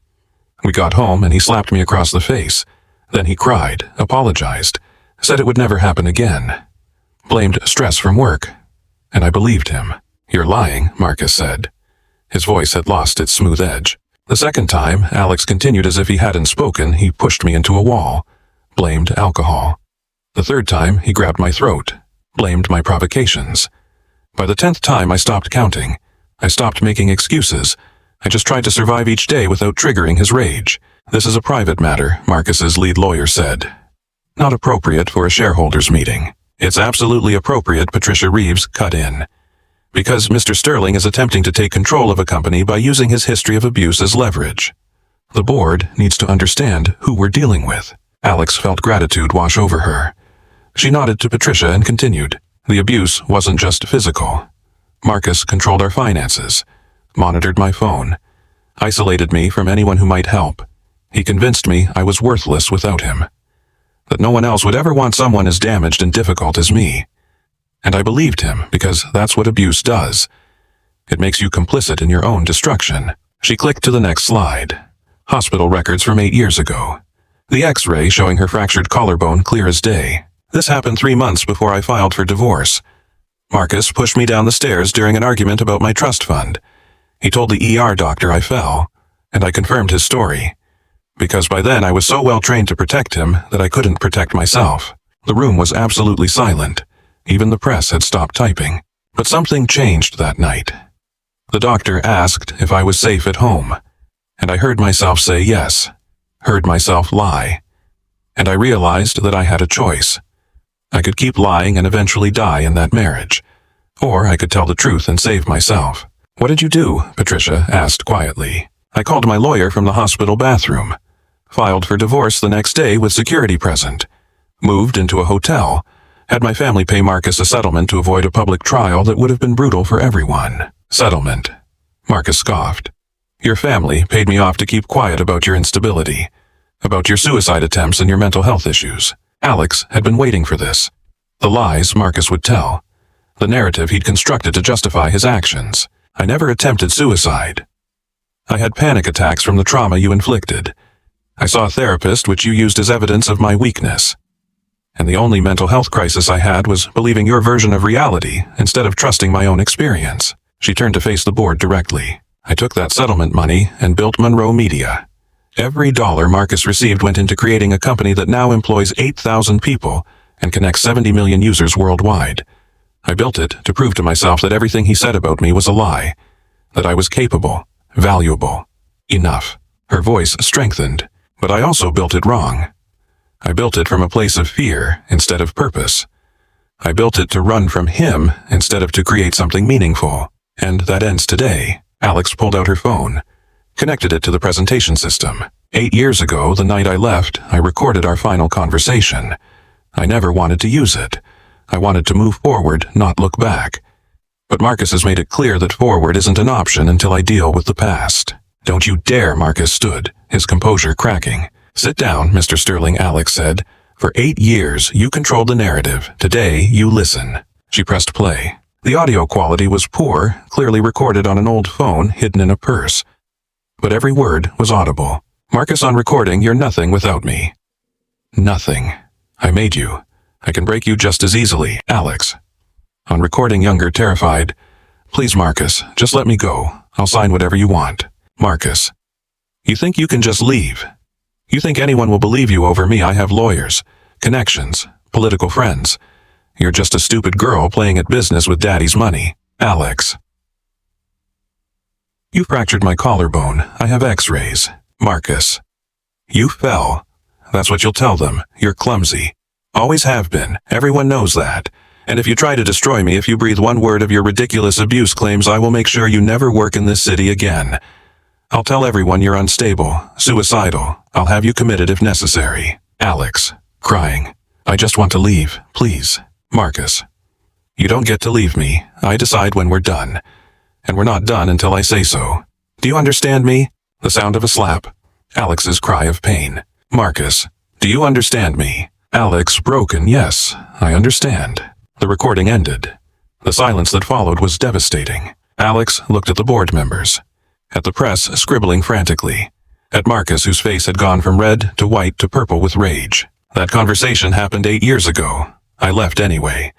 We got home and he slapped me across the face. Then he cried, apologized, said it would never happen again. Blamed stress from work. And I believed him. "You're lying," Marcus said. His voice had lost its smooth edge. The second time, Alex continued as if he hadn't spoken. He pushed me into a wall. Blamed alcohol. The third time, he grabbed my throat. Blamed my provocations. By the 10th time, I stopped counting. I stopped making excuses. I just tried to survive each day without triggering his rage. "This is a private matter," Marcus's lead lawyer said. "Not appropriate for a shareholders meeting." "It's absolutely appropriate," Patricia Reeves cut in. "Because Mr. Sterling is attempting to take control of a company by using his history of abuse as leverage. The board needs to understand who we're dealing with." Alex felt gratitude wash over her. She nodded to Patricia and continued. The abuse wasn't just physical. Marcus controlled our finances, monitored my phone, isolated me from anyone who might help. He convinced me I was worthless without him, that no one else would ever want someone as damaged and difficult as me. And I believed him because that's what abuse does. It makes you complicit in your own destruction. She clicked to the next slide. Hospital records from 8 years ago. The X-ray showing her fractured collarbone clear as day. This happened 3 months before I filed for divorce. Marcus pushed me down the stairs during an argument about my trust fund. He told the ER doctor I fell, and I confirmed his story. Because by then I was so well trained to protect him that I couldn't protect myself. The room was absolutely silent. Even the press had stopped typing. But something changed that night. The doctor asked if I was safe at home, and I heard myself say yes, heard myself lie. And I realized that I had a choice. I could keep lying and eventually die in that marriage, or I could tell the truth and save myself. "What did you do?" Patricia asked quietly. I called my lawyer from the hospital bathroom, filed for divorce the next day with security present, moved into a hotel, had my family pay Marcus a settlement to avoid a public trial that would have been brutal for everyone. Settlement. Marcus scoffed. Your family paid me off to keep quiet about your instability, about your suicide attempts and your mental health issues. Alex had been waiting for this. The lies Marcus would tell. The narrative he'd constructed to justify his actions. I never attempted suicide. I had panic attacks from the trauma you inflicted. I saw a therapist which you used as evidence of my weakness. And the only mental health crisis I had was believing your version of reality instead of trusting my own experience. She turned to face the board directly. I took that settlement money and built Monroe Media. Every dollar Marcus received went into creating a company that now employs 8,000 people and connects 70 million users worldwide. I built it to prove to myself that everything he said about me was a lie, that I was capable, valuable, enough. Her voice strengthened, but I also built it wrong. I built it from a place of fear instead of purpose. I built it to run from him instead of to create something meaningful. And that ends today. Alex pulled out her phone, connected it to the presentation system. 8 years ago, the night I left, I recorded our final conversation. I never wanted to use it. I wanted to move forward, not look back. But Marcus has made it clear that forward isn't an option until I deal with the past. Don't you dare, Marcus stood, his composure cracking. Sit down, Mr. Sterling, Alex said. For 8 years, you controlled the narrative. Today, you listen. She pressed play. The audio quality was poor, clearly recorded on an old phone hidden in a purse. But every word was audible. Marcus, on recording, you're nothing without me. Nothing. I made you. I can break you just as easily, Alex. On recording, younger, terrified. Please, Marcus, just let me go. I'll sign whatever you want. Marcus. You think you can just leave? You think anyone will believe you over me? I have lawyers, connections, political friends. You're just a stupid girl playing at business with daddy's money. Alex. You fractured my collarbone. I have x-rays. Marcus. You fell. That's what you'll tell them. You're clumsy. Always have been. Everyone knows that. And if you try to destroy me, if you breathe one word of your ridiculous abuse claims, I will make sure you never work in this city again. I'll tell everyone you're unstable, suicidal. I'll have you committed if necessary. Alex. Crying. I just want to leave, please. Marcus. You don't get to leave me. I decide when we're done. And we're not done until I say so. Do you understand me? The sound of a slap. Alex's cry of pain. Marcus. Do you understand me? Alex, broken, yes, I understand. The recording ended. The silence that followed was devastating. Alex looked at the board members. At the press, scribbling frantically. At Marcus, whose face had gone from red to white to purple with rage. That conversation happened 8 years ago. I left anyway.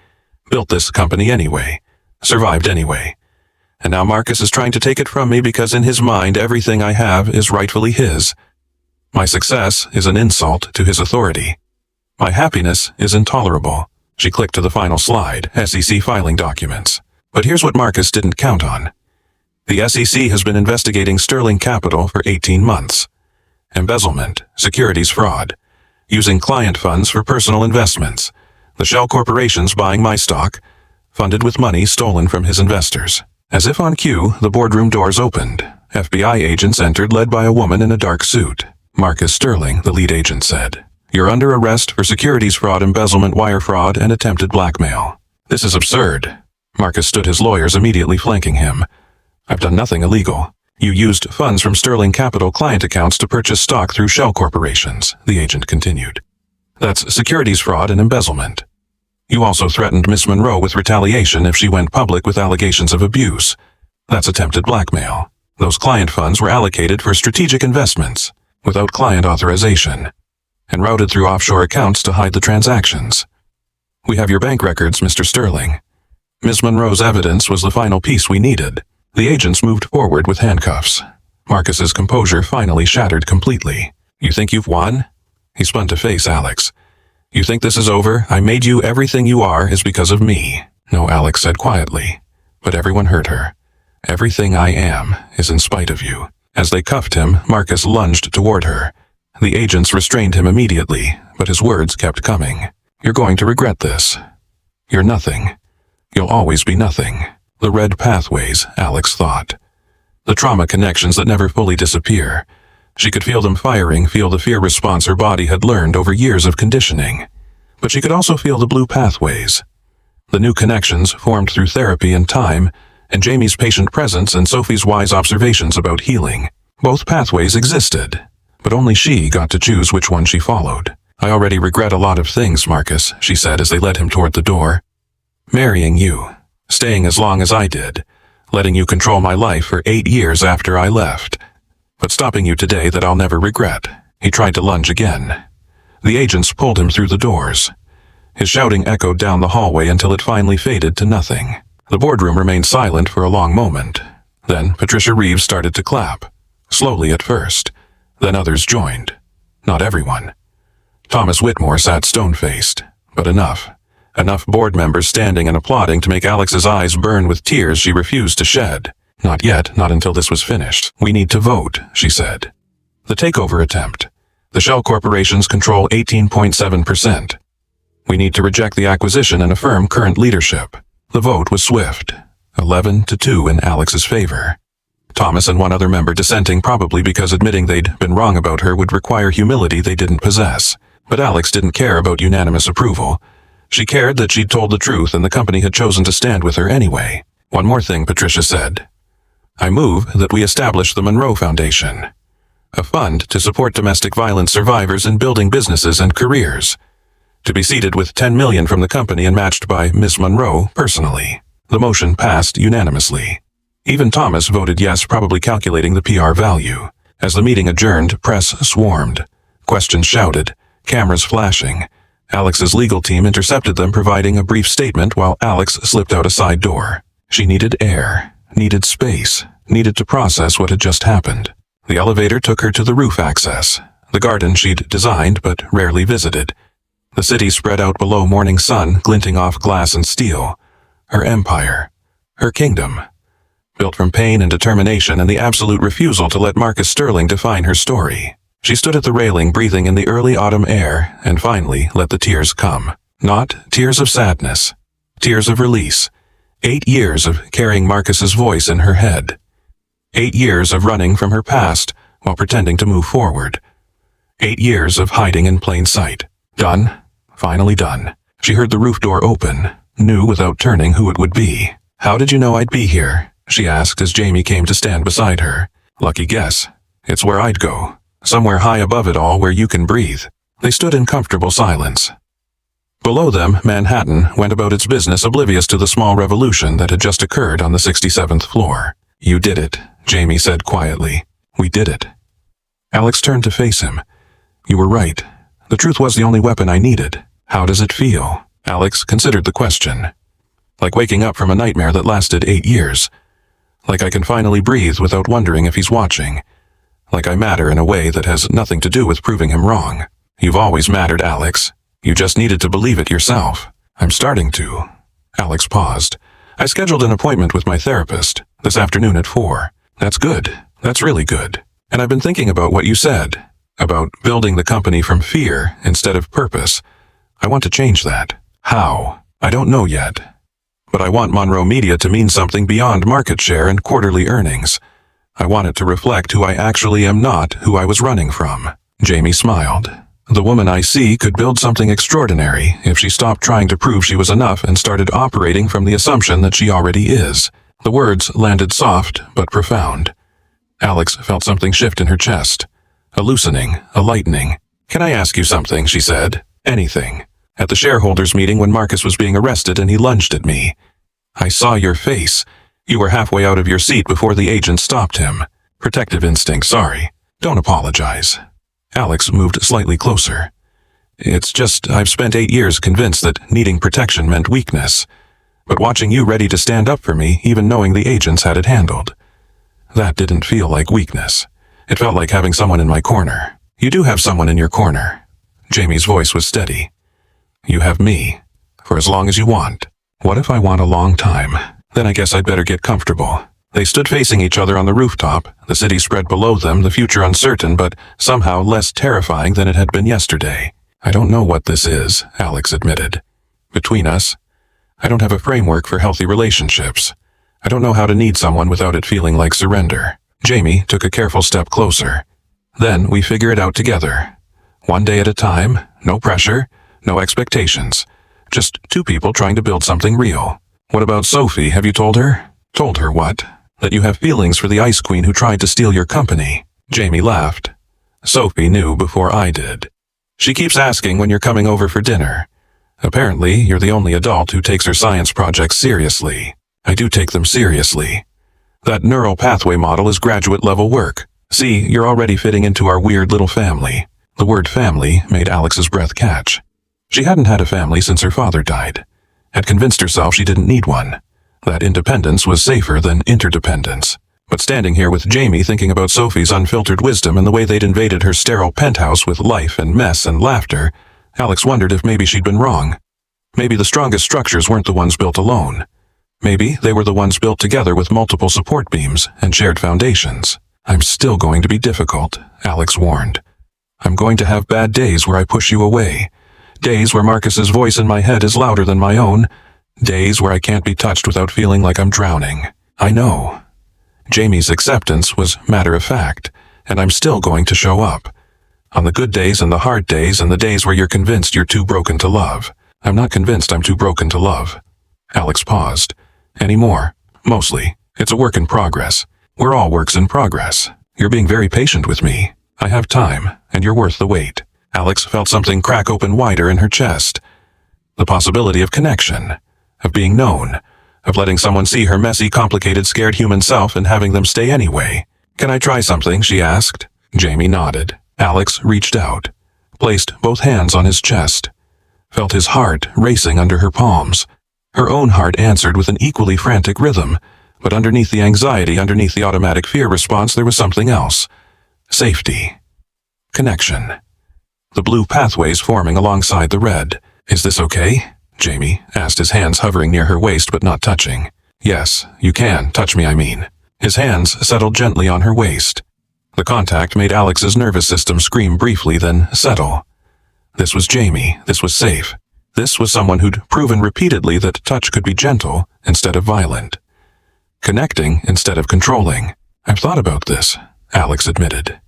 Built this company anyway. Survived anyway. And now Marcus is trying to take it from me because in his mind everything I have is rightfully his. My success is an insult to his authority. My happiness is intolerable. She clicked to the final slide, SEC filing documents. But here's what Marcus didn't count on. The SEC has been investigating Sterling Capital for 18 months. Embezzlement, securities fraud, using client funds for personal investments, the shell corporations buying my stock, funded with money stolen from his investors. As if on cue, the boardroom doors opened. FBI agents entered, led by a woman in a dark suit. Marcus Sterling, the lead agent said. You're under arrest for securities fraud, embezzlement, wire fraud, and attempted blackmail. This is absurd. Marcus stood, his lawyers immediately flanking him. I've done nothing illegal. You used funds from Sterling Capital client accounts to purchase stock through shell corporations, the agent continued. That's securities fraud and embezzlement. You also threatened Miss Monroe with retaliation if she went public with allegations of abuse. That's attempted blackmail. Those client funds were allocated for strategic investments, without client authorization, and routed through offshore accounts to hide the transactions. We have your bank records, Mr. Sterling. Miss Monroe's evidence was the final piece we needed. The agents moved forward with handcuffs. Marcus's composure finally shattered completely. You think you've won? He spun to face Alex. You think this is over? I made you everything you are is because of me. No, Alex said quietly, but everyone heard her. Everything I am is in spite of you. As they cuffed him, Marcus lunged toward her. The agents restrained him immediately, but his words kept coming. You're going to regret this. You're nothing. You'll always be nothing. The red pathways, Alex thought. The trauma connections that never fully disappear. She could feel them firing, feel the fear response her body had learned over years of conditioning. But she could also feel the blue pathways. The new connections formed through therapy and time, and Jamie's patient presence and Sophie's wise observations about healing. Both pathways existed, but only she got to choose which one she followed. I already regret a lot of things, Marcus, she said as they led him toward the door. Marrying you, staying as long as I did, letting you control my life for 8 years after I left. But stopping you today that I'll never regret. He tried to lunge again. The agents pulled him through the doors. His shouting echoed down the hallway until it finally faded to nothing. The boardroom remained silent for a long moment. Then Patricia Reeves started to clap. Slowly at first. Then others joined. Not everyone. Thomas Whitmore sat stone-faced. But enough. Enough board members standing and applauding to make Alex's eyes burn with tears she refused to shed. Not yet, not until this was finished. We need to vote, she said. The takeover attempt. The shell corporations control 18.7%. We need to reject the acquisition and affirm current leadership. The vote was swift. 11-2 in Alex's favor. Thomas and one other member dissenting, probably because admitting they'd been wrong about her would require humility they didn't possess. But Alex didn't care about unanimous approval. She cared that she'd told the truth and the company had chosen to stand with her anyway. One more thing, Patricia said. I move that we establish the Monroe Foundation, a fund to support domestic violence survivors in building businesses and careers, to be seeded with $10 million from the company and matched by Ms. Monroe personally. The motion passed unanimously. Even Thomas voted yes, probably calculating the PR value. As the meeting adjourned, press swarmed. Questions shouted, cameras flashing. Alex's legal team intercepted them, providing a brief statement while Alex slipped out a side door. She needed air, needed space, needed to process what had just happened. The elevator took her to the roof access, the garden she'd designed but rarely visited. The city spread out below morning sun, glinting off glass and steel. Her empire, her kingdom, built from pain and determination and the absolute refusal to let Marcus Sterling define her story. She stood at the railing, breathing in the early autumn air, and finally let the tears come. Not tears of sadness, tears of release. 8 years of carrying Marcus's voice in her head. 8 years of running from her past while pretending to move forward. 8 years of hiding in plain sight. Done. Finally done. She heard the roof door open, knew without turning who it would be. How did you know I'd be here? She asked as Jamie came to stand beside her. Lucky guess. It's where I'd go. Somewhere high above it all where you can breathe. They stood in comfortable silence. Below them, Manhattan went about its business, oblivious to the small revolution that had just occurred on the 67th floor. You did it, Jamie said quietly. We did it. Alex turned to face him. You were right. The truth was the only weapon I needed. How does it feel? Alex considered the question. Like waking up from a nightmare that lasted 8 years. Like I can finally breathe without wondering if he's watching. Like I matter in a way that has nothing to do with proving him wrong. You've always mattered, Alex. You just needed to believe it yourself. I'm starting to. Alex paused. I scheduled an appointment with my therapist this afternoon at 4. That's good. That's really good. And I've been thinking about what you said, about building the company from fear instead of purpose. I want to change that. How? I don't know yet. But I want Monroe Media to mean something beyond market share and quarterly earnings. I want it to reflect who I actually am, not who I was running from. Jamie smiled. The woman I see could build something extraordinary if she stopped trying to prove she was enough and started operating from the assumption that she already is. The words landed soft but profound. Alex felt something shift in her chest. A loosening, a lightening. "Can I ask you something?" she said. "Anything." At the shareholders' meeting when Marcus was being arrested and he lunged at me. I saw your face. You were halfway out of your seat before the agent stopped him. Protective instinct, sorry. Don't apologize. Alex moved slightly closer. It's just I've spent 8 years convinced that needing protection meant weakness. But watching you ready to stand up for me, even knowing the agents had it handled. That didn't feel like weakness. It felt like having someone in my corner. You do have someone in your corner. Jamie's voice was steady. You have me. For as long as you want. What if I want a long time? Then I guess I'd better get comfortable. They stood facing each other on the rooftop, the city spread below them, the future uncertain, but somehow less terrifying than it had been yesterday. I don't know what this is, Alex admitted. Between us, I don't have a framework for healthy relationships. I don't know how to need someone without it feeling like surrender. Jamie took a careful step closer. Then we figure it out together. One day at a time, no pressure, no expectations. Just two people trying to build something real. What about Sophie? Have you told her? Told her what? That you have feelings for the Ice Queen who tried to steal your company. Jamie laughed. Sophie knew before I did. She keeps asking when you're coming over for dinner. Apparently, you're the only adult who takes her science projects seriously. I do take them seriously. That neural pathway model is graduate-level work. See, you're already fitting into our weird little family. The word family made Alex's breath catch. She hadn't had a family since her father died. Had convinced herself she didn't need one. That independence was safer than interdependence. But standing here with Jamie thinking about Sophie's unfiltered wisdom and the way they'd invaded her sterile penthouse with life and mess and laughter, Alex wondered if maybe she'd been wrong. Maybe the strongest structures weren't the ones built alone. Maybe they were the ones built together with multiple support beams and shared foundations. I'm still going to be difficult, Alex warned. I'm going to have bad days where I push you away. Days where Marcus's voice in my head is louder than my own. Days where I can't be touched without feeling like I'm drowning. I know. Jamie's acceptance was matter of fact, and I'm still going to show up. On the good days and the hard days and the days where you're convinced you're too broken to love. I'm not convinced I'm too broken to love. Alex paused. Anymore. Mostly. It's a work in progress. We're all works in progress. You're being very patient with me. I have time, and you're worth the wait. Alex felt something crack open wider in her chest. The possibility of connection, of being known, of letting someone see her messy, complicated, scared human self and having them stay anyway. Can I try something? She asked. Jamie nodded. Alex reached out, placed both hands on his chest, felt his heart racing under her palms. Her own heart answered with an equally frantic rhythm, but underneath the anxiety, underneath the automatic fear response, there was something else. Safety. Connection. The blue pathways forming alongside the red. Is this okay? Jamie asked, his hands hovering near her waist but not touching. Yes, you can. Touch me, I mean. His hands settled gently on her waist. The contact made Alex's nervous system scream briefly, then settle. This was Jamie. This was safe. This was someone who'd proven repeatedly that touch could be gentle instead of violent. Connecting instead of controlling. I've thought about this, Alex admitted.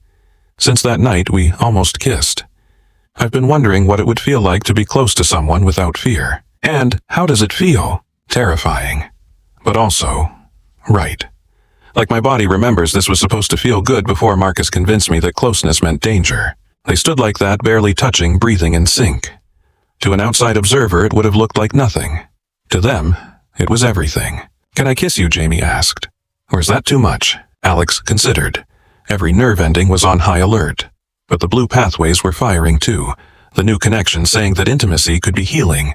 Since that night, we almost kissed. I've been wondering what it would feel like to be close to someone without fear. And how does it feel? Terrifying. But also, right. Like my body remembers this was supposed to feel good before Marcus convinced me that closeness meant danger. They stood like that, barely touching, breathing in sync. To an outside observer, it would have looked like nothing. To them, it was everything. Can I kiss you? Jamie asked. Or is that too much? Alex considered. Every nerve ending was on high alert. But the blue pathways were firing too, the new connection saying that intimacy could be healing.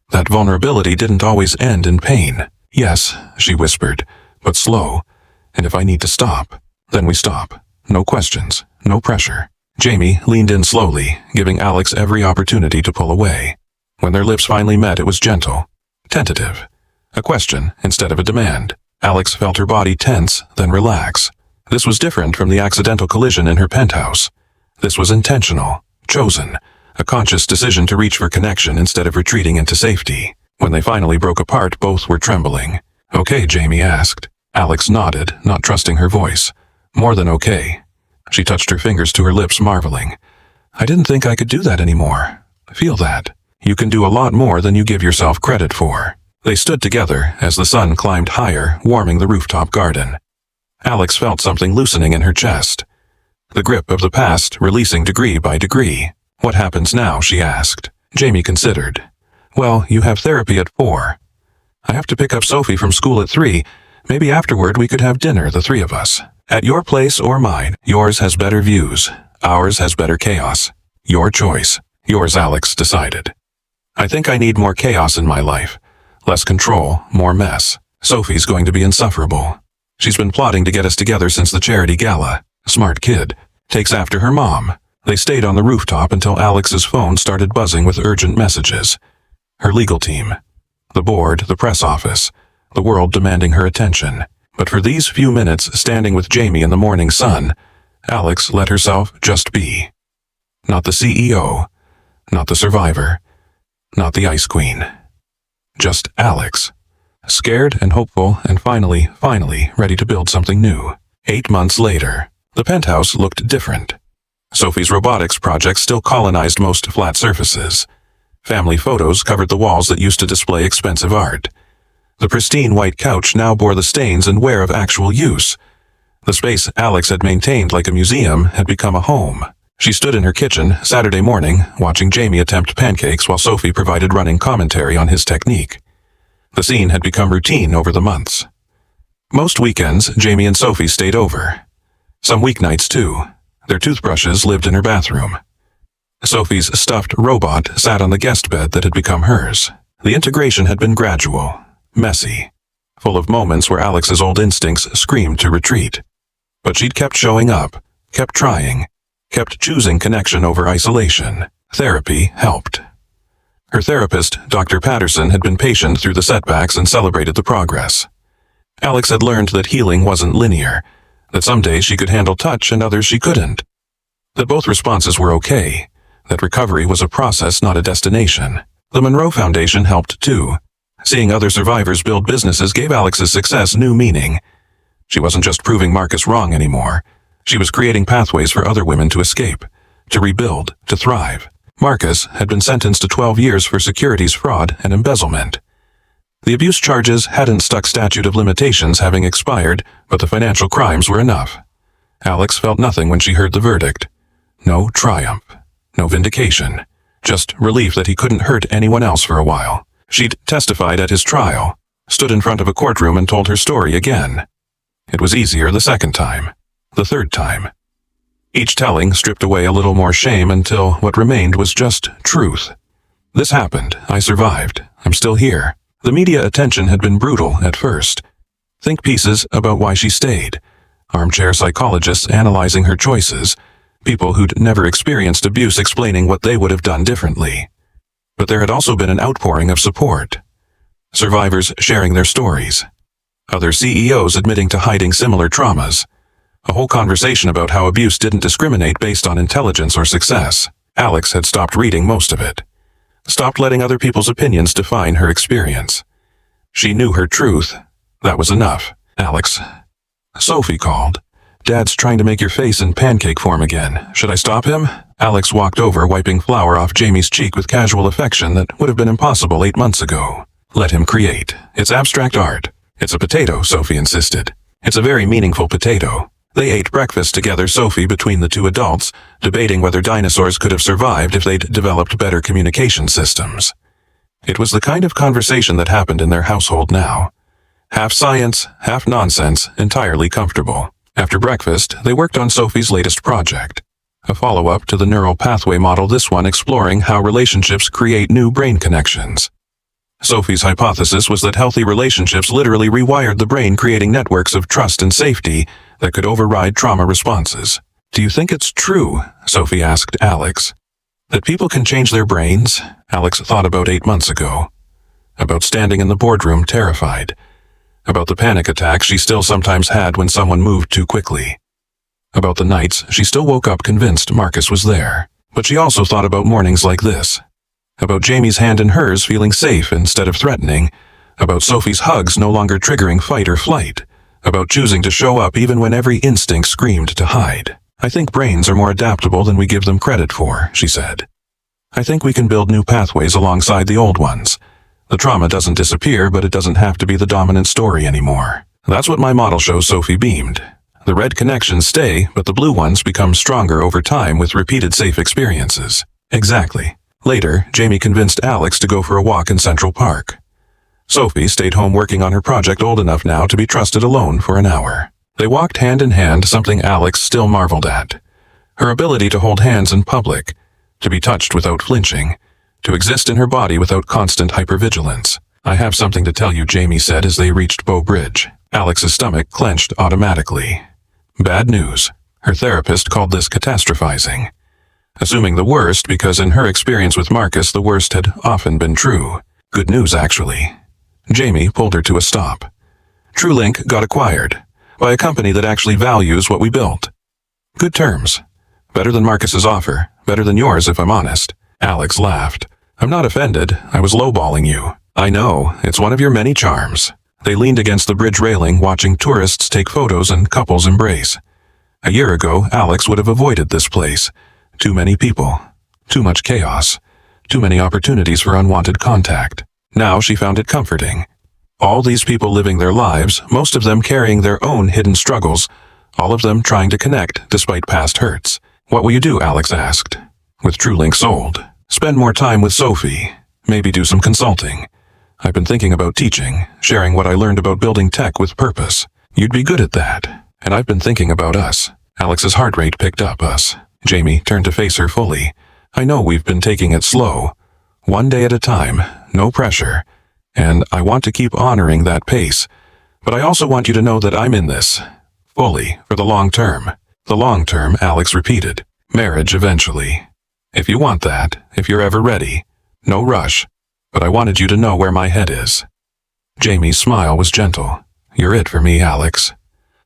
That vulnerability didn't always end in pain. Yes, she whispered, but slow. And if I need to stop, then we stop. No questions, no pressure. Jamie leaned in slowly, giving Alex every opportunity to pull away. When their lips finally met, it was gentle, tentative. A question instead of a demand. Alex felt her body tense, then relax. This was different from the accidental collision in her penthouse. This was intentional, chosen, a conscious decision to reach for connection instead of retreating into safety. When they finally broke apart, both were trembling. Okay, Jamie asked. Alex nodded, not trusting her voice. More than okay. She touched her fingers to her lips, marveling. I didn't think I could do that anymore. Feel that. You can do a lot more than you give yourself credit for. They stood together as the sun climbed higher, warming the rooftop garden. Alex felt something loosening in her chest. The grip of the past releasing degree by degree. What happens now, she asked. Jamie considered. Well, you have therapy at 4. I have to pick up Sophie from school at 3. Maybe afterward we could have dinner, the 3 of us. At your place or mine. Yours has better views. Ours has better chaos. Your choice. Yours, Alex decided. I think I need more chaos in my life. Less control, more mess. Sophie's going to be insufferable. She's been plotting to get us together since the charity gala. Smart kid. Takes after her mom. They stayed on the rooftop until Alex's phone started buzzing with urgent messages. Her legal team. The board, the press office. The world demanding her attention. But for these few minutes standing with Jamie in the morning sun, Alex let herself just be. Not the CEO. Not the survivor. Not the ice queen. Just Alex. Scared and hopeful and finally ready to build something new. 8 months later, the penthouse looked different. Sophie's robotics project still colonized most flat surfaces. Family photos covered the walls that used to display expensive art. The pristine white couch now bore the stains and wear of actual use. The space Alex had maintained like a museum had become a home. She stood in her kitchen Saturday morning, watching Jamie attempt pancakes while Sophie provided running commentary on his technique. The scene had become routine over the months. Most weekends, Jamie and Sophie stayed over. Some weeknights, too. Their toothbrushes lived in her bathroom. Sophie's stuffed robot sat on the guest bed that had become hers. The integration had been gradual, messy, full of moments where Alex's old instincts screamed to retreat. But she'd kept showing up, kept trying, kept choosing connection over isolation. Therapy helped. Her therapist, Dr. Patterson, had been patient through the setbacks and celebrated the progress. Alex had learned that healing wasn't linear, that some days she could handle touch and others she couldn't. That both responses were okay, that recovery was a process, not a destination. The Monroe Foundation helped too. Seeing other survivors build businesses gave Alex's success new meaning. She wasn't just proving Marcus wrong anymore. She was creating pathways for other women to escape, to rebuild, to thrive. Marcus had been sentenced to 12 years for securities fraud and embezzlement. The abuse charges hadn't stuck statute of limitations having expired, but the financial crimes were enough. Alex felt nothing when she heard the verdict. No triumph, no vindication, just relief that he couldn't hurt anyone else for a while. She'd testified at his trial, stood in front of a courtroom and told her story again. It was easier the second time, the third time. Each telling stripped away a little more shame until what remained was just truth. This happened. I survived. I'm still here. The media attention had been brutal at first. Think pieces about why she stayed. Armchair psychologists analyzing her choices. People who'd never experienced abuse explaining what they would have done differently. But there had also been an outpouring of support. Survivors sharing their stories. Other CEOs admitting to hiding similar traumas. A whole conversation about how abuse didn't discriminate based on intelligence or success. Alex had stopped reading most of it. Stopped letting other people's opinions define her experience. She knew her truth. That was enough. Alex. Sophie called. Dad's trying to make your face in pancake form again. Should I stop him? Alex walked over, wiping flour off Jamie's cheek with casual affection that would have been impossible 8 months ago. Let him create. It's abstract art. It's a potato, Sophie insisted. It's a very meaningful potato. They ate breakfast together, Sophie between the two adults, debating whether dinosaurs could have survived if they'd developed better communication systems. It was the kind of conversation that happened in their household now. Half science, half nonsense, entirely comfortable. After breakfast, they worked on Sophie's latest project. A follow-up to the neural pathway model, this one exploring how relationships create new brain connections. Sophie's hypothesis was that healthy relationships literally rewired the brain, creating networks of trust and safety that could override trauma responses. Do you think it's true, Sophie asked Alex, that people can change their brains? Alex thought about 8 months ago. About standing in the boardroom terrified. About the panic attacks she still sometimes had when someone moved too quickly. About the nights she still woke up convinced Marcus was there. But she also thought about mornings like this. About Jamie's hand in hers feeling safe instead of threatening. About Sophie's hugs no longer triggering fight or flight. About choosing to show up even when every instinct screamed to hide. I think brains are more adaptable than we give them credit for, she said. I think we can build new pathways alongside the old ones. The trauma doesn't disappear, but it doesn't have to be the dominant story anymore. That's what my model shows, Sophie beamed. The red connections stay, but the blue ones become stronger over time with repeated safe experiences. Exactly. Later, Jamie convinced Alex to go for a walk in Central Park. Sophie stayed home working on her project, old enough now to be trusted alone, for an hour. They walked hand in hand, something Alex still marveled at. Her ability to hold hands in public, to be touched without flinching, to exist in her body without constant hypervigilance. I have something to tell you, Jamie said as they reached Bow Bridge. Alex's stomach clenched automatically. Bad news. Her therapist called this catastrophizing. Assuming the worst, because in her experience with Marcus, the worst had often been true. Good news, actually. Jamie pulled her to a stop. TrueLink got acquired by a company that actually values what we built. Good terms. Better than Marcus's offer. Better than yours, if I'm honest. Alex laughed. I'm not offended. I was lowballing you. I know. It's one of your many charms. They leaned against the bridge railing, watching tourists take photos and couples embrace. A year ago, Alex would have avoided this place. Too many people. Too much chaos. Too many opportunities for unwanted contact. Now she found it comforting. All these people living their lives, most of them carrying their own hidden struggles, all of them trying to connect despite past hurts. What will you do? Alex asked. With TrueLink sold. Spend more time with Sophie. Maybe do some consulting. I've been thinking about teaching, sharing what I learned about building tech with purpose. You'd be good at that. And I've been thinking about us. Alex's heart rate picked up. Us. Jamie turned to face her fully. I know we've been taking it slow. One day at a time. No pressure. And I want to keep honoring that pace. But I also want you to know that I'm in this. Fully. For the long term. The long term, Alex repeated. Marriage eventually. If you want that, if you're ever ready. No rush. But I wanted you to know where my head is. Jamie's smile was gentle. You're it for me, Alex.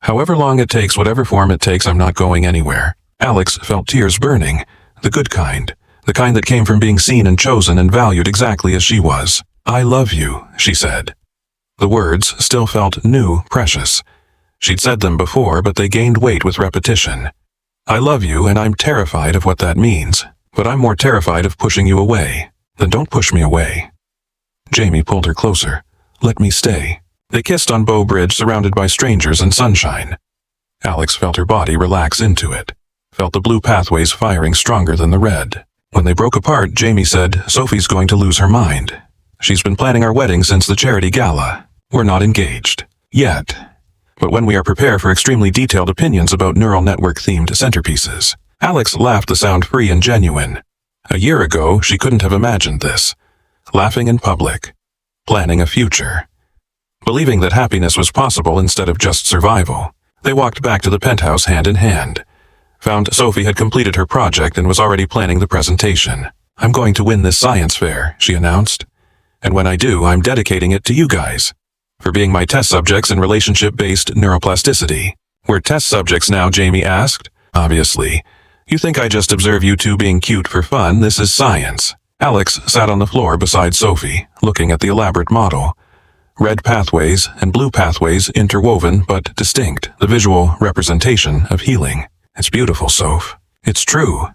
However long it takes, whatever form it takes, I'm not going anywhere. Alex felt tears burning. The good kind. The kind that came from being seen and chosen and valued exactly as she was. I love you, she said. The words still felt new, precious. She'd said them before, but they gained weight with repetition. I love you, and I'm terrified of what that means. But I'm more terrified of pushing you away. Then don't push me away. Jamie pulled her closer. Let me stay. They kissed on Bow Bridge, surrounded by strangers and sunshine. Alex felt her body relax into it. Felt the blue pathways firing stronger than the red. When they broke apart, Jamie said, Sophie's going to lose her mind. She's been planning our wedding since the charity gala. We're not engaged. Yet. But when we are prepared for extremely detailed opinions about neural network-themed centerpieces. Alex laughed, the sound free and genuine. A year ago, she couldn't have imagined this. Laughing in public. Planning a future. Believing that happiness was possible instead of just survival. They walked back to the penthouse hand in hand. Found Sophie had completed her project and was already planning the presentation. I'm going to win this science fair, she announced. And when I do, I'm dedicating it to you guys. For being my test subjects in relationship-based neuroplasticity. We're test subjects now, Jamie asked. Obviously. You think I just observe you two being cute for fun? This is science. Alex sat on the floor beside Sophie, looking at the elaborate model. Red pathways and blue pathways interwoven but distinct, the visual representation of healing. It's beautiful, Soph. It's true.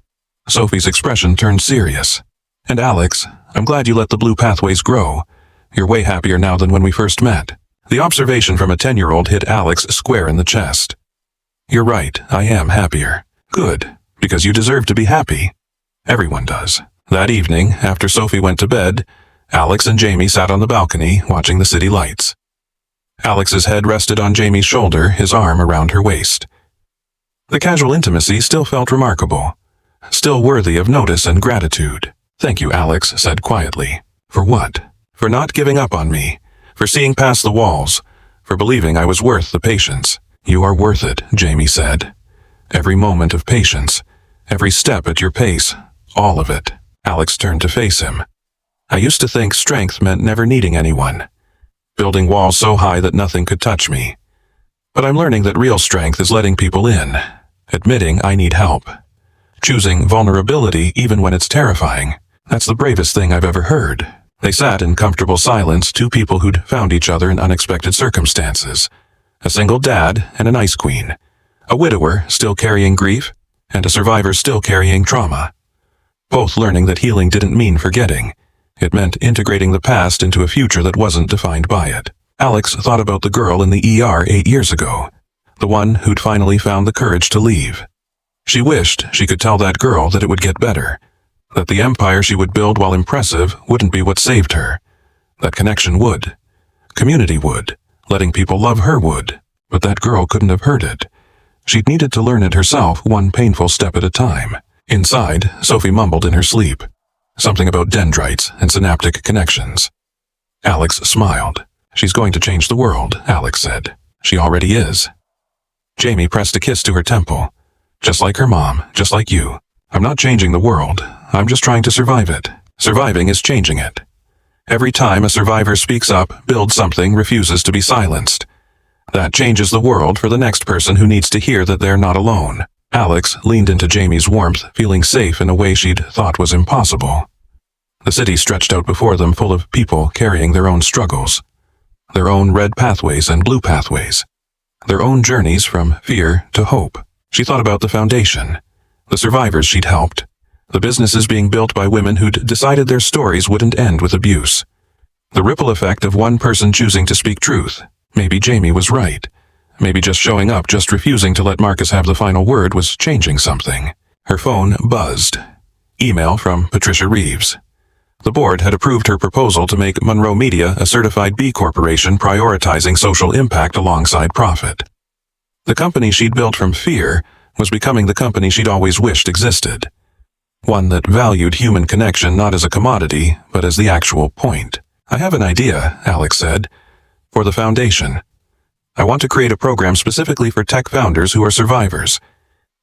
Sophie's expression turned serious. And Alex, I'm glad you let the blue pathways grow. You're way happier now than when we first met. The observation from a 10-year-old hit Alex square in the chest. You're right, I am happier. Good, because you deserve to be happy. Everyone does. That evening, after Sophie went to bed, Alex and Jamie sat on the balcony, watching the city lights. Alex's head rested on Jamie's shoulder, his arm around her waist. The casual intimacy still felt remarkable, still worthy of notice and gratitude. Thank you, Alex said quietly. For what? For not giving up on me, for seeing past the walls, for believing I was worth the patience. You are worth it, Jamie said. Every moment of patience, every step at your pace, all of it. Alex turned to face him. I used to think strength meant never needing anyone, building walls so high that nothing could touch me. But I'm learning that real strength is letting people in, admitting I need help, choosing vulnerability even when it's terrifying. That's the bravest thing I've ever heard. They sat in comfortable silence, two people who'd found each other in unexpected circumstances. A single dad and an ice queen. A widower still carrying grief, and a survivor still carrying trauma. Both learning that healing didn't mean forgetting. It meant integrating the past into a future that wasn't defined by it. Alex thought about the girl in the ER 8 years ago, the one who'd finally found the courage to leave. She wished she could tell that girl that it would get better, that the empire she would build, while impressive, wouldn't be what saved her. That connection would. Community would. Letting people love her would. But that girl couldn't have heard it. She'd needed to learn it herself, one painful step at a time. Inside, Sophie mumbled in her sleep. Something about dendrites and synaptic connections. Alex smiled. She's going to change the world, Alex said. She already is. Jamie pressed a kiss to her temple. Just like her mom, just like you. I'm not changing the world. I'm just trying to survive it. Surviving is changing it. Every time a survivor speaks up, builds something, refuses to be silenced. That changes the world for the next person who needs to hear that they're not alone. Alex leaned into Jamie's warmth, feeling safe in a way she'd thought was impossible. The city stretched out before them, full of people carrying their own struggles. Their own red pathways and blue pathways. Their own journeys from fear to hope. She thought about the foundation, the survivors she'd helped, the businesses being built by women who'd decided their stories wouldn't end with abuse. The ripple effect of one person choosing to speak truth. Maybe Jamie was right. Maybe just showing up, just refusing to let Marcus have the final word was changing something. Her phone buzzed. Email from Patricia Reeves. The board had approved her proposal to make Monroe Media a certified B Corporation, prioritizing social impact alongside profit. The company she'd built from fear was becoming the company she'd always wished existed. One that valued human connection not as a commodity, but as the actual point. I have an idea, Alex said, for the foundation. I want to create a program specifically for tech founders who are survivors.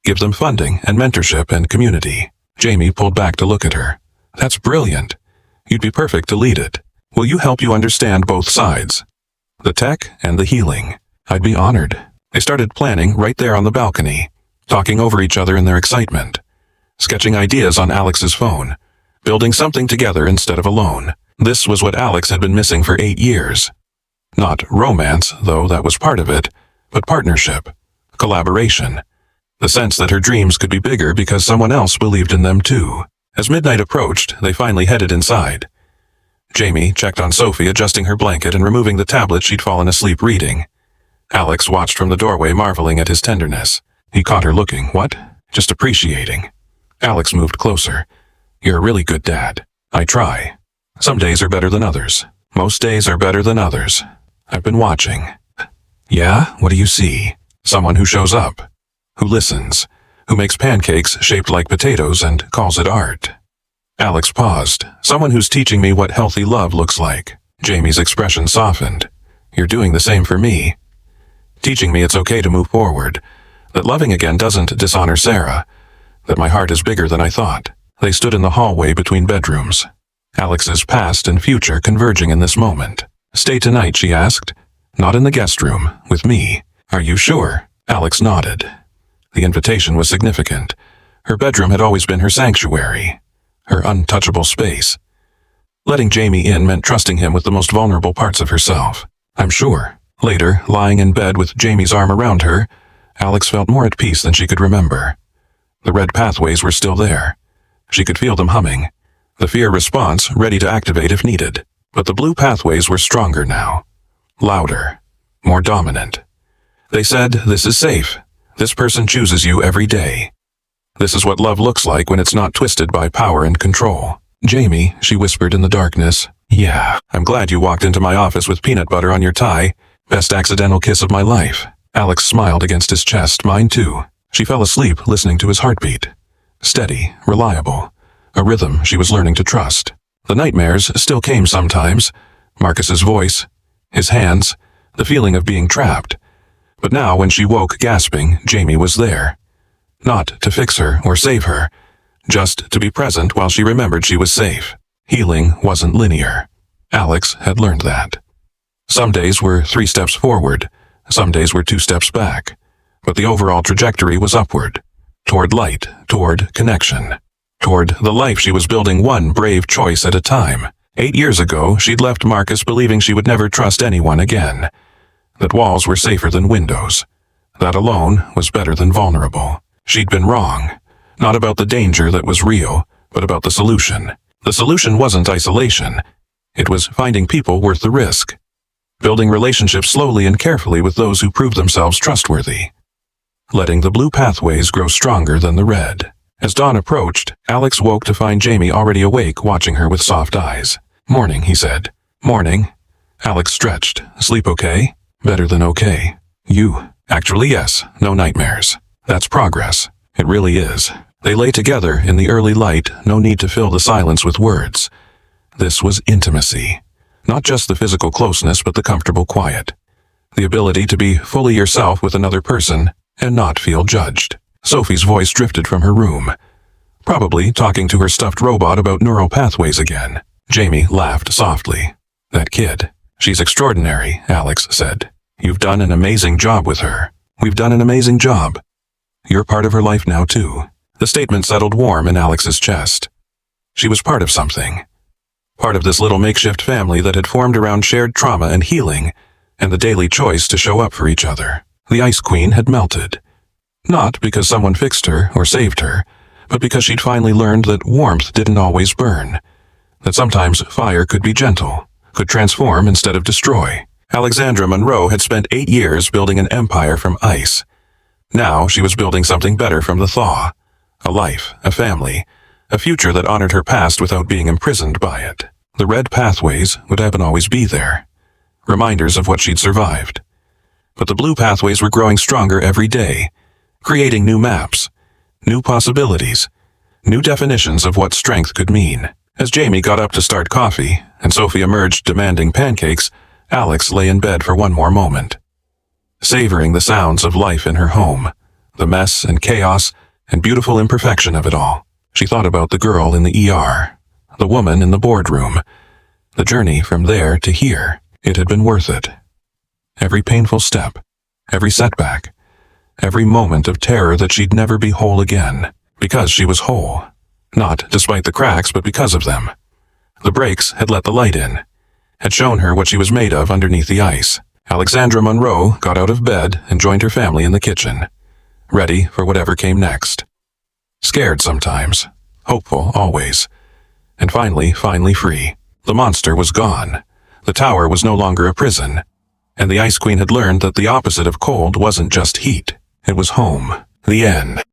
Give them funding and mentorship and community. Jamie pulled back to look at her. That's brilliant. You'd be perfect to lead it. Will you help you understand both sides? The tech and the healing. I'd be honored. They started planning right there on the balcony, talking over each other in their excitement, sketching ideas on Alex's phone, building something together instead of alone. This was what Alex had been missing for 8 years. Not romance, though that was part of it, but partnership, collaboration, the sense that her dreams could be bigger because someone else believed in them too. As midnight approached, they finally headed inside. Jamie checked on Sophie, adjusting her blanket and removing the tablet she'd fallen asleep reading. Alex watched from the doorway, marveling at his tenderness. He caught her looking. What? Just appreciating. Alex moved closer. You're a really good dad. I try. Some days are better than others. Most days are better than others. I've been watching. Yeah? What do you see? Someone who shows up. Who listens. Who makes pancakes shaped like potatoes and calls it art. Alex paused. Someone who's teaching me what healthy love looks like. Jamie's expression softened. You're doing the same for me. Teaching me it's okay to move forward. That loving again doesn't dishonor Sarah. That my heart is bigger than I thought. They stood in the hallway between bedrooms. Alex's past and future converging in this moment. Stay tonight, she asked. Not in the guest room, with me. Are you sure? Alex nodded. The invitation was significant. Her bedroom had always been her sanctuary, her untouchable space. Letting Jamie in meant trusting him with the most vulnerable parts of herself. I'm sure. Later, lying in bed with Jamie's arm around her, Alex felt more at peace than she could remember. The red pathways were still there. She could feel them humming. The fear response ready to activate if needed. But the blue pathways were stronger now. Louder. More dominant. They said, this is safe. This person chooses you every day. This is what love looks like when it's not twisted by power and control. Jamie, she whispered in the darkness. Yeah, I'm glad you walked into my office with peanut butter on your tie. Best accidental kiss of my life. Alex smiled against his chest, mine too. She fell asleep listening to his heartbeat. Steady, reliable. A rhythm she was learning to trust. The nightmares still came sometimes. Marcus's voice, his hands, the feeling of being trapped. But now when she woke gasping, Jamie was there. Not to fix her or save her, just to be present while she remembered she was safe. Healing wasn't linear. Alex had learned that. Some days were 3 steps forward, some days were 2 steps back. But the overall trajectory was upward, toward light, toward connection, toward the life she was building one brave choice at a time. 8 years ago, she'd left Marcus believing she would never trust anyone again. That walls were safer than windows. That alone was better than vulnerable. She'd been wrong. Not about the danger that was real, but about the solution. The solution wasn't isolation. It was finding people worth the risk. Building relationships slowly and carefully with those who proved themselves trustworthy. Letting the blue pathways grow stronger than the red. As dawn approached, Alex woke to find Jamie already awake, watching her with soft eyes. "Morning," he said. "Morning." Alex stretched. "Sleep okay?" "Better than okay." "You?" "Actually, yes. No nightmares." "That's progress." "It really is." They lay together in the early light, no need to fill the silence with words. This was intimacy. Not just the physical closeness, but the comfortable quiet. The ability to be fully yourself with another person and not feel judged. Sophie's voice drifted from her room, probably talking to her stuffed robot about neural pathways again. Jamie laughed softly. "That kid. She's extraordinary," Alex said. "You've done an amazing job with her." "We've done an amazing job. You're part of her life now, too." The statement settled warm in Alex's chest. She was part of something. Part of this little makeshift family that had formed around shared trauma and healing, and the daily choice to show up for each other. The Ice Queen had melted. Not because someone fixed her or saved her, but because she'd finally learned that warmth didn't always burn. That sometimes fire could be gentle, could transform instead of destroy. Alexandra Monroe had spent 8 years building an empire from ice. Now she was building something better from the thaw. A life, a family, a future that honored her past without being imprisoned by it. The red pathways would ebb and always be there. Reminders of what she'd survived. But the blue pathways were growing stronger every day, creating new maps, new possibilities, new definitions of what strength could mean. As Jamie got up to start coffee, and Sophie emerged demanding pancakes, Alex lay in bed for one more moment. Savoring the sounds of life in her home, the mess and chaos and beautiful imperfection of it all. She thought about the girl in the ER, the woman in the boardroom, the journey from there to here. It had been worth it. Every painful step, every setback, every moment of terror that she'd never be whole again, because she was whole. Not despite the cracks, but because of them. The breaks had let the light in, had shown her what she was made of underneath the ice. Alexandra Monroe got out of bed and joined her family in the kitchen, ready for whatever came next. Scared sometimes, hopeful always, and finally free. The monster was gone. The tower was no longer a prison, and the Ice Queen had learned that the opposite of cold wasn't just heat, it was home. The end.